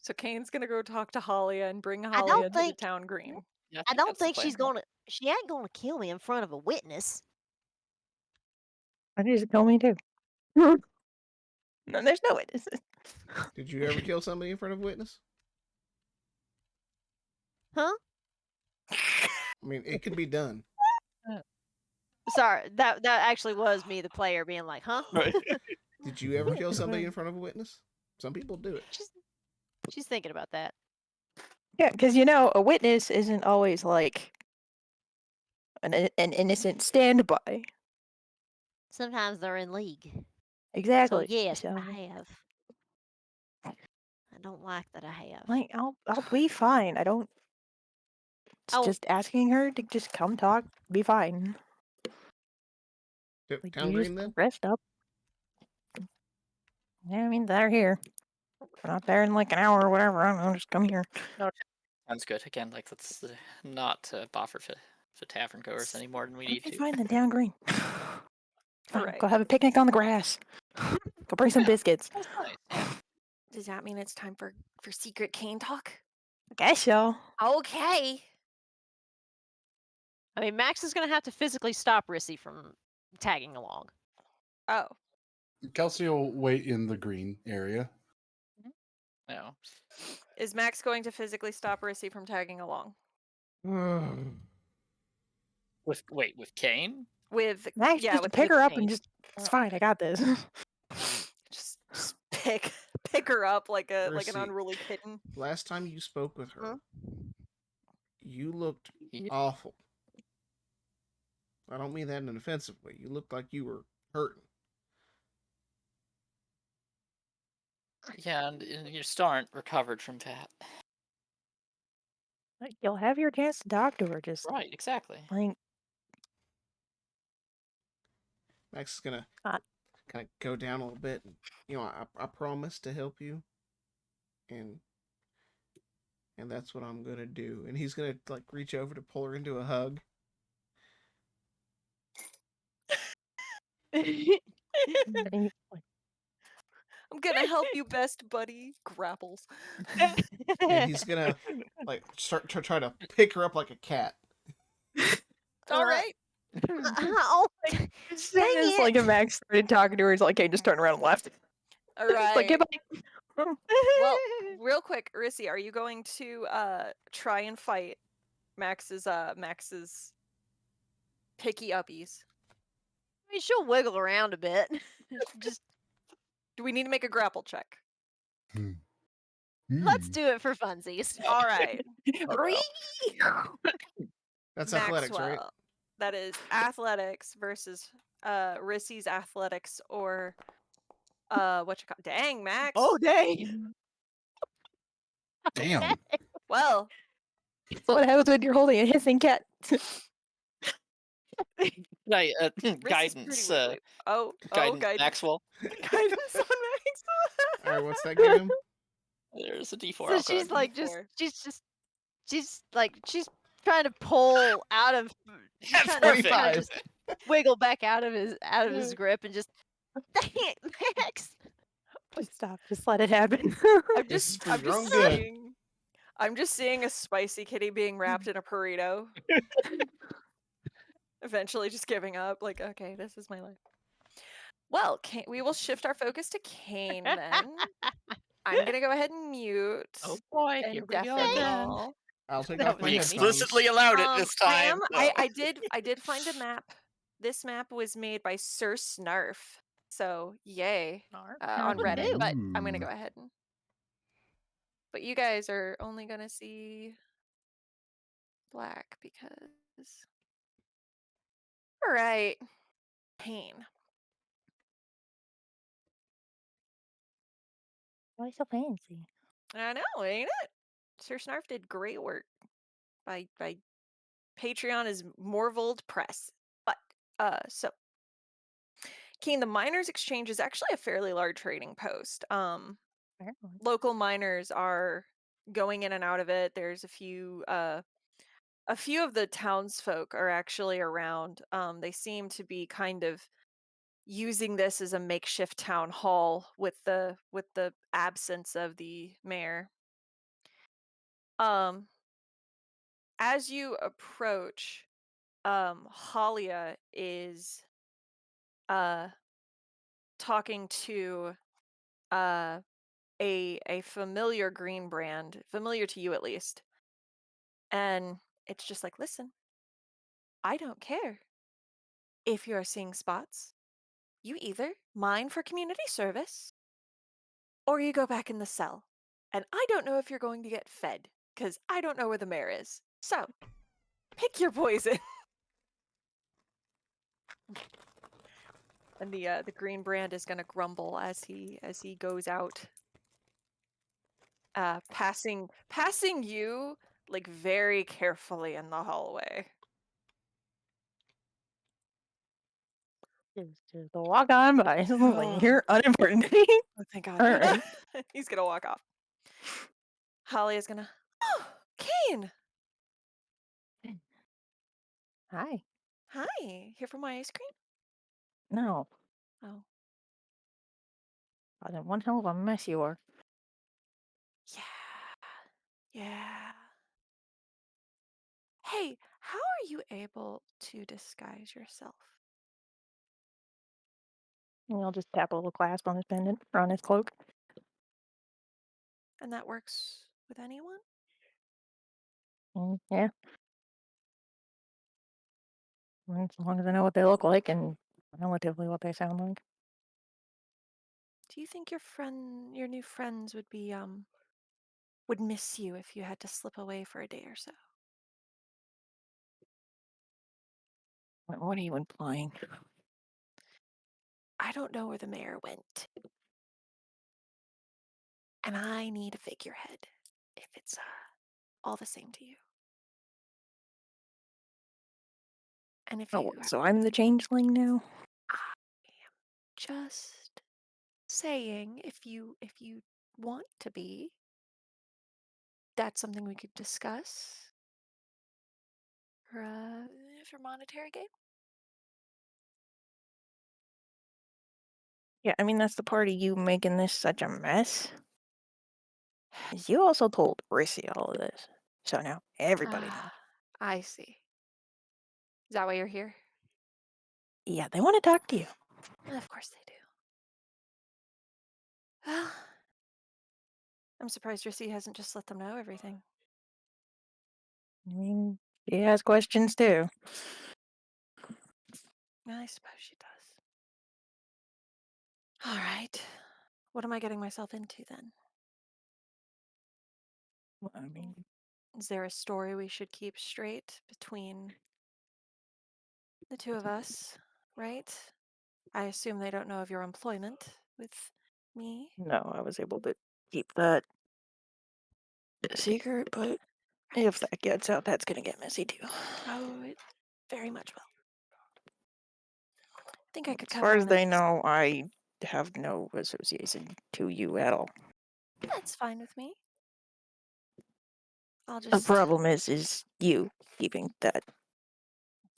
So Kane's gonna go talk to Halia and bring I Halia don't to the think town green. Yeah, I don't that's the think she's plan. gonna. She ain't gonna kill me in front of a witness. I need to kill me too. No, there's no witnesses. Did you ever kill somebody in front of a witness? Huh? I mean, it could be done. Sorry, that actually was me, the player, being like, "Huh?" Right. Did you ever kill somebody in front of a witness? Some people do it. She's thinking about that. Yeah, because a witness isn't always like an innocent standby. Sometimes they're in league. So Exactly. yes, So, I have. I don't like that I have. like, I'll be fine. I don't. It's Oh. just asking her to just come talk. Be fine. Like, Town you green just then? rest up. Yeah, I mean they're here. We're not there in like an hour or whatever. I don't know. Just come here. Sounds good. Again, like let's not bother for tavern goers any more than we need Okay, to. fine, then down green. Fine, Alright. go have a picnic on the grass. Go bring some Yeah. biscuits. That's nice. Yeah. Does that mean it's time for secret Kane talk? I guess so. Okay. I mean, Max is gonna have to physically stop Rissy from tagging along. Oh. Kelsey will wait in the green area. No. Is Max going to physically stop Rissy from tagging along? With Kane? With Max, yeah, just with pick her up Kane. and just. It's fine. I got this. just pick her up like an Rissy. unruly kitten. Last time you spoke with her, you looked Yeah. awful. I don't mean that in an offensive way. You looked like you were hurting. Yeah, and you still aren't recovered from that. Like, you'll have your chance to talk to her. Just Right, exactly. like Max is gonna Uh. kind of go down a little bit. And, I promise to help you, and that's what I'm gonna do. And he's gonna like reach over to pull her into a hug. and I'm gonna help you best, buddy. Grapples. And he's gonna like start try to pick her up like a cat. All right. Oh, dang as soon as it. like a Max started talking to her, he's like, "Okay, just turn around and left." All It's right. like, goodbye. Well, real quick, Rissy, are you going to try and fight Max's picky uppies? I mean, she'll wiggle around a bit. Just Do we need to make a grapple check? let's do it for funsies. All right. That's athletics, right? Maxwell. That is athletics versus Rissy's athletics or what you call? Dang, Max. Oh, dang. Damn. Well, So what happens when you're holding a hissing cat? Right, Riss is pretty guidance, wiggly. Oh, guidance, guidance. Maxwell. Guidance on Maxwell. All right, what's that game? There's a D4. So I'll she's go ahead. like D4. she's trying to pull out of she's trying to 25. just wiggle back out of his grip and just dang it, Max. Just stop. Just let it happen. I'm This is just for I'm your just own good. seeing I'm just seeing a spicy kitty being wrapped in a burrito. Eventually just giving up, like, okay, this is my life. Well, we will shift our focus to Kane then. I'm gonna go ahead and mute Oh boy, here and we go deafen again. y'all. I'll take That off my We was headphones. explicitly allowed it this time. I did find a map. This map was made by Sir Snarf. So yay. On Howdy Reddit. do. But I'm gonna go Ooh. ahead and but you guys are only gonna see black because alright. Pain. Why so fancy? I know, ain't it? Sir Snarf did great work by Patreon is Morvold Press. But so Keen, the miners exchange is actually a fairly large trading post. Apparently. Local miners are going in and out of it. There's a few of the townsfolk are actually around. They seem to be kind of using this as a makeshift town hall with the absence of the mayor. As you approach, Halia is talking to a familiar green brand, familiar to you at least. And it's just like, listen, I don't care if you are seeing spots. You either mine for community service or you go back in the cell. And I don't know if you're going to get fed because I don't know where the mayor is. So pick your poison. And the green brand is gonna grumble as he goes out. Passing you like very carefully in the hallway. Just walk on by. Like, you're unimportant. Oh, thank God. All right. He's gonna walk off. Holly is gonna. Oh, Kane. Hi. Hi. Here for my ice cream? No. Oh, I did one hell of a mess you are. yeah. Hey, how are you able to disguise yourself? And I'll just tap a little clasp on his pendant or on his cloak. And that works with anyone? Yeah. As long as I know what they look like and relatively what they sound like. Do you think your new friends would miss you if you had to slip away for a day or so? What are you implying? I don't know where the mayor went. And I need a figurehead if it's all the same to you. And if Oh, you so I'm the changeling now? I am just saying if you want to be, that's something we could discuss for monetary gain. Yeah, I mean, that's the part of you making this such a mess. Is you also told Rissy all of this. So now everybody knows. I see. Is that why you're here? Yeah, they want to talk to you. Of course they do. Well, I'm surprised Rissy hasn't just let them know everything. I mean, she has questions too. I suppose she does. All right. What am I getting myself into then? I mean, Is there a story we should keep straight between the two of us, right? I assume they don't know of your employment with me. no, I was able to keep that a secret, but if that gets out, that's gonna get messy too. Oh, it very much will. think I could As cover far as one of they these. know, I have no association to you at all. That's fine with me. I'll The just. problem is you keeping that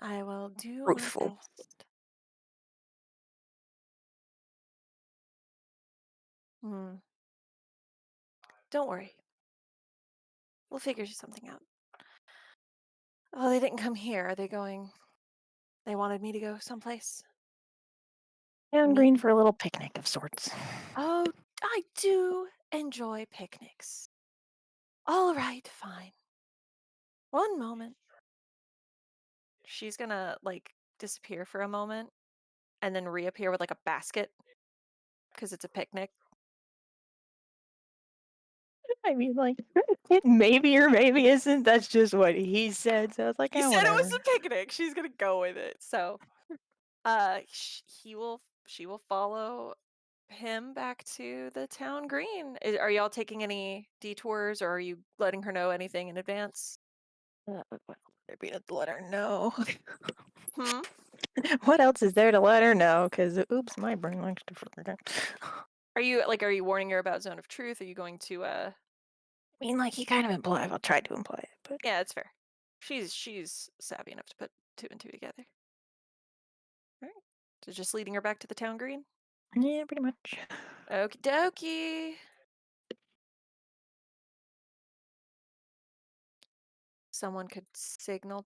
I will do my truthful. best. Hmm. Don't worry. We'll figure something out. Oh, they didn't come here. Are they going? They wanted me to go someplace. And Me? green for a little picnic of sorts. Oh, I do enjoy picnics. All right, fine. One moment. She's gonna like disappear for a moment and then reappear with like a basket because it's a picnic. I mean, like, it maybe or maybe isn't. That's just what he said. So I was like, He oh, said it whatever. was a picnic. She's gonna go with it. So, she will follow him back to the town green. Are y'all taking any detours, or are you letting her know anything in advance? Well, there'd be to let her know. Hmm. What else is there to let her know? Because, oops, my brain likes to forget. Are you warning her about zone of truth? Are you going to I mean, like, he kind of implied. Well, tried to imply it, but Yeah, it's fair. She's savvy enough to put two and two together. All right. So just leading her back to the town green. yeah, pretty much. Okie dokie. Someone could signal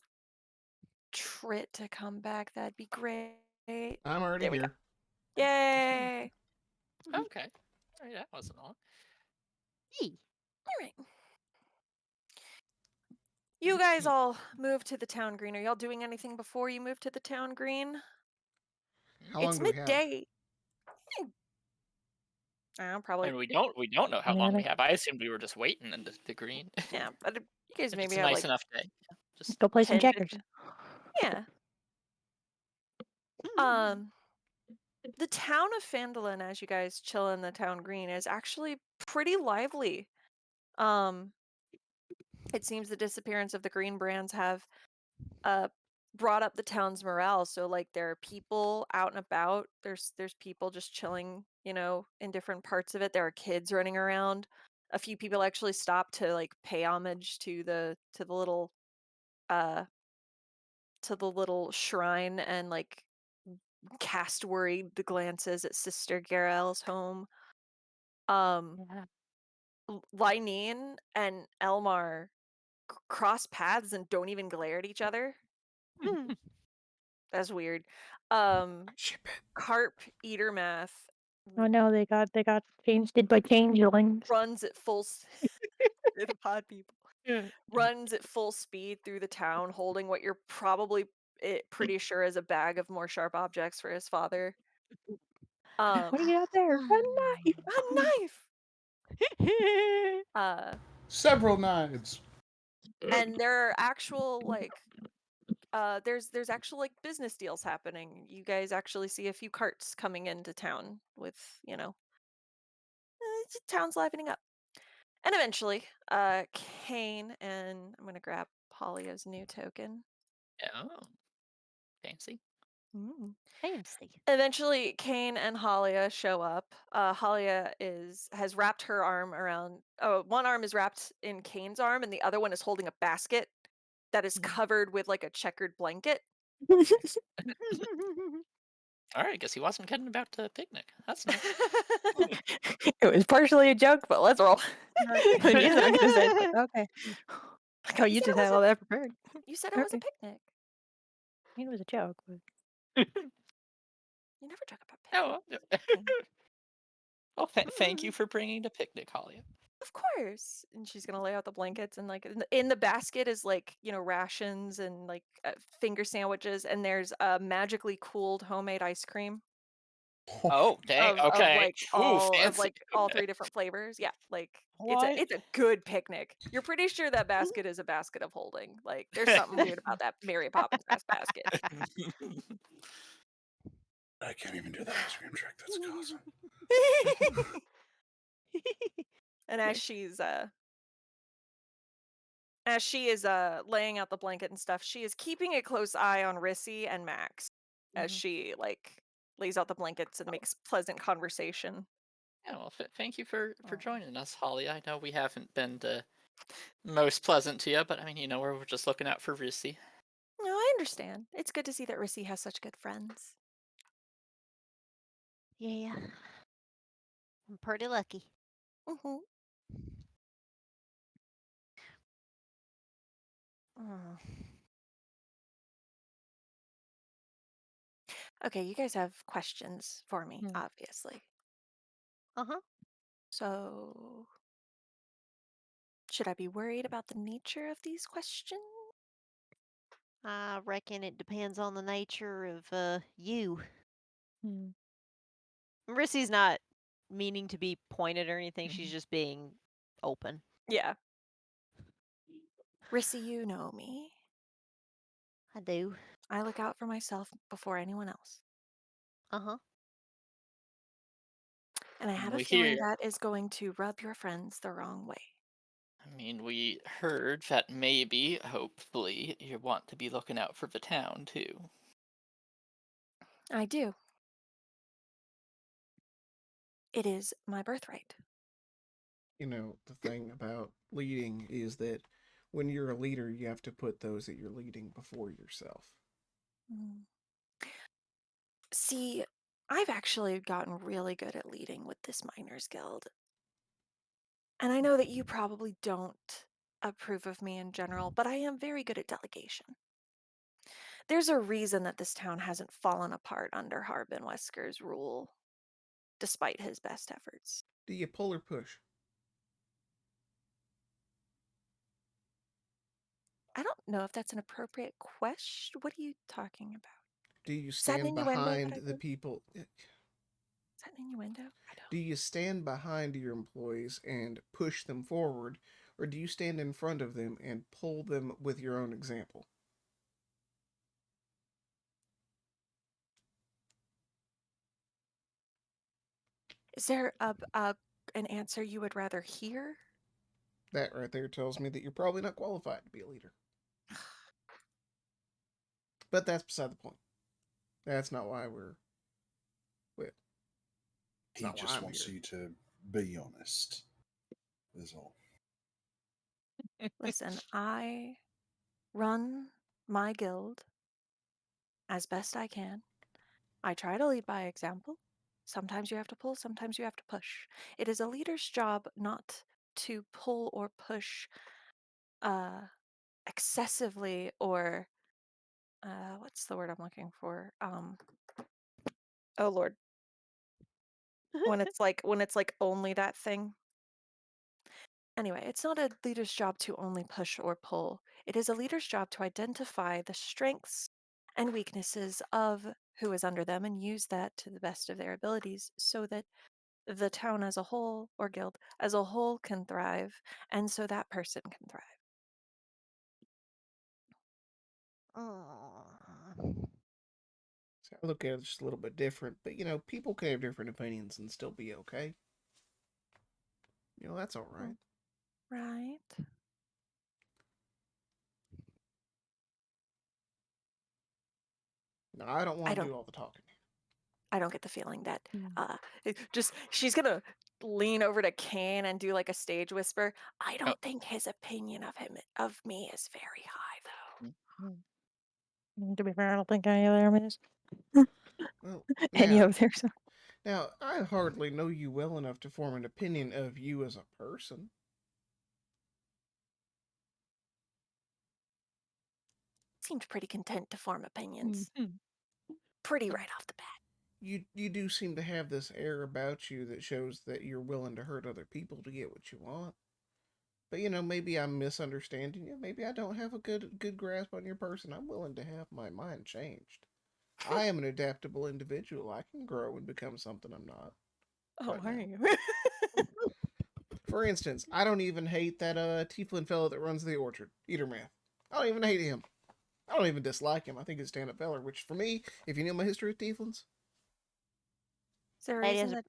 Trit to come back. That'd be great. I'm already There we go. here. Yay! Okay. All right, that wasn't long. Yee. All right. You guys all move to the town green. Are y'all doing anything before you move to the town green? How long It's do we have? midday. Probably. And we don't know how long we Minute. have. I assumed we were just waiting in the green. Yeah, but you guys If maybe it's a have nice like enough day. Just Go play some 10, checkers. 15. Yeah. Um, the town of Phandelver, as you guys chill in the town green, is actually pretty lively. It seems the disappearance of the green brands have brought up the town's morale. So like there are people out and about. There's people just chilling, in different parts of it. There are kids running around. A few people actually stopped to like pay homage to the little uh shrine and like cast worried glances at Sister Garel's home. Yeah. Lynene and Elmar cross paths and don't even glare at each other. That's weird. Ship it. Carp Eater Math Oh no, they got changed it by changelings. runs at they're the pod people. Runs at full speed through the town, holding what you're probably pretty sure is a bag of more sharp objects for his father. What do you got there? A knife. A knife. Several knives. And there are actual like there's actual like business deals happening. You guys actually see a few carts coming into town with, the town's livening up. And eventually, Kane and I'm gonna grab Polia's new token. oh, fancy. Fancy. Eventually, Kane and Halia show up. Halia has wrapped her arm around. Oh, one arm is wrapped in Kane's arm, and the other one is holding a basket that is covered with like a checkered blanket. All right, I guess he wasn't kidding about the picnic. That's nice. It was partially a joke, but let's roll. I knew not gonna say it, but okay. Like how You you said just it was had all that prepared. You said it was a Okay. picnic. I mean, it was a joke, but You never joke about Oh, picnics. no. Kane. Well, thank you for bringing the picnic, Holly. Of course. And she's gonna lay out the blankets, and like in the basket is like rations and like finger sandwiches, and there's magically cooled homemade ice cream Oh, dang. of Okay. like Ooh, all fancy. all three different flavors. Yeah, like What? it's a good picnic. You're pretty sure that basket is a basket of holding. Like there's something weird about that Mary Poppins basket. I can't even do the ice cream trick. That's awesome. And as she is laying out the blanket and stuff, she is keeping a close eye on Rissy and Max as she like lays out the blankets and makes pleasant conversation. Yeah, well, thank you for joining us, Holly. I know we haven't been the most pleasant to you, but I mean, we're just looking out for Rissy. No, I understand. It's good to see that Rissy has such good friends. Yeah. I'm pretty lucky. Mm-hmm. Oh. Okay, you guys have questions for me, Hmm. obviously. Uh-huh. So, should I be worried about the nature of these questions? I reckon it depends on the nature of you. Rissy's not meaning to be pointed or anything. She's just being open. Yeah. Rissy, you know me. I do. I look out for myself before anyone else. Uh-huh. And I have a We feeling hear. that is going to rub your friends the wrong way. I mean, we heard that maybe, hopefully, you want to be looking out for the town too. I do. It is my birthright. The thing about leading is that when you're a leader, you have to put those that you're leading before yourself. Mm. See, I've actually gotten really good at leading with this Miners Guild. And I know that you probably don't approve of me in general, but I am very good at delegation. There's a reason that this town hasn't fallen apart under Harbin Wesker's rule, despite his best efforts. Do you pull or push? I don't know if that's an appropriate question. What are you talking about? Do you Is that an stand innuendo that behind I the do? people? Is that an innuendo? I Do don't. you stand behind your employees and push them forward, or do you stand in front of them and pull them with your own example? Is there an answer you would rather hear? That right there tells me that you're probably not qualified to be a leader. But that's beside the point. That's not why we're. Well, it's He not why just I'm wants here. you to be honest. Is all. Listen, I run my guild as best I can. I try to lead by example. Sometimes you have to pull, sometimes you have to push. It is a leader's job not to pull or push excessively or what's the word I'm looking for? Oh Lord. When it's like only that thing. Anyway, it's not a leader's job to only push or pull. It is a leader's job to identify the strengths and weaknesses of who is under them and use that to the best of their abilities so that the town as a whole or guild as a whole can thrive and so that person can thrive. So I look at it just a little bit different, but people can have different opinions and still be okay. That's all right. Right. No, I don't I want to don't do all the talking. I don't get the feeling that she's gonna lean over to Kane and do like a stage whisper. I Oh. don't think his opinion of me is very high though. To be fair, I don't think any of them is. Well, Any now, of theirs. now I hardly know you well enough to form an opinion of you as a person. Seemed pretty content to form opinions. Pretty right off the bat. You do seem to have this air about you that shows that you're willing to hurt other people to get what you want. But maybe I'm misunderstanding you. Maybe I don't have a good grasp on your person. I'm willing to have my mind changed. I am an adaptable individual. I can grow and become something I'm not. Oh, Right are now. you? For instance, I don't even hate that Tieflin fellow that runs the orchard, Eatermath. I don't even hate him. I don't even dislike him. I think he's a stand-up feller, which for me, if you know my history with Tieflins, Is there a That reason is a that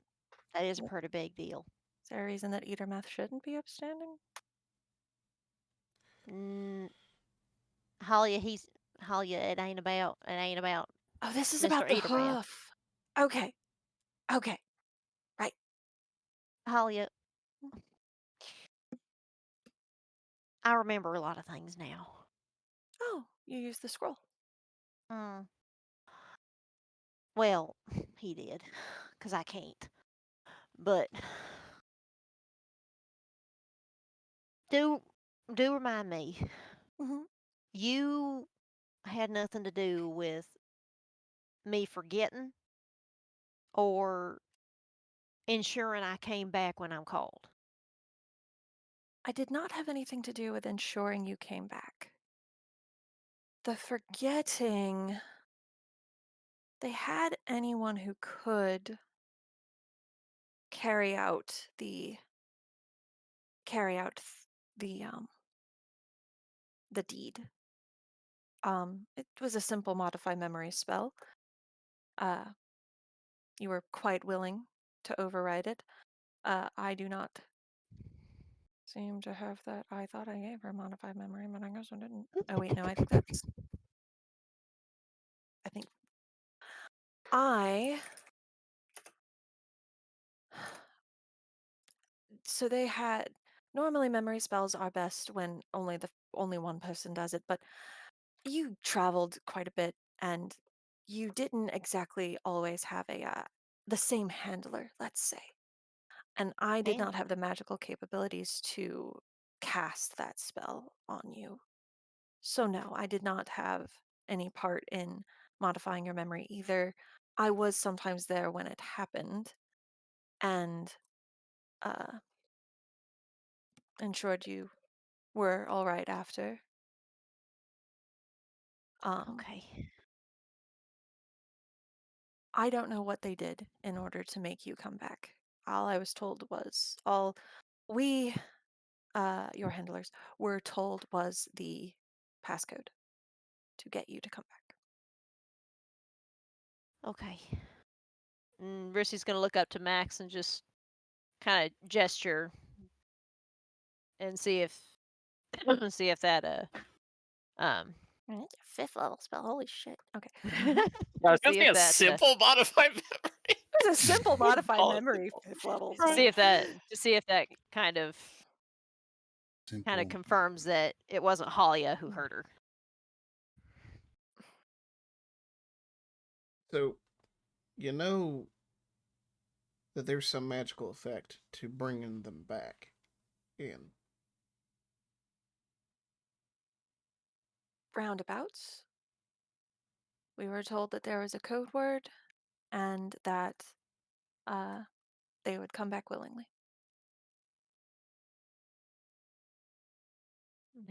that is a pretty big deal. is there a reason that Eatermouth shouldn't be upstanding? Mm, Halia, it ain't about Oh, this is Mr. about the Eatermouth. hoof. Okay. Okay. Right. Halia, I remember a lot of things now. Oh, you used the scroll. Mm. Well, he did, 'cause I can't. But do remind me, Mm-hmm. you had nothing to do with me forgetting or ensuring I came back when I'm called. I did not have anything to do with ensuring you came back. The forgetting, they had anyone who could carry out the the deed. It was a simple modify memory spell. You were quite willing to override it. I do not seem to have that. I thought I gave her modified memory, but I guess I didn't. Oh wait, no, I think I so they had normally memory spells are best when only one person does it, but you traveled quite a bit and you didn't exactly always have the same handler, let's say. And I did And not have the magical capabilities to cast that spell on you. So no, I did not have any part in modifying your memory either. I was sometimes there when it happened and uh, ensured you were all right after. okay. I don't know what they did in order to make you come back. All I was told was we, your handlers, were told was the passcode to get you to come back. Okay. And Rissy's gonna look up to Max and just kind of gesture and see if see if that um It's a 5th level spell. Holy shit. Okay. I was gonna see say if a that simple modified memory. It's a simple modify Call it memory simple. 5th level to see spell. if that kind of Simple. confirms that it wasn't Halia who hurt her. So, you know that there's some magical effect to bringing them back in. Roundabouts. We were told that there was a code word and that they would come back willingly.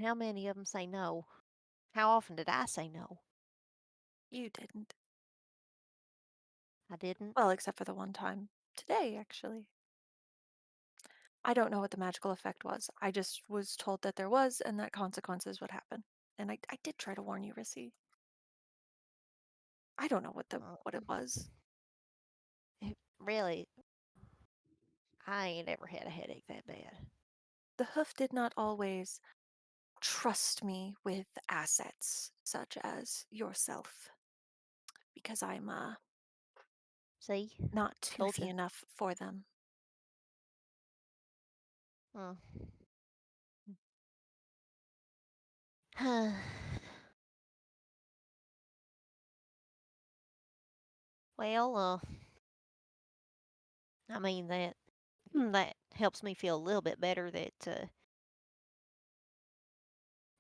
How many of them say no? How often did I say no? You didn't. I didn't. Well, except for the one time today, actually. I don't know what the magical effect was. I just was told that there was and that consequences would happen. And I did try to warn you, Rissy. I don't know what it was. Really, I ain't ever had a headache that bad. The hoof did not always trust me with assets such as yourself because I'm See? not Told toothy ya. enough for them. Hmm. Well, I mean that helps me feel a little bit better that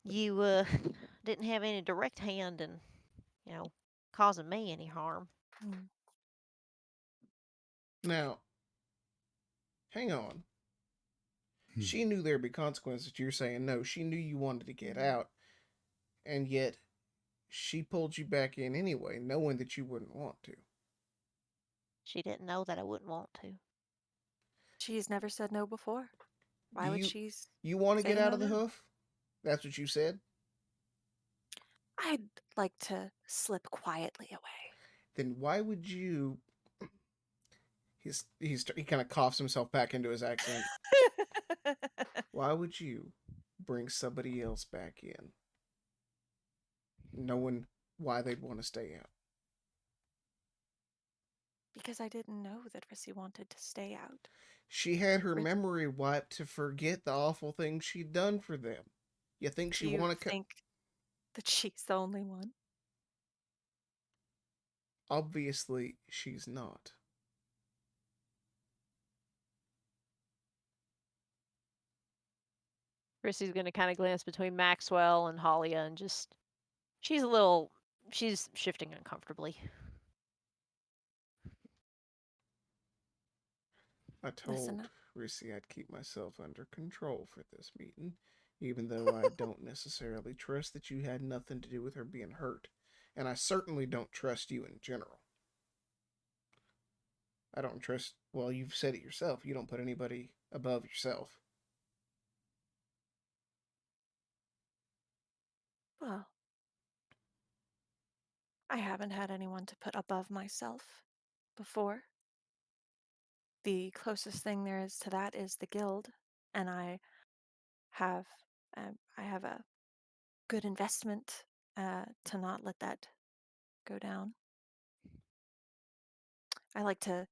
you didn't have any direct hand in, you know, causing me any harm. Mm. Now, hang on. Hmm. She knew there'd be consequences to your saying no. She knew you wanted to get out, and yet she pulled you back in anyway, knowing that you wouldn't want to. She didn't know that I wouldn't want to. She's never said no before. Do Why would she you want to get say out no of the now? hoof? That's what you said? I'd like to slip quietly away. Then why would you he kind of coughs himself back into his accent. Why would you bring somebody else back in, knowing why they'd want to stay out? Because I didn't know that Rissy wanted to stay out. She had her Ri- memory wiped to forget the awful things she'd done for them. You think Do she you want to? think that she's the only one? Obviously, she's not. Rissy's gonna kind of glance between Maxwell and Halia and just. She's shifting uncomfortably. I told Listen, Rissy I'd keep myself under control for this meeting, even though I don't necessarily trust that you had nothing to do with her being hurt. And I certainly don't trust you in general. I don't trust, well, you've said it yourself. You don't put anybody above yourself. well, I haven't had anyone to put above myself before. The closest thing there is to that is the guild, and have I have a good investment to not let that go down. I like to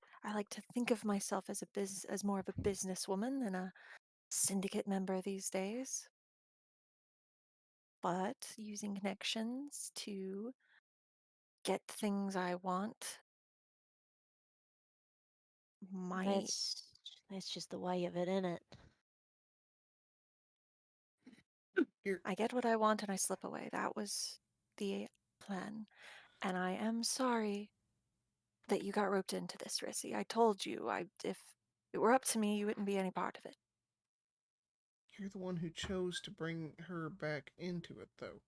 think of myself as as more of a businesswoman than a syndicate member these days. But using connections to get things I want might. That's just the way of it, isn't it? I get what I want and I slip away. That was the plan. And I am sorry that you got roped into this, Rissy. I told you, if it were up to me, you wouldn't be any part of it. You're the one who chose to bring her back into it, though.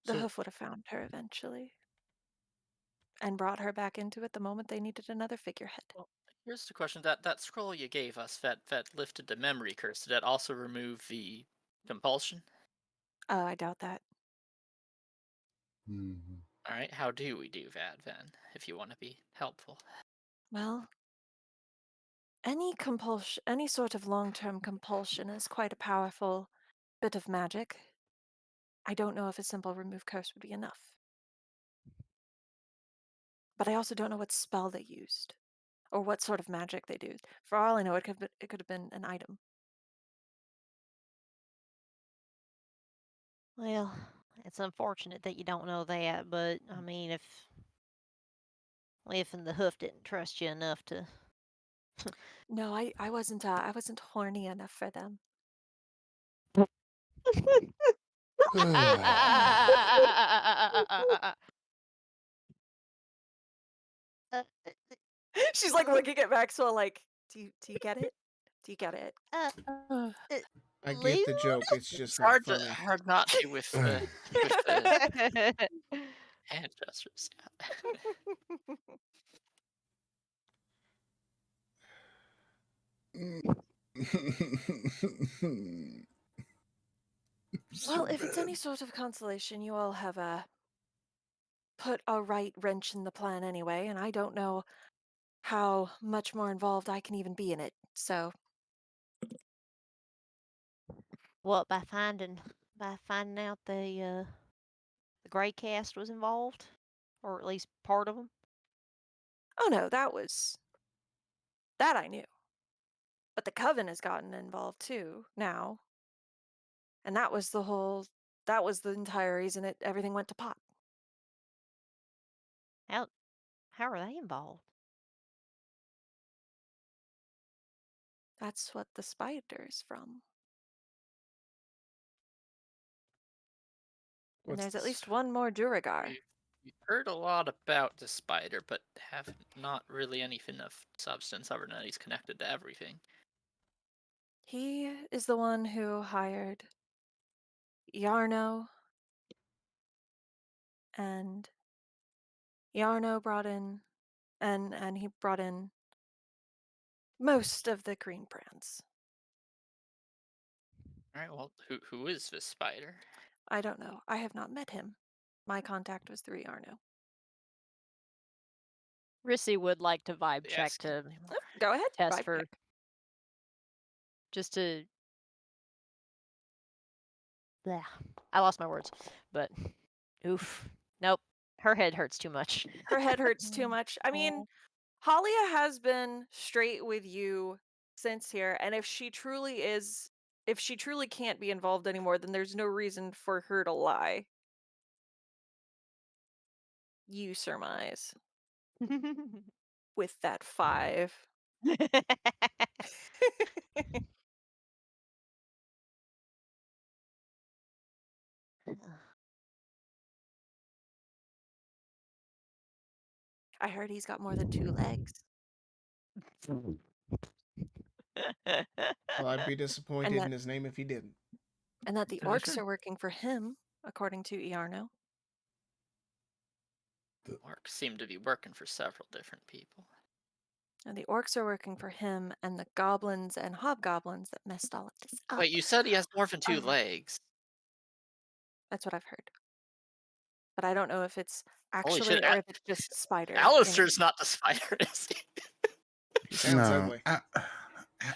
The So, hoof would have found her eventually and brought her back into it the moment they needed another figurehead. Well, here's the question: that scroll you gave us that lifted the memory curse, did that also remove the compulsion? I doubt that. Mhm. All right, how do we do that then? If you want to be helpful. Well, any sort of long-term compulsion is quite a powerful bit of magic. I don't know if a simple remove curse would be enough. But I also don't know what spell they used or what sort of magic they do. For all I know, it could have been an item. Well, it's unfortunate that you don't know that, but I mean, if and the hoof didn't trust you enough to. No, I wasn't horny enough for them. She's like looking at Maxwell like, do you get it? Do you get it? I get the joke. It's It's just not hard funny. hard not to with the hand gestures. Well, So if it's any bad. sort of consolation, you all have put a right wrench in the plan anyway, and I don't know how much more involved I can even be in it. So, What, by finding out the gray cast was involved, or at least part of them? oh no, that I knew. But the coven has gotten involved too now, and that was the entire reason everything went to pot. How are they involved? That's what the spider's from. And What's there's at this? least one more Duragar. We've heard a lot about the spider, but have not really anything of substance other than he's connected to everything. He is the one who hired Yarno, and Yarno brought in, and he brought in most of the green brands. All right, well, who is this spider? I don't know. I have not met him. My contact was through Yarno. Rissy would like to vibe They check ask to anymore. Oh, go ahead. test Vibe for check. just to. Yeah, I lost my words, but oof, nope. Her head hurts too much. Her head hurts too much. I mean, Halia has been straight with you since here, and if she truly can't be involved anymore, then there's no reason for her to lie. You surmise with that 5. I heard he's got more than 2 legs. Well, I'd be disappointed that- in his name if he didn't. And that the orcs are working for him, according to Iarno. Orcs seem to be working for several different people. And the orcs are working for him and the goblins and hobgoblins that messed all of this up. Wait, you said he has more than 2 Um, legs. That's what I've heard. But I don't know if it's Holy actually shit, or if it's just spider. Alistair's not the spider, is he? He sounds No,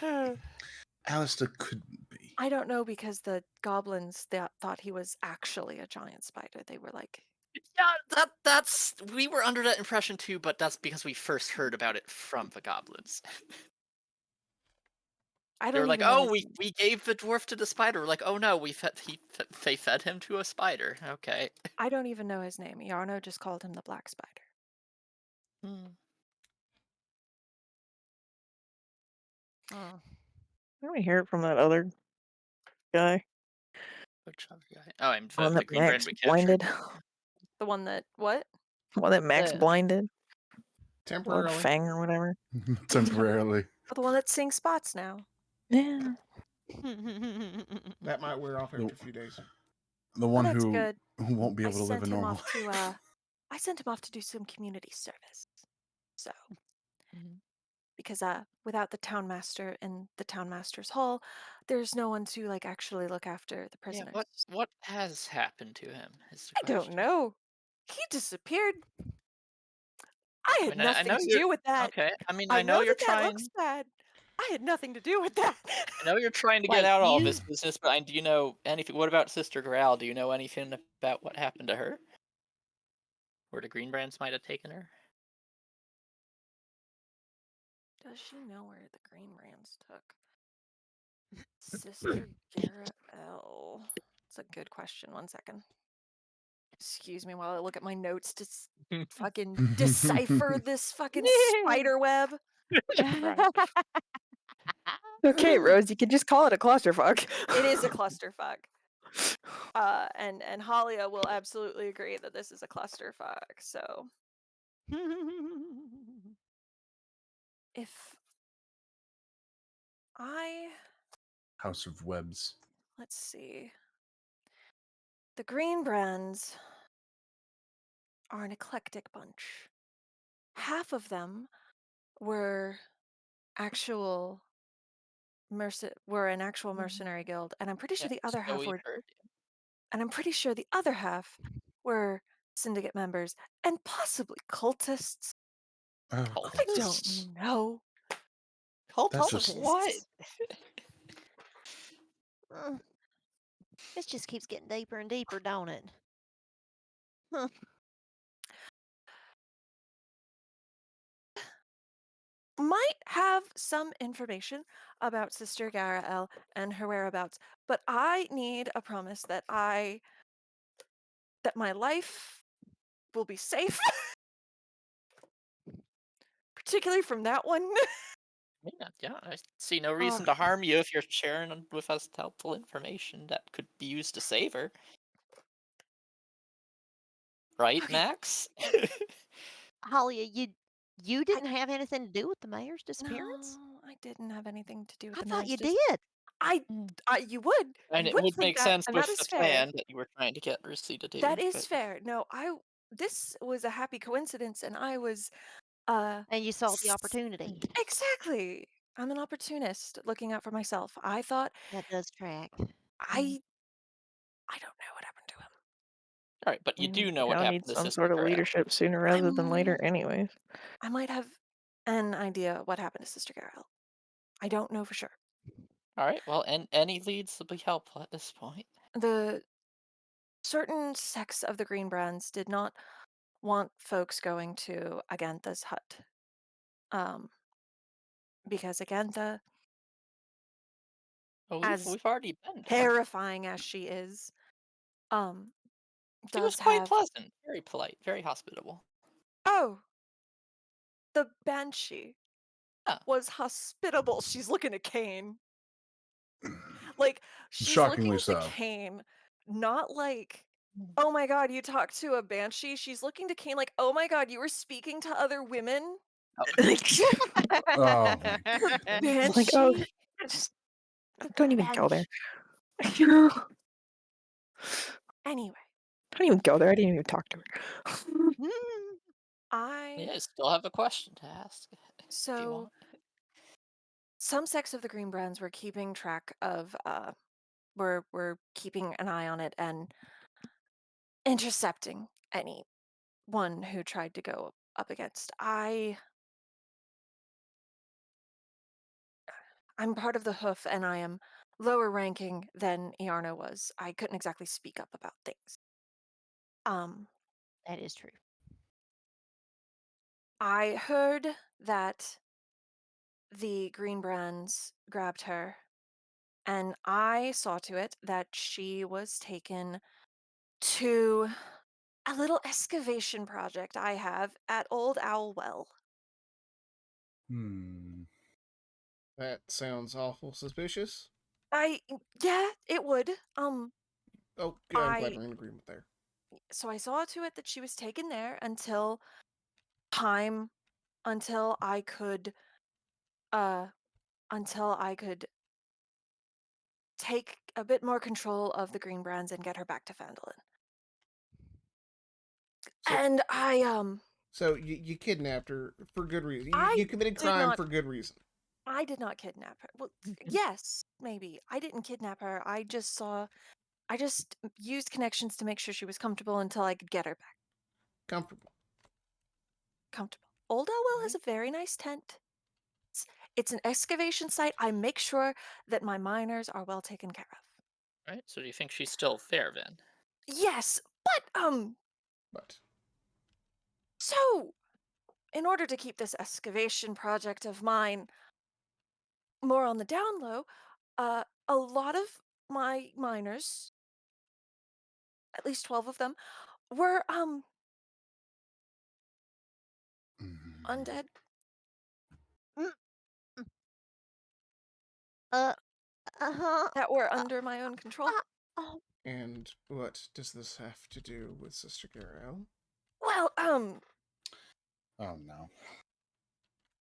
ugly. Alistair couldn't be. I don't know because the goblins thought he was actually a giant spider. They were like, Yeah, that's we were under that impression too, but that's because we first heard about it from the goblins. I They don't were like, even know. "Oh, we gave the dwarf to the spider." We're like, "Oh no, they fed him to a spider." Okay. I don't even know his name. Iarno just called him the black spider. Hmm. Let me hear it from that other guy. Which other guy? Oh, I'm One the that green brand Max we captured. blinded. The one that what? One that Max The- blinded. Lord Temporarily. Fang or whatever. Temporarily. The one that's seeing spots now. Yeah. That might wear off after a few days. The Oh, one that's who good. won't be I able to live a sent him normal off to I sent him off to do some community service. So because without the town master in the town master's hall, there's no one to like actually look after the Yeah, prisoners. what has happened to him? Is the I don't question. know. He disappeared. I I had mean, I nothing know to you're do with that. okay. I mean, I I know know you're that that trying. looks bad. I had nothing to do with that. I know you're trying to get Wait, out all you- this business, but do you know anything? What about Sister Graal? Do you know anything about what happened to her? Where the Green Brands might have taken her? Does she know where the green brands took? Sister Garael. That's a good question. 1 second. Excuse me while I look at my notes to fucking decipher this fucking spider web. Okay, Rose, you can just call it a clusterfuck. It is a clusterfuck. And Halia will absolutely agree that this is a clusterfuck. So if I House of Webs. let's see. The green brands are an eclectic bunch. Half of them were actual mercenary guild, and I'm pretty sure Yeah, the other so half we've were heard. and I'm pretty sure the other half were syndicate members and possibly cultists. Oh, I Cultists? don't know. That's Cultists just- of what? This just keeps getting deeper and deeper, don't it? Might have some information about Sister Garael and her whereabouts, but I need a promise that my life will be safe. Particularly from that one. Yeah, I see no reason to harm you if you're sharing with us helpful information that could be used to save her. Right, Okay. Max? Halia, you didn't have anything to do with the mayor's disappearance? No, I didn't have anything to do with I the thought you mayor's did. you would. And You it would would think make that, sense and with that is the fair. plan that you were trying to get Lucy to do. That is but- fair. No, this was a happy coincidence and I was And you saw the opportunity. exactly. I'm an opportunist looking out for myself. I thought That does track. I don't know what happened to him. All right, but you do know what Town happened needs to some Sister sort of Grail. leadership sooner rather than later, anyways. I might have an idea what happened to Sister Garael. I don't know for sure. All right, well, and any leads will be helpful at this point. The certain sects of the Green Brands did not want folks going to Agantha's hut. Because Agantha, Well, as we've already been there. terrifying as she is, She was does quite have pleasant, very polite, very hospitable. oh, the banshee Yeah. was hospitable. She's looking at Kane. Like, she's Shockingly looking to so. Kane, not like, oh my god, you talked to a banshee. She's looking to Kane like, oh my god, you were speaking to other women? Oh my Banshee? Like, oh, just don't even go there. Banshee. Don't Anyway, even go there. I didn't even talk to her. Yeah, I still have a question to ask. If you So want. some sects of the Green Brands were keeping track of, were keeping an eye on it and intercepting anyone who tried to go up against. I'm part of the Hoof, and I am lower ranking than Iarno was. I couldn't exactly speak up about things. That is true. I heard that the Green Brands grabbed her, and I saw to it that she was taken to a little excavation project I have at Old Owl Well. That sounds awful suspicious. Yeah, it would. Oh, yeah, I'm glad we're in agreement there. So I saw to it that she was taken there until I could take a bit more control of the Green Brands and get her back to Phandelver. So, And so you kidnapped her for good reason. I You committed did crime not- for good reason. I did not kidnap her. Well, yes, maybe. I didn't kidnap her. I just used connections to make sure she was comfortable until I could get her back. Comfortable. Comfortable. Old Elwell has a very nice tent. It's an excavation site. I make sure that my miners are well taken care of. Right. So do you think she's still there then? Yes, but so in order to keep this excavation project of mine more on the down low, a lot of my miners, at least 12 of them, were undead. That were under my own control. And what does this have to do with Sister Garel? Well, Oh no.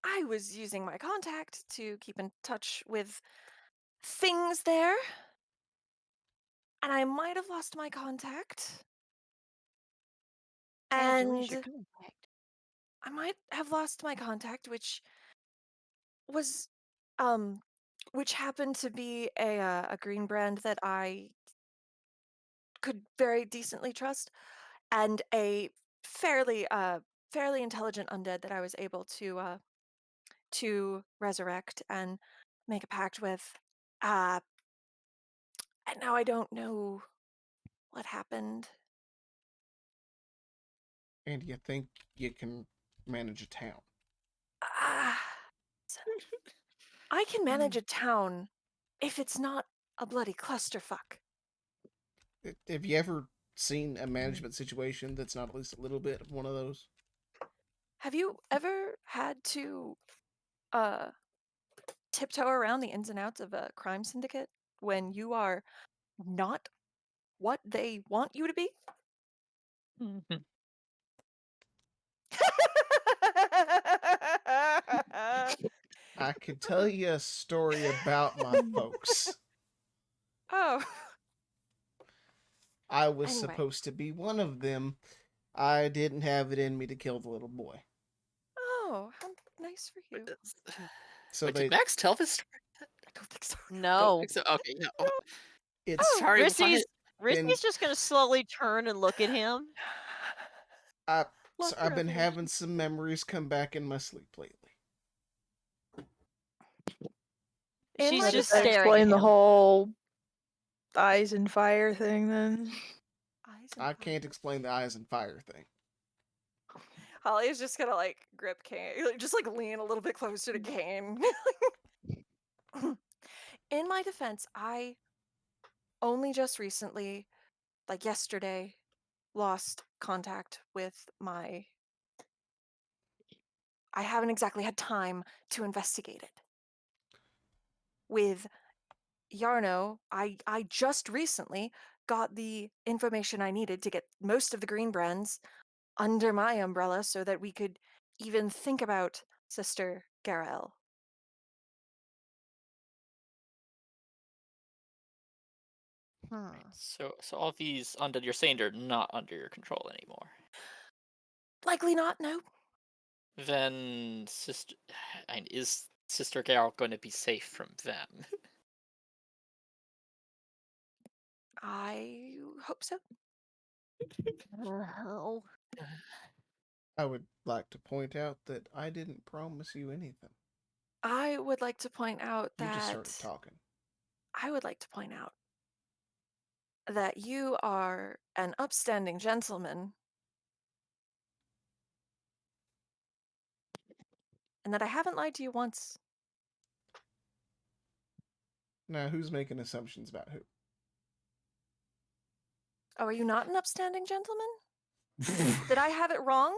I was using my contact to keep in touch with things there, and I might have lost my contact. And I might have lost my contact, which was, which happened to be a Green Brand that I could very decently trust, and a fairly intelligent undead that I was able to resurrect and make a pact with. And now I don't know what happened. And you think you can manage a town? I can manage a town if it's not a bloody clusterfuck. Have you ever seen a management situation that's not at least a little bit of one of those? Have you ever had to tiptoe around the ins and outs of a crime syndicate when you are not what they want you to be? I could tell you a story about my folks. Oh. I was Anyway. supposed to be one of them. I didn't have it in me to kill the little boy. Oh, how nice for you. So Wait, they. did Max tell this story? I don't think so. Don't No. think so. Okay, no. It's Sorry, what? Rissy's just gonna slowly turn and look at him. So I've been having some memories come back in my sleep lately. She's Might just that staring explain at the him. whole eyes and fire thing then. I can't explain the eyes and fire thing. Holly is just gonna like grip Kane, just like lean a little bit closer to Kane. In my defense, I only just recently, like yesterday, lost contact with my. I haven't exactly had time to investigate it. With Yarno, I just recently got the information I needed to get most of the green brands under my umbrella so that we could even think about Sister Garel. So all these under you're saying they're not under your control anymore. Likely not, no. Then sister, and is Sister Carol going to be safe from them? I hope so. Oh. I would like to point out that I didn't promise you anything. I would like to point out You just that started talking. I would like to point out that you are an upstanding gentleman and that I haven't lied to you once. Now, who's making assumptions about who? Oh, are you not an upstanding gentleman? Did I have it wrong?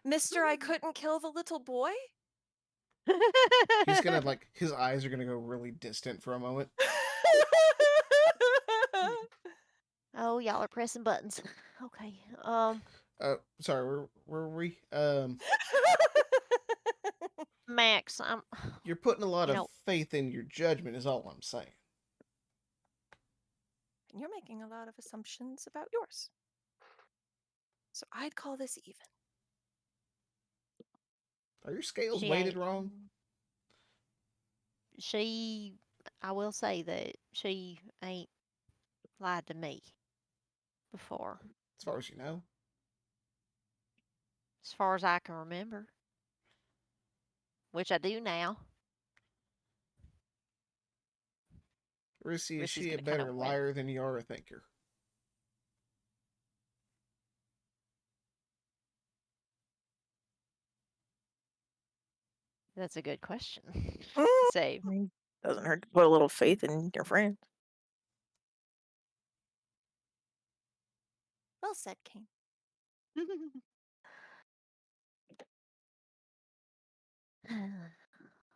Mister, I couldn't kill the little boy? He's gonna like his eyes are gonna go really distant for a moment. Oh, y'all are pressing buttons. Okay. Sorry, where were we? Max, You're putting a lot You of know- faith in your judgment, is all I'm saying. And you're making a lot of assumptions about yours. So I'd call this even. Are your scales she weighted ain't. wrong? I will say that she ain't lied to me before, As far as you know. as far as I can remember. Which I do now. Rissy, is Rissy's she a gonna kinda better win. liar than you are a thinker? That's a good question. Mm, Say, I mean, doesn't hurt to put a little faith in your friend. Well said, Kane.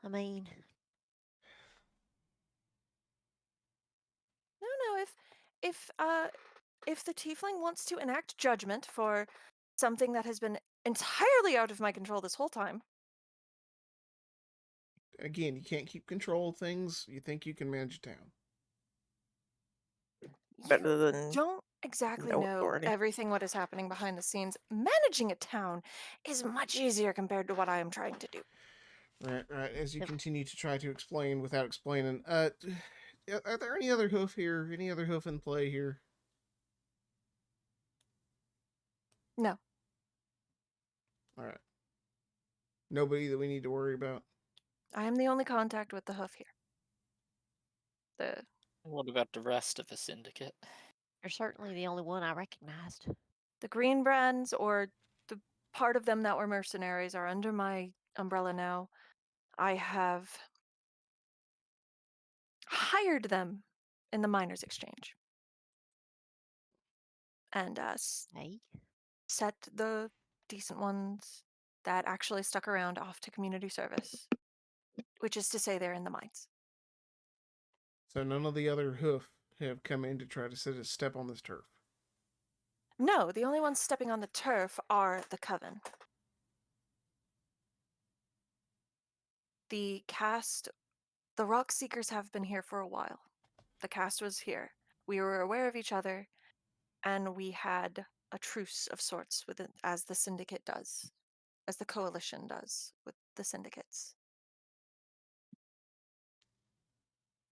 I mean, No, if the tiefling wants to enact judgment for something that has been entirely out of my control this whole time, Again, you can't keep control of things. You think you can manage a town. Better you than don't exactly no know authority. everything what is happening behind the scenes. Managing a town is much easier compared to what I am trying to do. Right. As you Yep. continue to try to explain without explaining, are there any other hoof here? Any other hoof in play here? No. All right. Nobody that we need to worry about. I am the only contact with the hoof here. What about the rest of the syndicate? you're certainly the only one I recognized. The green brands, or the part of them that were mercenaries, are under my umbrella now. I have hired them in the miners' exchange and Hey? set the decent ones that actually stuck around off to community service, which is to say they're in the mines. So none of the other hoof have come in to try to step on this turf. No, the only ones stepping on the turf are the Coven. The cast, the Rock Seekers have been here for a while. The cast was here. We were aware of each other, and we had a truce of sorts with it, as the syndicate does, as the coalition does with the syndicates.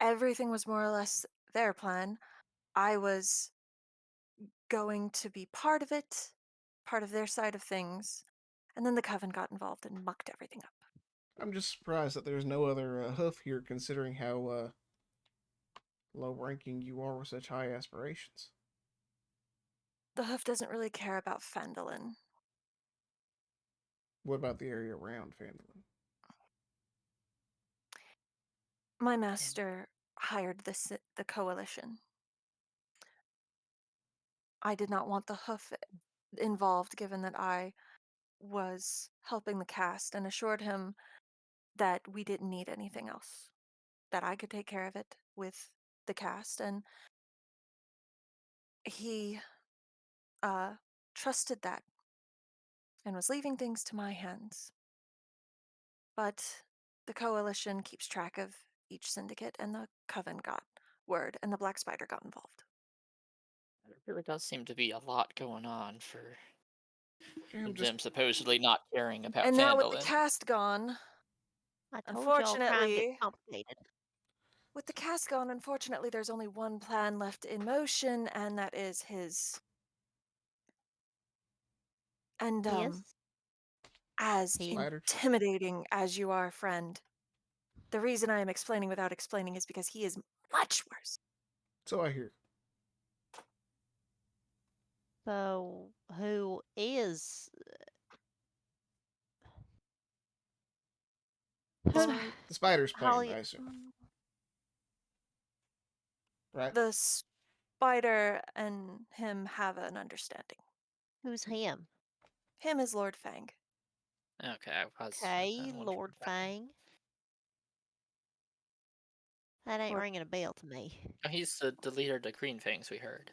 Everything was more or less their plan. I was going to be part of it, part of their side of things, and then the Coven got involved and mucked everything up. I'm just surprised that there's no other hoof here, considering how low ranking you are with such high aspirations. The Hoof doesn't really care about Phandelver. What about the area around Phandelver? My master hired the coalition. I did not want the hoof involved, given that I was helping the cast, and assured him that we didn't need anything else, that I could take care of it with the cast, and he trusted that and was leaving things to my hands. But the coalition keeps track of each syndicate, and the coven got word, and the black spider got involved. There really does seem to be a lot going on for Yeah, I'm just them supposedly not caring about And now with the Phandalin. cast gone, I told y'all crime gets unfortunately, complicated. there's only one plan left in motion, and that is his. And Yes. as He- spiders. intimidating as you are, friend, the reason I am explaining without explaining is because he is much worse. So I hear. So who is? The spider's plan, Holly. I assume. Right? The spider and him have an understanding. Who's him? Him is Lord Fang. Okay, I was Okay, wondering Lord about him. Fang. That ain't Lord- ringing a bell to me. Oh, he's the leader of the Green Fangs we heard.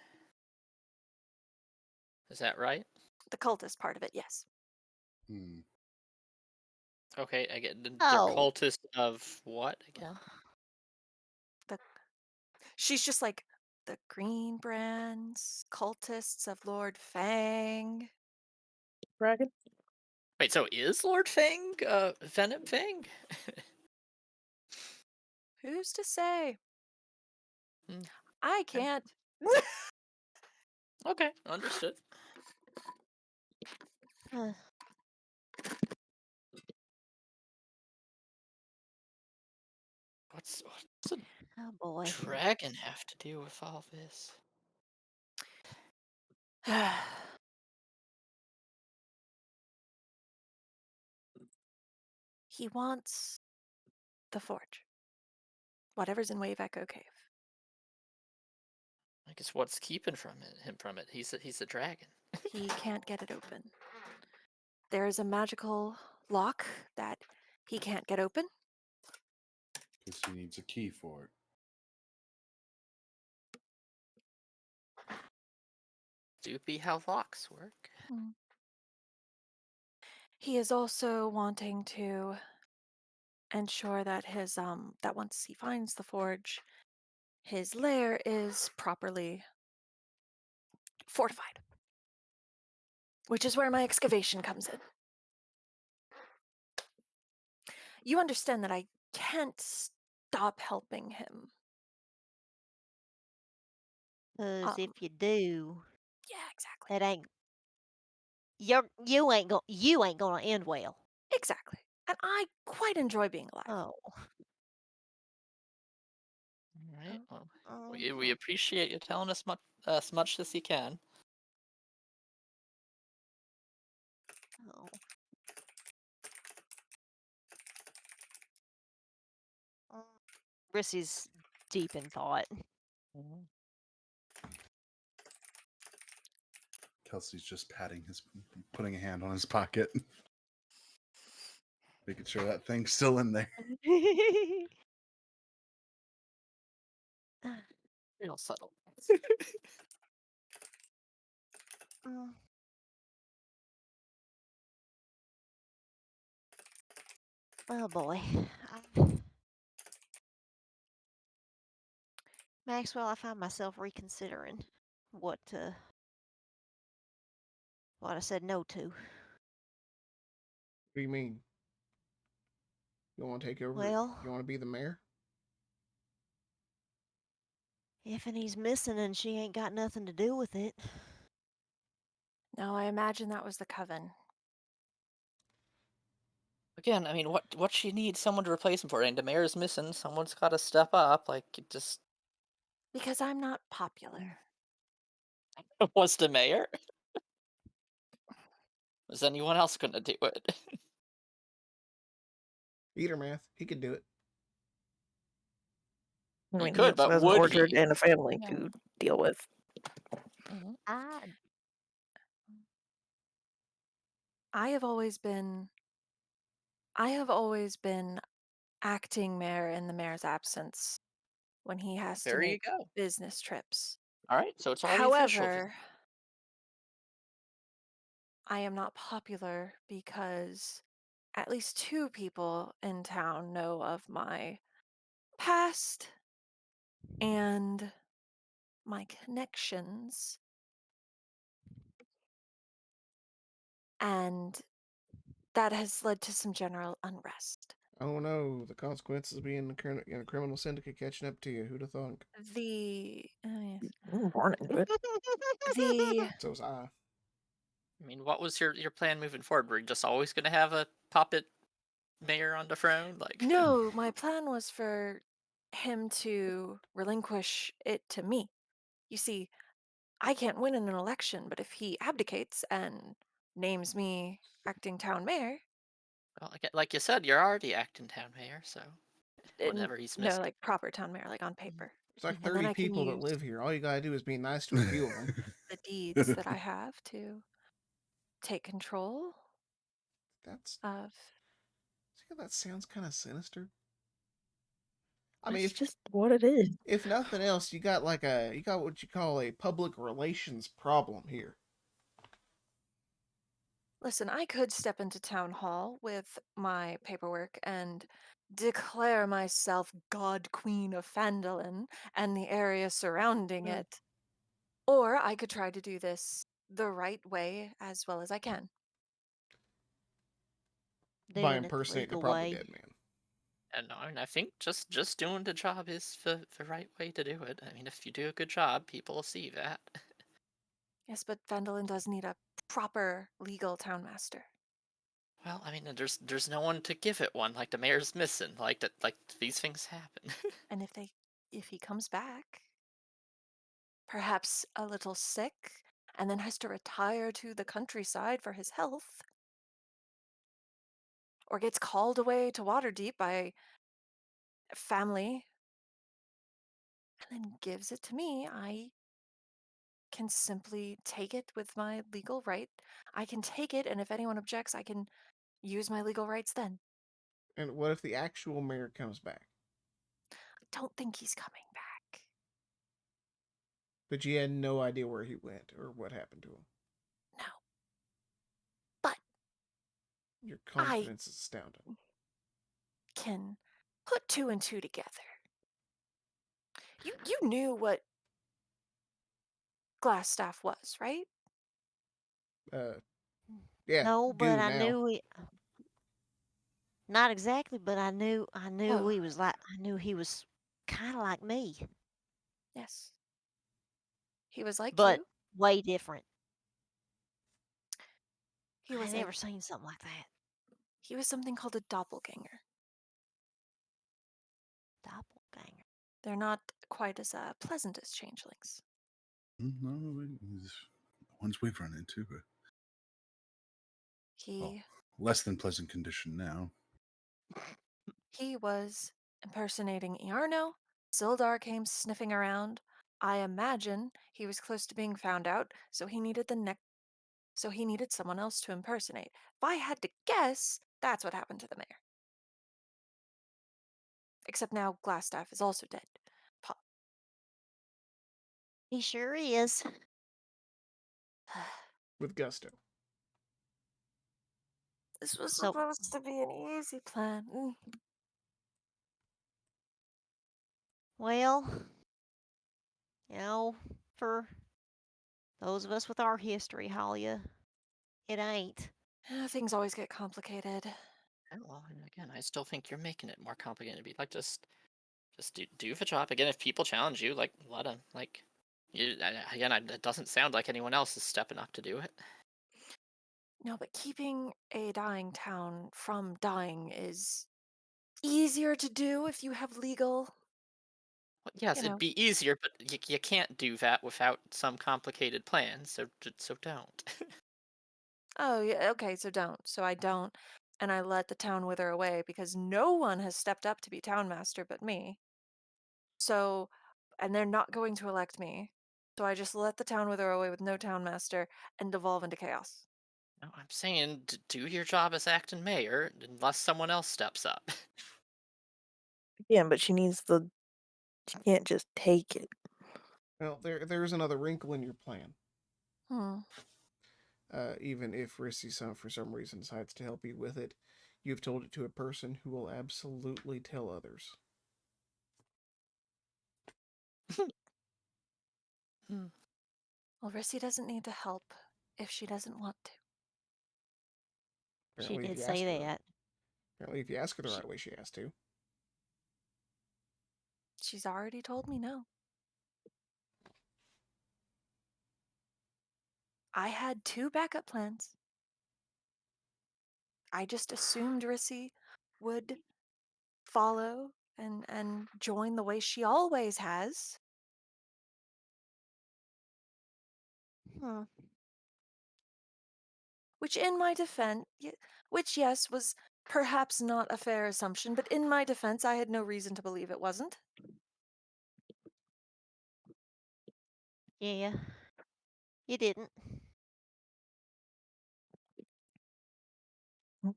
Is that right? The cultist part of it, yes. Hmm. Okay, I get they're Oh. cultists of what again? She's just like the Green Brands, cultists of Lord Fang. Dragon? Wait, so is Lord Fang Venom Fang? Who's to say? Hmm. I can't. Okay, understood. Uh, What's a oh boy. dragon have to do with all this? He wants the forge. Whatever's in Wave Echo Cave. I guess what's keeping him from it? He's a dragon. He can't get it open. There is a magical lock that he can't get open. Because he needs a key for it. Do be how locks work. He is also wanting to ensure that his that once he finds the forge, his lair is properly fortified. Which is where my excavation comes in. You understand that I can't stop helping him. Cause if Um, you do, Yeah, exactly. that ain't you ain't gonna end well. Exactly. And I quite enjoy being alive. Oh. All right. Well, Oh. we appreciate you telling us as much as you can. Oh. Rissy's deep in thought. Kelsey's just putting a hand on his pocket, making sure that thing's still in there. Real subtle. Mm. Oh boy. Maxwell, I find myself reconsidering what I said no to. What do you mean? You want to take over? Well, You want to be the mayor? if and he's missing and she ain't got nothing to do with it. No, I imagine that was the coven. Again, I mean, what she needs someone to replace him for, and the mayor's missing. Someone's got to step up. Like, it just Because I'm not popular. was the mayor. Is anyone else gonna do it? Eater math. He could do it. I He mean, he could, also but has an would orchard he? and a family Yeah. to deal with. Mhm. I have always been acting mayor in the mayor's absence when he has to There you make go. business trips. All right, so it's already official. However, I am not popular because at least 2 people in town know of my past and my connections. And that has led to some general unrest. Oh no, the consequences of being in a criminal syndicate catching up to you. Who'd have thunk? The yes. I'm born into it. The So was I. I mean, what was your plan moving forward? Were you just always gonna have a puppet mayor on the throne? Like, no, my plan was for him to relinquish it to me. You see, I can't win in an election, but if he abdicates and names me acting town mayor, well, like you said, you're already acting town mayor, so and whatever he's no, missing. like proper town mayor, like on paper. There's like And then 30 I can people that use live here. All you gotta do is be nice to a few of them. the deeds that I have to take control That's of. see how that sounds kind of sinister. I mean, That's just what it is. if nothing else, you got what you call a public relations problem here. Listen, I could step into town hall with my paperwork and declare myself God Queen of Phandelver and the area surrounding Mm. it. Or I could try to do this the right way as well as I can. By Doing it the impersonating a legal probably way. dead man. And no, and I think just doing the job is the right way to do it. I mean, if you do a good job, people will see that. Yes, but Phandelver does need a proper legal town master. Well, I mean, there's no one to give it one. Like the mayor's missing. Like that, like these things happen. And if he comes back, perhaps a little sick, and then has to retire to the countryside for his health, or gets called away to Waterdeep by family and then gives it to me, I can simply take it with my legal right. I can take it, and if anyone objects, I can use my legal rights then. And what if the actual mayor comes back? I don't think he's coming back. But you had no idea where he went or what happened to him. No. But Your I confidence is astounding. can put 2 and 2 together. You knew what glass staff was, right? Yeah, No, but goo I now. knew it. Not exactly, but I knew Oh. he was like I knew he was kind of like me, Yes. He was like but you. way different. He I was never seen something like that. he was something called a doppelganger. Doppelganger. They're not quite as pleasant as changelings. No, it's ones we've run into, but He less than pleasant condition now. he was impersonating Iarno. Sildar came sniffing around. I imagine he was close to being found out, so he needed someone else to impersonate. If I had to guess, that's what happened to the mayor. Except now Glassstaff is also dead. He sure is. With gusto. This was So supposed to be an easy plan. well, you know, for those of us with our history, Halia, it ain't. Things always get complicated. Yeah, well, and again, I still think you're making it more complicated to be like just do the job. Again, if people challenge you, like let them. Like it doesn't sound like anyone else is stepping up to do it. No, but keeping a dying town from dying is easier to do if you have legal. Well, yes, You it'd know. be easier, but you can't do that without some complicated plan. So don't. Oh, yeah, okay, so don't. So I don't, and I let the town wither away because no one has stepped up to be town master but me. So, and they're not going to elect me. So I just let the town wither away with no town master and devolve into chaos. No, I'm saying do your job as acting mayor unless someone else steps up. Yeah, but she needs the. She can't just take it. Well, there's another wrinkle in your plan. Hmm. Even if Rissy for some reason decides to help you with it, you've told it to a person who will absolutely tell others. Hmm. Well, Rissy doesn't need the help if she doesn't want to. She Apparently, if did you ask say her, that. apparently if you ask her the She- right way, she has to. She's already told me no. I had 2 backup plans. I just assumed Rissy would follow and join the way she always has. Hmm. Which in my defense, which yes, was perhaps not a fair assumption, but in my defense, I had no reason to believe it wasn't. Yeah. You didn't.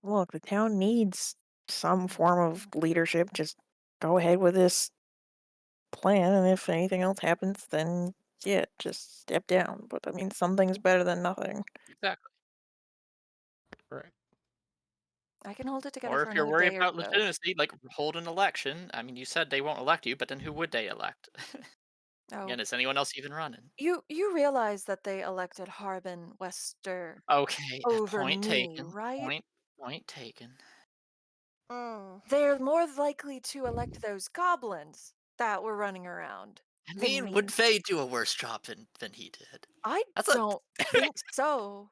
Look, the town needs some form of leadership. Just go ahead with this plan, and if anything else happens, then yeah, just step down. But I mean, something's better than nothing. Exactly. Right. I can hold it together Or for if you're another worried day or about so. legitimacy, like hold an election. I mean, you said they won't elect you, but then who would they elect? Oh, Again, is anyone else even running? you realize that they elected Harbin Wester Okay, over point me, taken. right? Point taken. Mm. They're more likely to elect those goblins that were running around I than mean, would me. Faye do a worse job than he did? I That's a don't think so.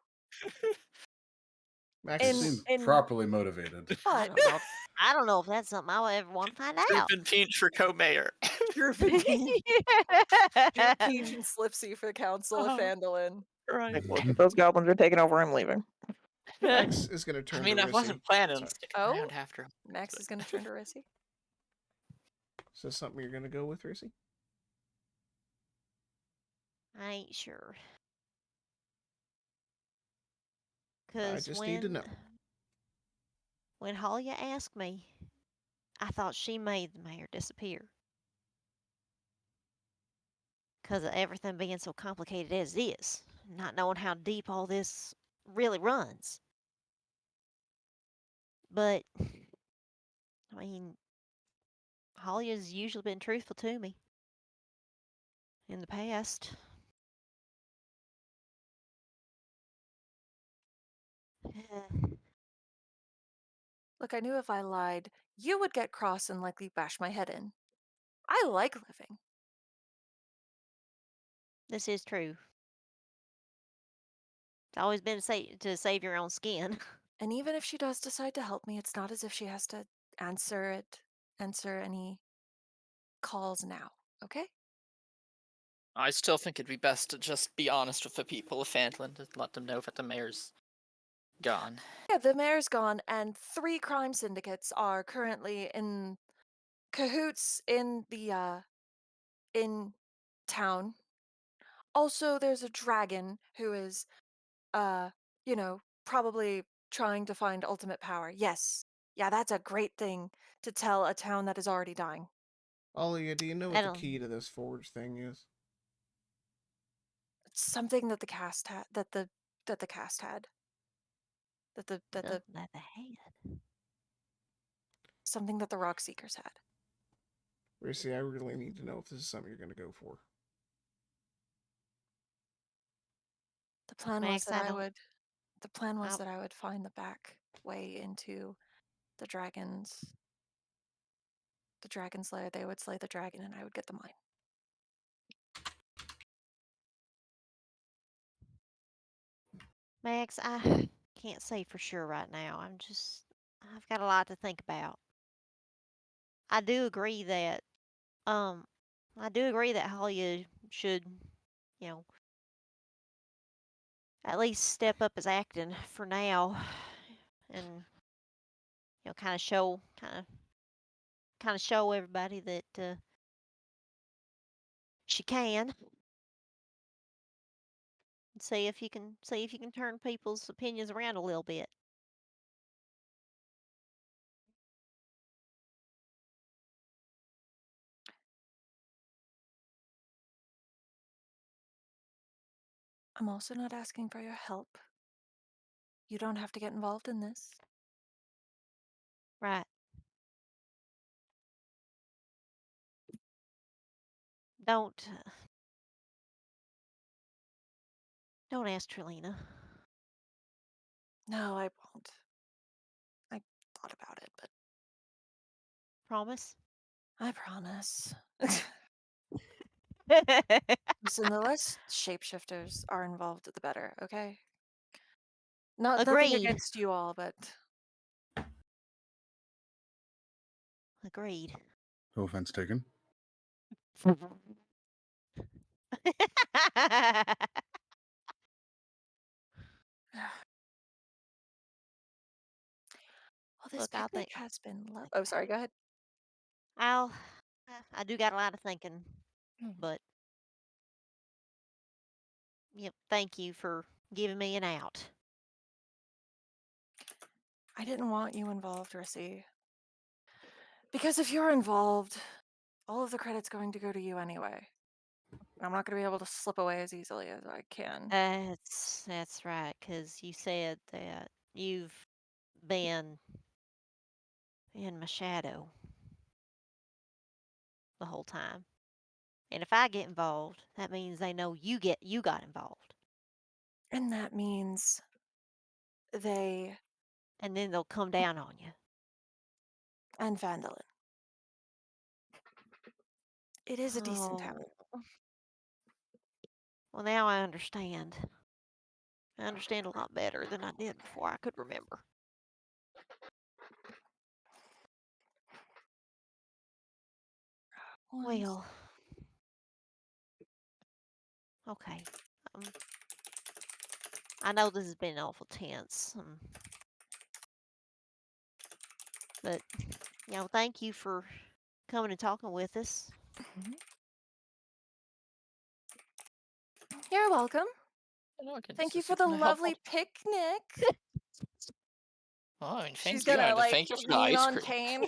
Max They In seem in properly motivated. I but don't know. I don't know if that's something I would ever want to find out. Troop and Peach for co-mayor. Dear Peach and Slipsy for council of Oh, Phandelver. right. Look, if those goblins are taking over, I'm leaving. Max is going to I turn mean, to I Rissy. wasn't planning on Sorry. sticking Oh, around after. Max but- is going to turn to Rissy. Is this something you're going to go with, Rissy? I ain't sure. I 'Cause just need to know. when Halia asked me, I thought she made the mayor disappear. 'Cause of everything being so complicated as it is, not knowing how deep all this really runs. But I mean, Halia's usually been truthful to me in the past. Look, I knew if I lied, you would get cross and likely bash my head in. I like living. This is true. It's always been to save your own skin. And even if she does decide to help me, it's not as if she has to answer any calls now, okay? I still think it'd be best to just be honest with the people of Phandlin and let them know that the mayor's gone. Yeah, the mayor's gone, and 3 crime syndicates are currently in cahoots in the in town. Also, there's a dragon who is probably trying to find ultimate power. Yes. Yeah, that's a great thing to tell a town that is already dying. Alia, do you know I what the key don't. to this forge thing is? It's something that the cast had that the cast had. That the Something that they had. something that the rock seekers had. Rissy, I really need to know if this is something you're going to go for. The plan was Max, that I I don't. would the plan was I, that I would find the back way into the dragon's lair. They would slay the dragon and I would get the mine. Max, I can't say for sure right now. I've got a lot to think about. I do agree that, um, I do agree that Halia should, you know, at least step up his acting for now, and kind of show everybody that she can. And see if you can turn people's opinions around a little bit. I'm also not asking for your help. You don't have to get involved in this. Right. Don't ask Trelina. No, I won't. I thought about it, but Promise. I promise. Listen, the less shapeshifters are involved, the better, okay? Nothing Agreed. against you all, but Agreed. No offense taken. well, this Look, I'll picnic think. has been oh, sorry, go ahead. I do got a lot of thinking, but yep. Thank you for giving me an out. I didn't want you involved, Rissy. Because if you're involved, all of the credit's going to go to you anyway. I'm not going to be able to slip away as easily as I can. That's right, because you said that you've been in my shadow the whole time. And if I get involved, that means they know you got involved. And that means they And then they'll come down on you. and Phandelver. It is a decent town. Well, now I understand. I understand a lot better than I did before I could remember. Well, okay. I know this has been awful tense. But, thank you for coming and talking with us. You're welcome. Oh, goodness, Thank you this for has the been helpful. lovely picnic. Oh, I mean, She's thank you. gonna And like thank you for the lean ice on cream. Kane.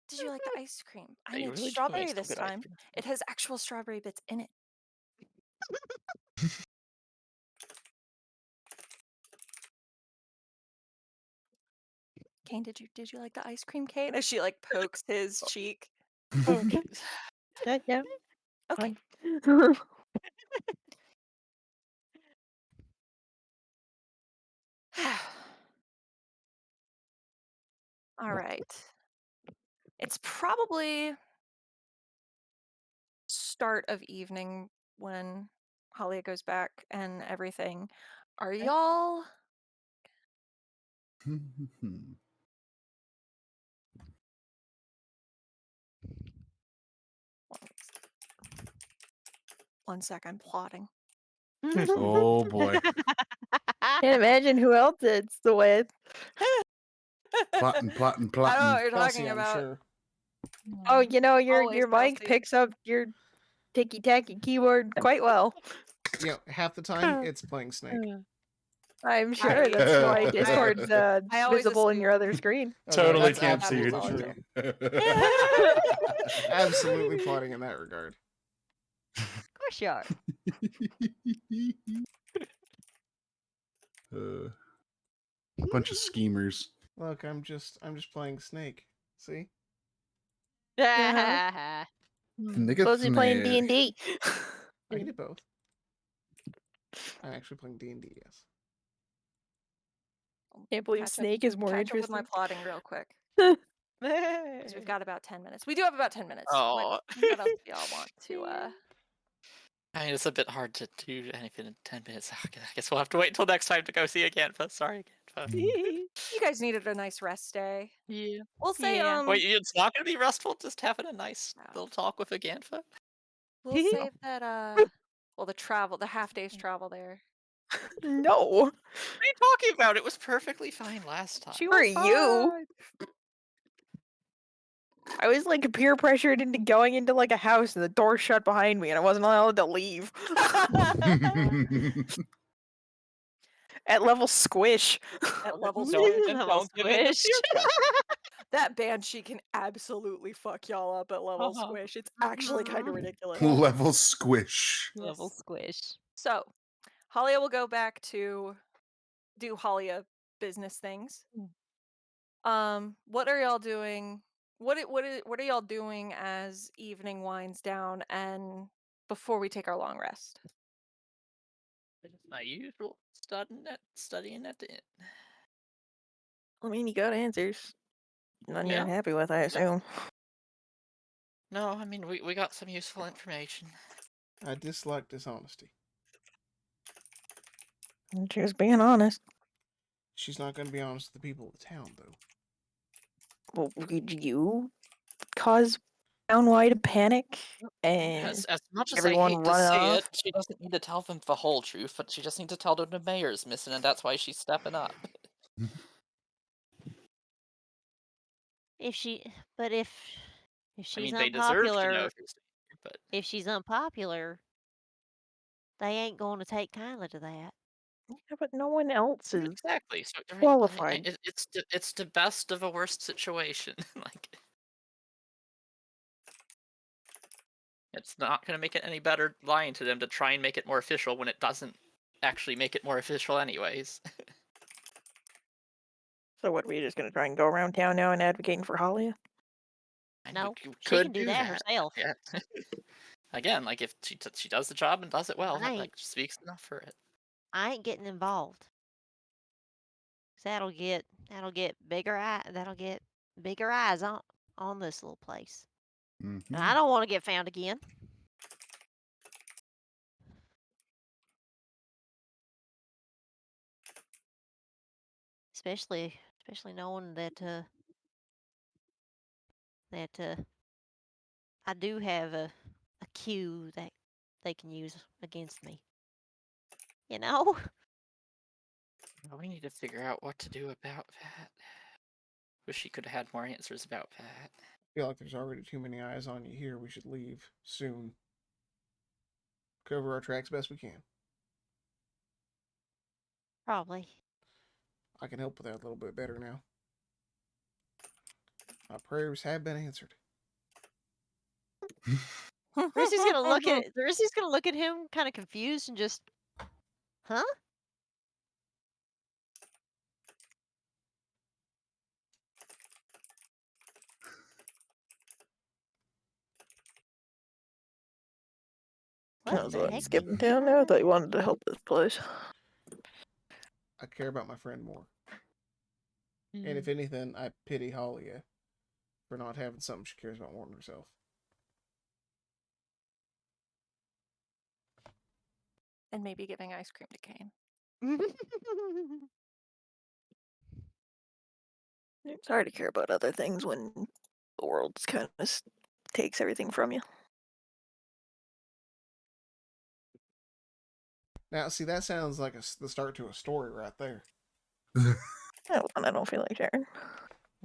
Did you like the ice cream? I You made really do make strawberry some this good ice time. cream. It has actual strawberry bits in it. Kane, did you like the ice cream, Kane? As she like pokes his cheek. Oh, yeah. Okay. Fine. All right. It's probably start of evening when Halia goes back and everything. Are y'all one sec, I'm plotting. Oh boy. Can't imagine who else it's the with. Plotting. I don't know what you're Kelsey, talking I'm about. sure. Oh, your Always mic Kelsey. picks up your ticky tacky keyboard quite well. Half the time it's playing Snake. I'm sure I- that's why I- Discord's I always visible in your assumed. other screen. Totally That's can't see absolutely it. true. Absolutely plotting in that regard. Of course you are. Bunch of schemers. Look, I'm just playing Snake. See? Suppose you're playing D&D. I can do both. I'm actually playing D&D, yes. Can't believe Snake is more catch up with my interesting. plotting real quick. Because we've got about 10 minutes. We do have about 10 minutes. Oh. What else do y'all want to I mean, it's a bit hard to do anything in 10 minutes. I guess we'll have to wait until next time to go see again. But sorry, again. You guys needed a nice rest day. Yeah. We'll say Yeah. Wait, it's not going to be restful? Just having a nice little talk with Agantha? we'll say that the half day's travel there No. What are you talking about? It was perfectly fine last time. She For was you. fine. I was like peer pressured into going into like a house and the door shut behind me and I wasn't allowed to leave. At level squish. At level Level don't give in to squish. peer that banshee can absolutely fuck y'all up at level Uh-huh. squish. It's actually kind of ridiculous. Level squish. Level Yes. squish. So, Halia will go back to do Halia business things. What are y'all doing? What are y'all doing as evening winds down and before we take our long rest? It's my usual studying at the inn. I mean, you got answers. None Yeah. you're happy with, I assume. No, I mean we got some useful information. I dislike dishonesty. She was being honest. She's not going to be honest with the people of the town, though. Well, did you cause townwide a panic and As much as I everyone hate to running say off? it, she doesn't need to tell them the whole truth, but she just needs to tell them the mayor's missing, and that's why she's stepping up. If she, but if I she's mean, they deserve to know unpopular, who's here, but if she's unpopular, they ain't going to take kindly to that. Yeah, but no one else is. exactly. So right, qualified. it's the best of a worst situation. Like, it's not going to make it any better lying to them to try and make it more official when it doesn't actually make it more official, anyways. So what, we just gonna try and go around town now and advocating for Halia? And No, you she could can do that herself. Yeah. Again, like if she does the job and does it well, that Right. like speaks enough for it. I ain't getting involved. 'Cause that'll get bigger eyes on this little place. And I don't want to get found again. Especially knowing that I do have a cue that they can use against me. You know? Well, we need to figure out what to do about that. Wish she could have had more answers about that. I feel like there's already too many eyes on you here. We should leave soon. Cover our tracks best we can. Probably. I can help with that a little bit better now. My prayers have been answered. Rissy's gonna look at him kind of confused and just, huh? What Oh, the so I'm heck? skipping town now? I thought you wanted to help this place. I care about my friend more. And if anything, I pity Halia for not having something she cares about more than herself. And maybe giving ice cream to Kane. It's hard to care about other things when the world kind of takes everything from you. Now, see, that sounds like the start to a story right there. I don't feel like sharing.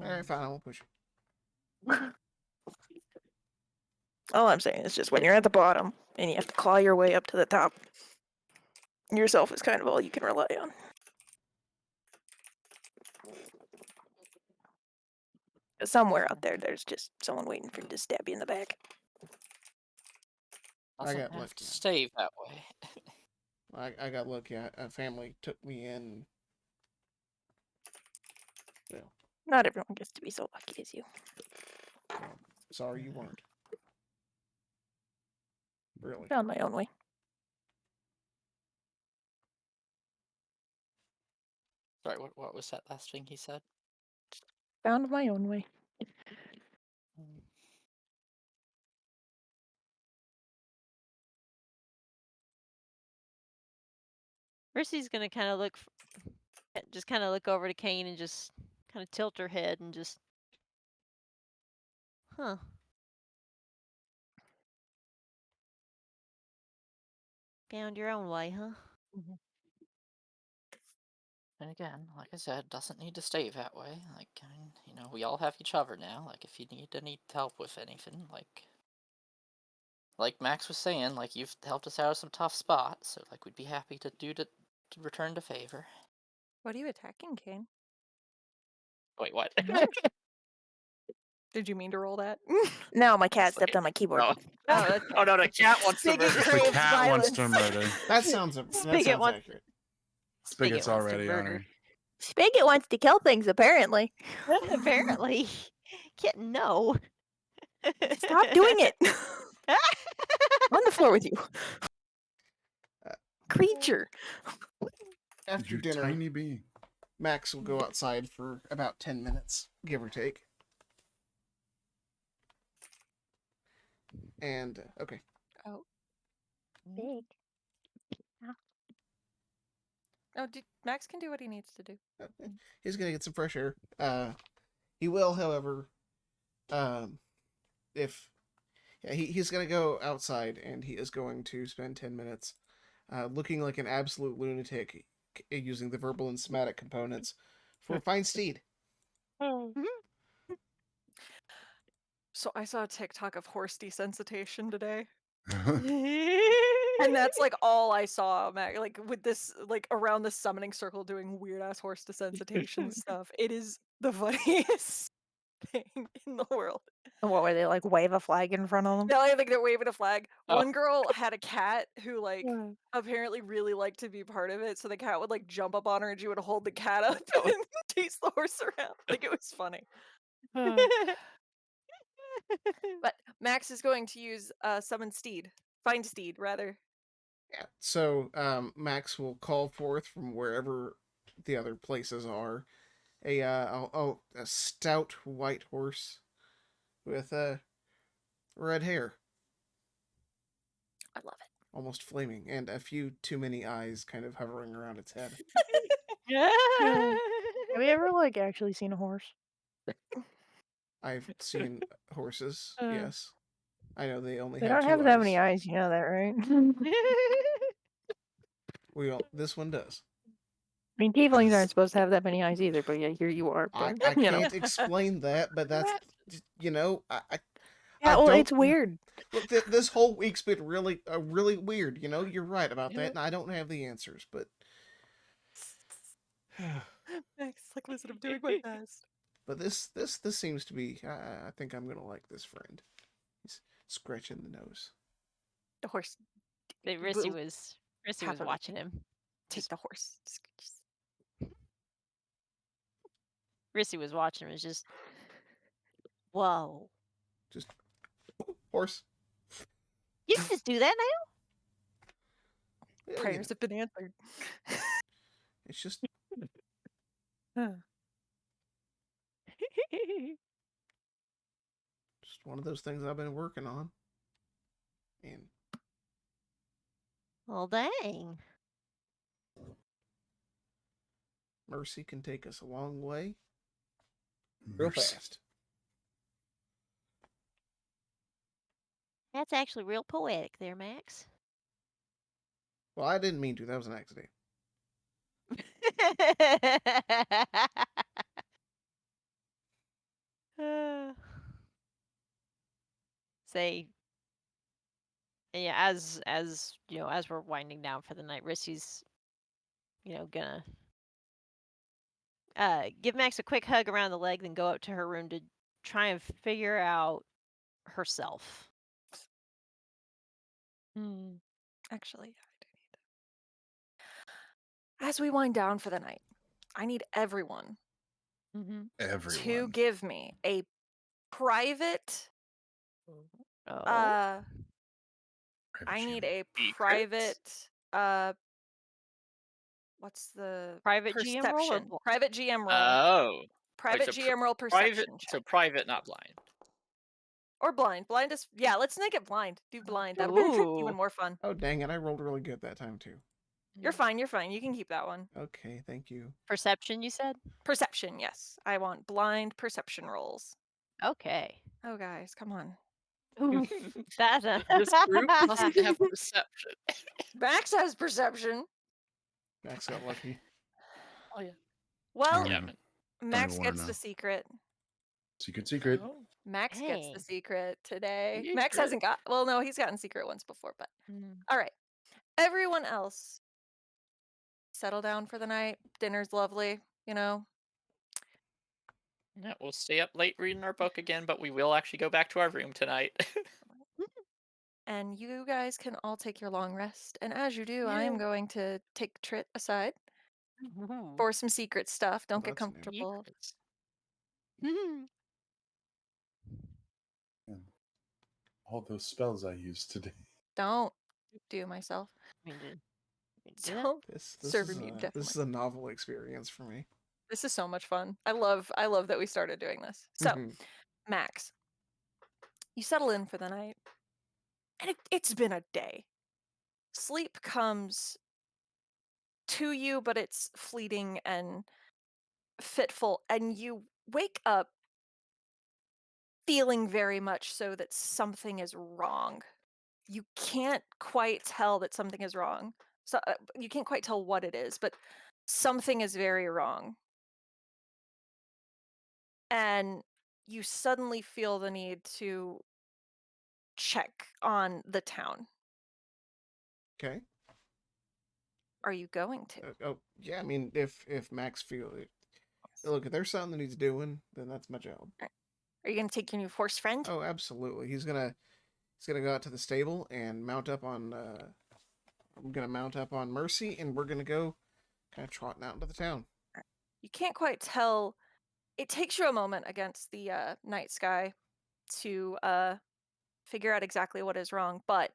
Alright, fine, I won't push you. All I'm saying is just when you're at the bottom and you have to claw your way up to the top, yourself is kind of all you can rely on. Somewhere out there, there's just someone waiting for you to stab you in the back. Doesn't got have lucky. to stay that way. I got lucky. A family took me in. Well, Not everyone gets to be so lucky as you. sorry you weren't. Really. Found my own way. Sorry, what was that last thing he said? Found my own way. Rissy's gonna kind of look over to Kane and just kind of tilt her head and just, huh. Found your own way, huh? And again, like I said, doesn't need to stay that way. Like, I mean, we all have each other now. Like, if you need help with anything, like Max was saying, like you've helped us out of some tough spots, so like we'd be happy to return the favor. What are you attacking, Kane? Wait, what? Did you mean to roll that? No, my cat It's stepped like- on my keyboard. Oh, Oh, oh no, the cat wants to Spigot murder. The craves cat wants to violence. murder. That sounds Spigot wants- accurate. Spigot's wants to already on murder. her. Spigot wants to kill things, apparently. Apparently. Kitten, no. Stop doing it. On the floor with you. Uh, Creature. After You dinner, tiny being. Max will go outside for about 10 minutes, give or take. And, okay. Oh, Big. oh, Max can do what he needs to do. He's going to get some fresh air. He will, however, he's going to go outside and he is going to spend 10 minutes looking like an absolute lunatic using the verbal and somatic components for a fine steed. So I saw a TikTok of horse desensitization today. And that's like all I saw, like with this, like around the summoning circle doing weird ass horse desensitization stuff. It is the funniest thing in the world. What were they like? Wave a flag in front of them? Now I think they're waving a flag. Oh. One girl had a cat who like apparently really liked to be part of it, so the cat would like jump up on her and she would hold the cat up and chase the horse around. Like it was funny. But Max is going to use summon steed. Find steed, rather. Yeah. So Max will call forth from wherever the other places are a stout white horse with red hair, I love it. almost flaming, and a few too many eyes kind of hovering around its head. Have you ever like actually seen a horse? I've seen horses. Yes, I know they only They have don't two have that many eyes. eyes, you know that, right? This one does. I mean, tieflings aren't supposed to have that many eyes either, but yeah, here you are. I But, you know. can't explain that, but that's I Yeah, well, don't- it's weird. Look, this whole week's been really weird. You're right about that, and I don't have the answers, but Max, like, listen, I'm doing my best. but this seems to be. I think I'm gonna like this friend. He's scratching the nose. The horse. Rissy Will was happily watching him. Take the horse. Just- Rissy was watching him. It was just, whoa. Just horse. You can just do that Yeah, you Prayers know, have been answered. it's just now? one of those things I've been working on, and Well, dang. mercy can take us a long way, real Mercy. fast. That's actually real poetic there, Max. Well, I didn't mean to. That was an accident. Say, yeah, as as we're winding down for the night, Rissy's gonna give Max a quick hug around the leg, then go up to her room to try and figure out herself. Actually, yeah, I do need that. As we wind down for the night, I need everyone Everyone. to give me a private. Oh. I Private need channel. a private. What's the Private GM roll or perception? Private GM roll. Oh, Private so GM roll private. perception check. So private, not blind. Or blind. Blind is let's make it blind. Do blind. That'll make it Ooh. even more fun. Oh dang it! I rolled really good that time too. You're fine. You can keep that one. Okay, thank you. Perception, you said? Perception, yes. I want blind perception rolls. Okay. Oh guys, come on. That's a This group doesn't have perception. Max has perception. Max got lucky. Oh yeah. I Well, don't Yeah. even, Max wanna gets know. the secret. Secret. Oh, Max gets the Dang. secret today. Max secret. hasn't got, well, no, he's gotten secret ones before, but Mm. all right. Everyone else, settle down for the night. Dinner's lovely, you know. Yeah, we'll stay up late reading our book again, but we will actually go back to our room tonight. And you guys can all take your long rest. And as you do, I Yeah. am going to take Trit aside Ooh. for some secret stuff. Don't get that's new. comfortable. Secrets. Man, all those spells I used today. Don't do myself. I mean, do that. Don't This serve is me a definitely. novel experience for me. This is so much fun. I love that we started doing this. So, Max, you settle in for the night. And it's been a day. Sleep comes to you, but it's fleeting and fitful, and you wake up feeling very much so that something is wrong. You can't quite tell that something is wrong. So you can't quite tell what it is, but something is very wrong. And you suddenly feel the need to check on the town. Okay. Are you going to? Oh yeah. I mean, if Max feel it, look, if there's something that he's doing, then that's my job. Are you going to take your new horse friend? Oh, absolutely. He's gonna go out to the stable and mount up on. I'm gonna mount up on Mercy, and we're gonna go kind of trotting out into the town. You can't quite tell. It takes you a moment against the night sky to figure out exactly what is wrong, but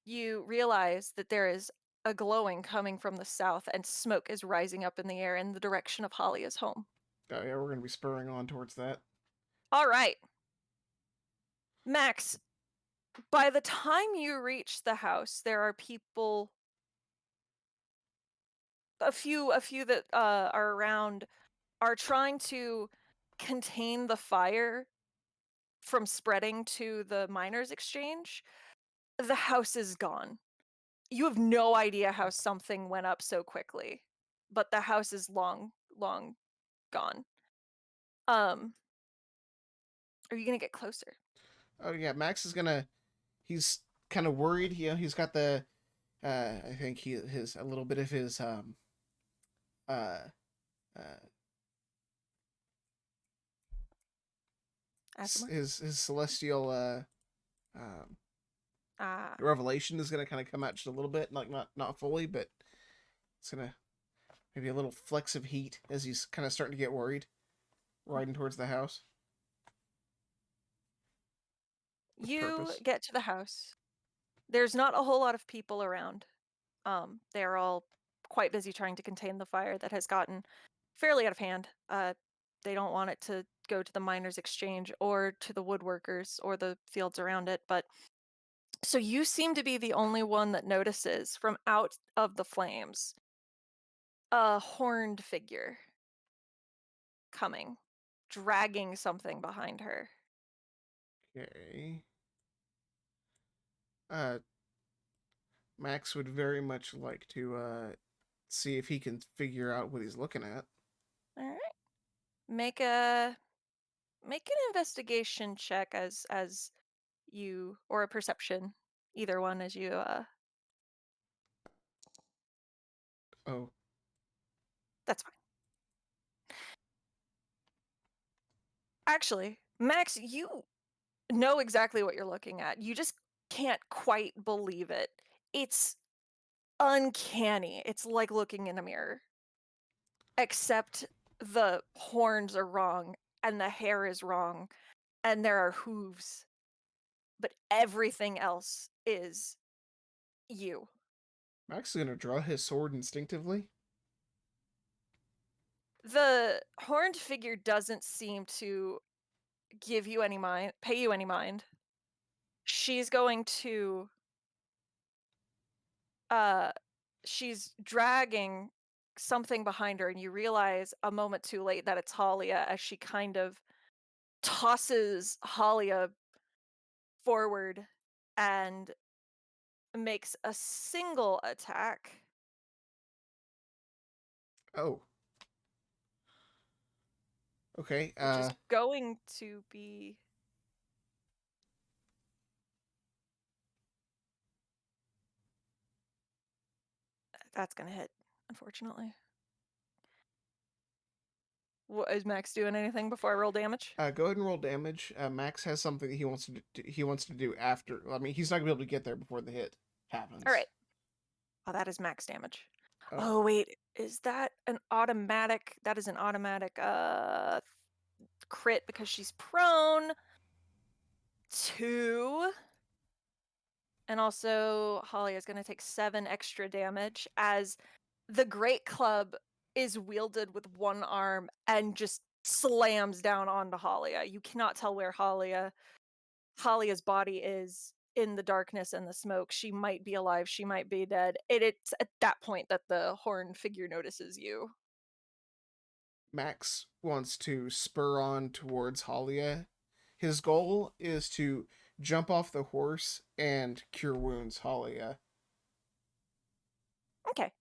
you realize that there is a glowing coming from the south, and smoke is rising up in the air in the direction of Halia's home. Oh yeah, we're gonna be spurring on towards that. All right. Max, by the time you reach the house, there are people, a few that are around, are trying to contain the fire from spreading to the miners' exchange. The house is gone. You have no idea how something went up so quickly, but the house is long gone. Are you gonna get closer? Oh yeah, Max is gonna. He's kind of worried. You know, he's got the. I think his a little bit of his uh uh Asimar? his celestial um Ah. revelation is gonna kind of come out just a little bit, like not fully, but it's gonna maybe a little flecks of heat as he's kind of starting to get worried, riding towards the house. With You purpose. get to the house. There's not a whole lot of people around. They're all quite busy trying to contain the fire that has gotten fairly out of hand. They don't want it to go to the miners' exchange or to the woodworkers or the fields around it, but so you seem to be the only one that notices from out of the flames a horned figure coming, dragging something behind her. Okay. Uh, Max would very much like to see if he can figure out what he's looking at. All right. Make an investigation check as you, or a perception, either one, as you Oh, that's fine. Actually, Max, you know exactly what you're looking at. You just can't quite believe it. It's uncanny. It's like looking in a mirror. Except the horns are wrong and the hair is wrong and there are hooves. But everything else is you. Max is gonna draw his sword instinctively. The horned figure doesn't seem to give you any mind, pay you any mind. She's going to uh she's dragging something behind her, and you realize a moment too late that it's Halia, as she kind of tosses Halia forward and makes a single attack Oh. Okay. which is going to be that's gonna hit, unfortunately. Is Max doing anything before I roll damage? Go ahead and roll damage. Max has something that he wants to do, after. I mean, he's not gonna be able to get there before the hit happens. All right. Oh, that is max damage. Oh. Oh wait, is that an automatic? That is an automatic crit because she's prone. 2. And also, Holly is going to take 7 extra damage as the Great Club is wielded with one arm and just slams down onto Halia. You cannot tell where Halia's body is in the darkness and the smoke. She might be alive, she might be dead. It's at that point that the horn figure notices you. Max wants to spur on towards Halia. His goal is to jump off the horse and cure wounds Halia. Okay.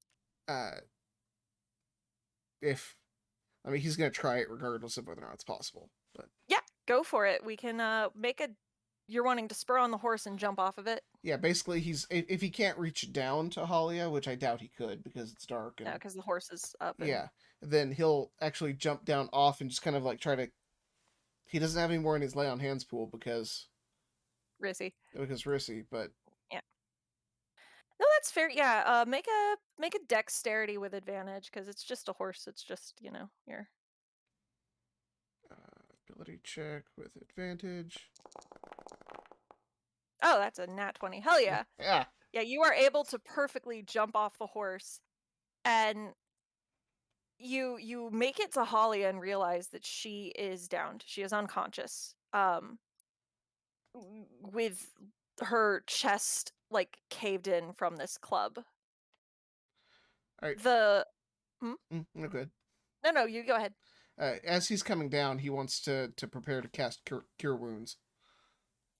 He's gonna try it regardless of whether or not it's possible. But yeah, go for it. We can make a. You're wanting to spur on the horse and jump off of it? Yeah, basically, if he can't reach down to Halia, which I doubt he could because it's dark. No, because the horse is up. Yeah, then he'll actually jump down off and just kind of like try to. He doesn't have any more in his lay on hands pool because Rissy. But yeah. No, that's fair. Yeah, make a dexterity with advantage because it's just a horse. It's just your ability check with advantage. Oh, that's a nat 20. Hell yeah. Yeah. Yeah, you are able to perfectly jump off the horse, and you make it to Holly and realize that she is downed. She is unconscious. With her chest like caved in from this club. All right. No, good. No, you go ahead. As he's coming down, he wants to prepare to cast cure wounds.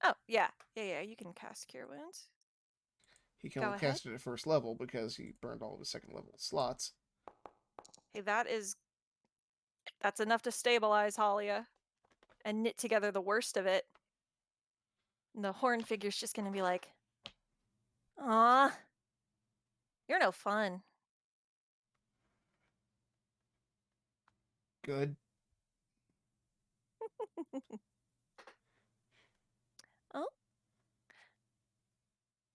Oh, yeah. You can cast Cure Wounds. He can only cast it at first level because he burned all of his second level slots. Hey, that's enough to stabilize Halia and knit together the worst of it. And the horn figure's just gonna be like, "Aw, you're no fun." Good. Oh.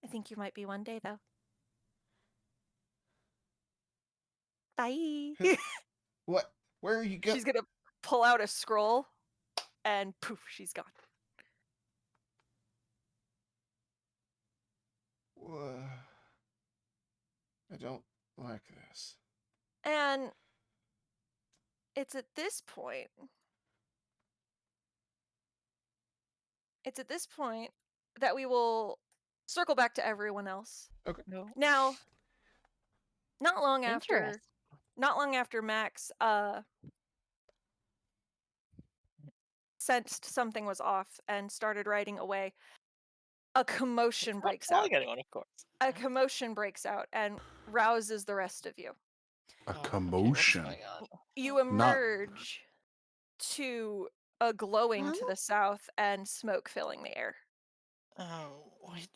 I think you might be one day, though. Bye. What? Where are you going? She's gonna pull out a scroll, and poof, she's gone. I don't like this. And it's at this point that we will circle back to everyone else. Okay. No. Now, not long after Max sensed something was off and started riding away, a commotion breaks out. Anyone, of course. A commotion breaks out and rouses the rest of you. A commotion. Okay, You emerge to a glowing to the south and smoke filling the air. Oh, wait.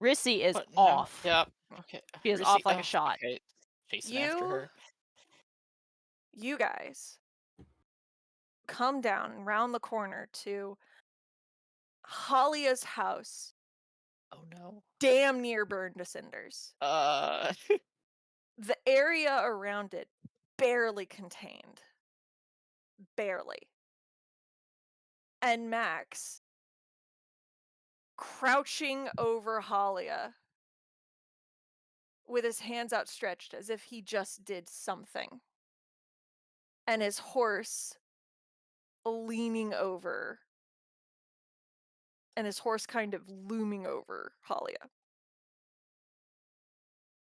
Rissy is What? off. No. Yep. Okay. She is Rissy- off like a shot. Okay. Chasing after her. You guys come down round the corner to Halia's house. Oh no. Damn near burned to cinders. The area around it barely contained. Barely. And Max, crouching over Halia, with his hands outstretched as if he just did something. And his horse leaning over. And his horse kind of looming over Halia.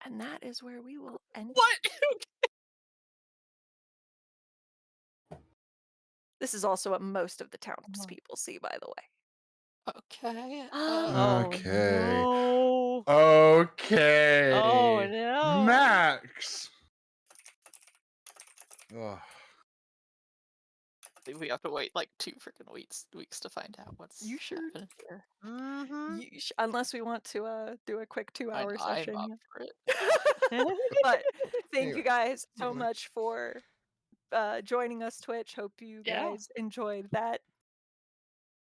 And that is where we will end. What? This is also what most of the townspeople see, by the way. Okay. Okay. No. Okay. Oh no. Max. Ugh. Maybe we have to wait like 2 freaking weeks to find out what's You sure? happening here. Mm-hmm. Unless we want to do a quick 2-hour I'm session. up for it. But thank you Anyway, guys so anyway. much for joining us, Twitch. Hope you Yeah. guys enjoyed that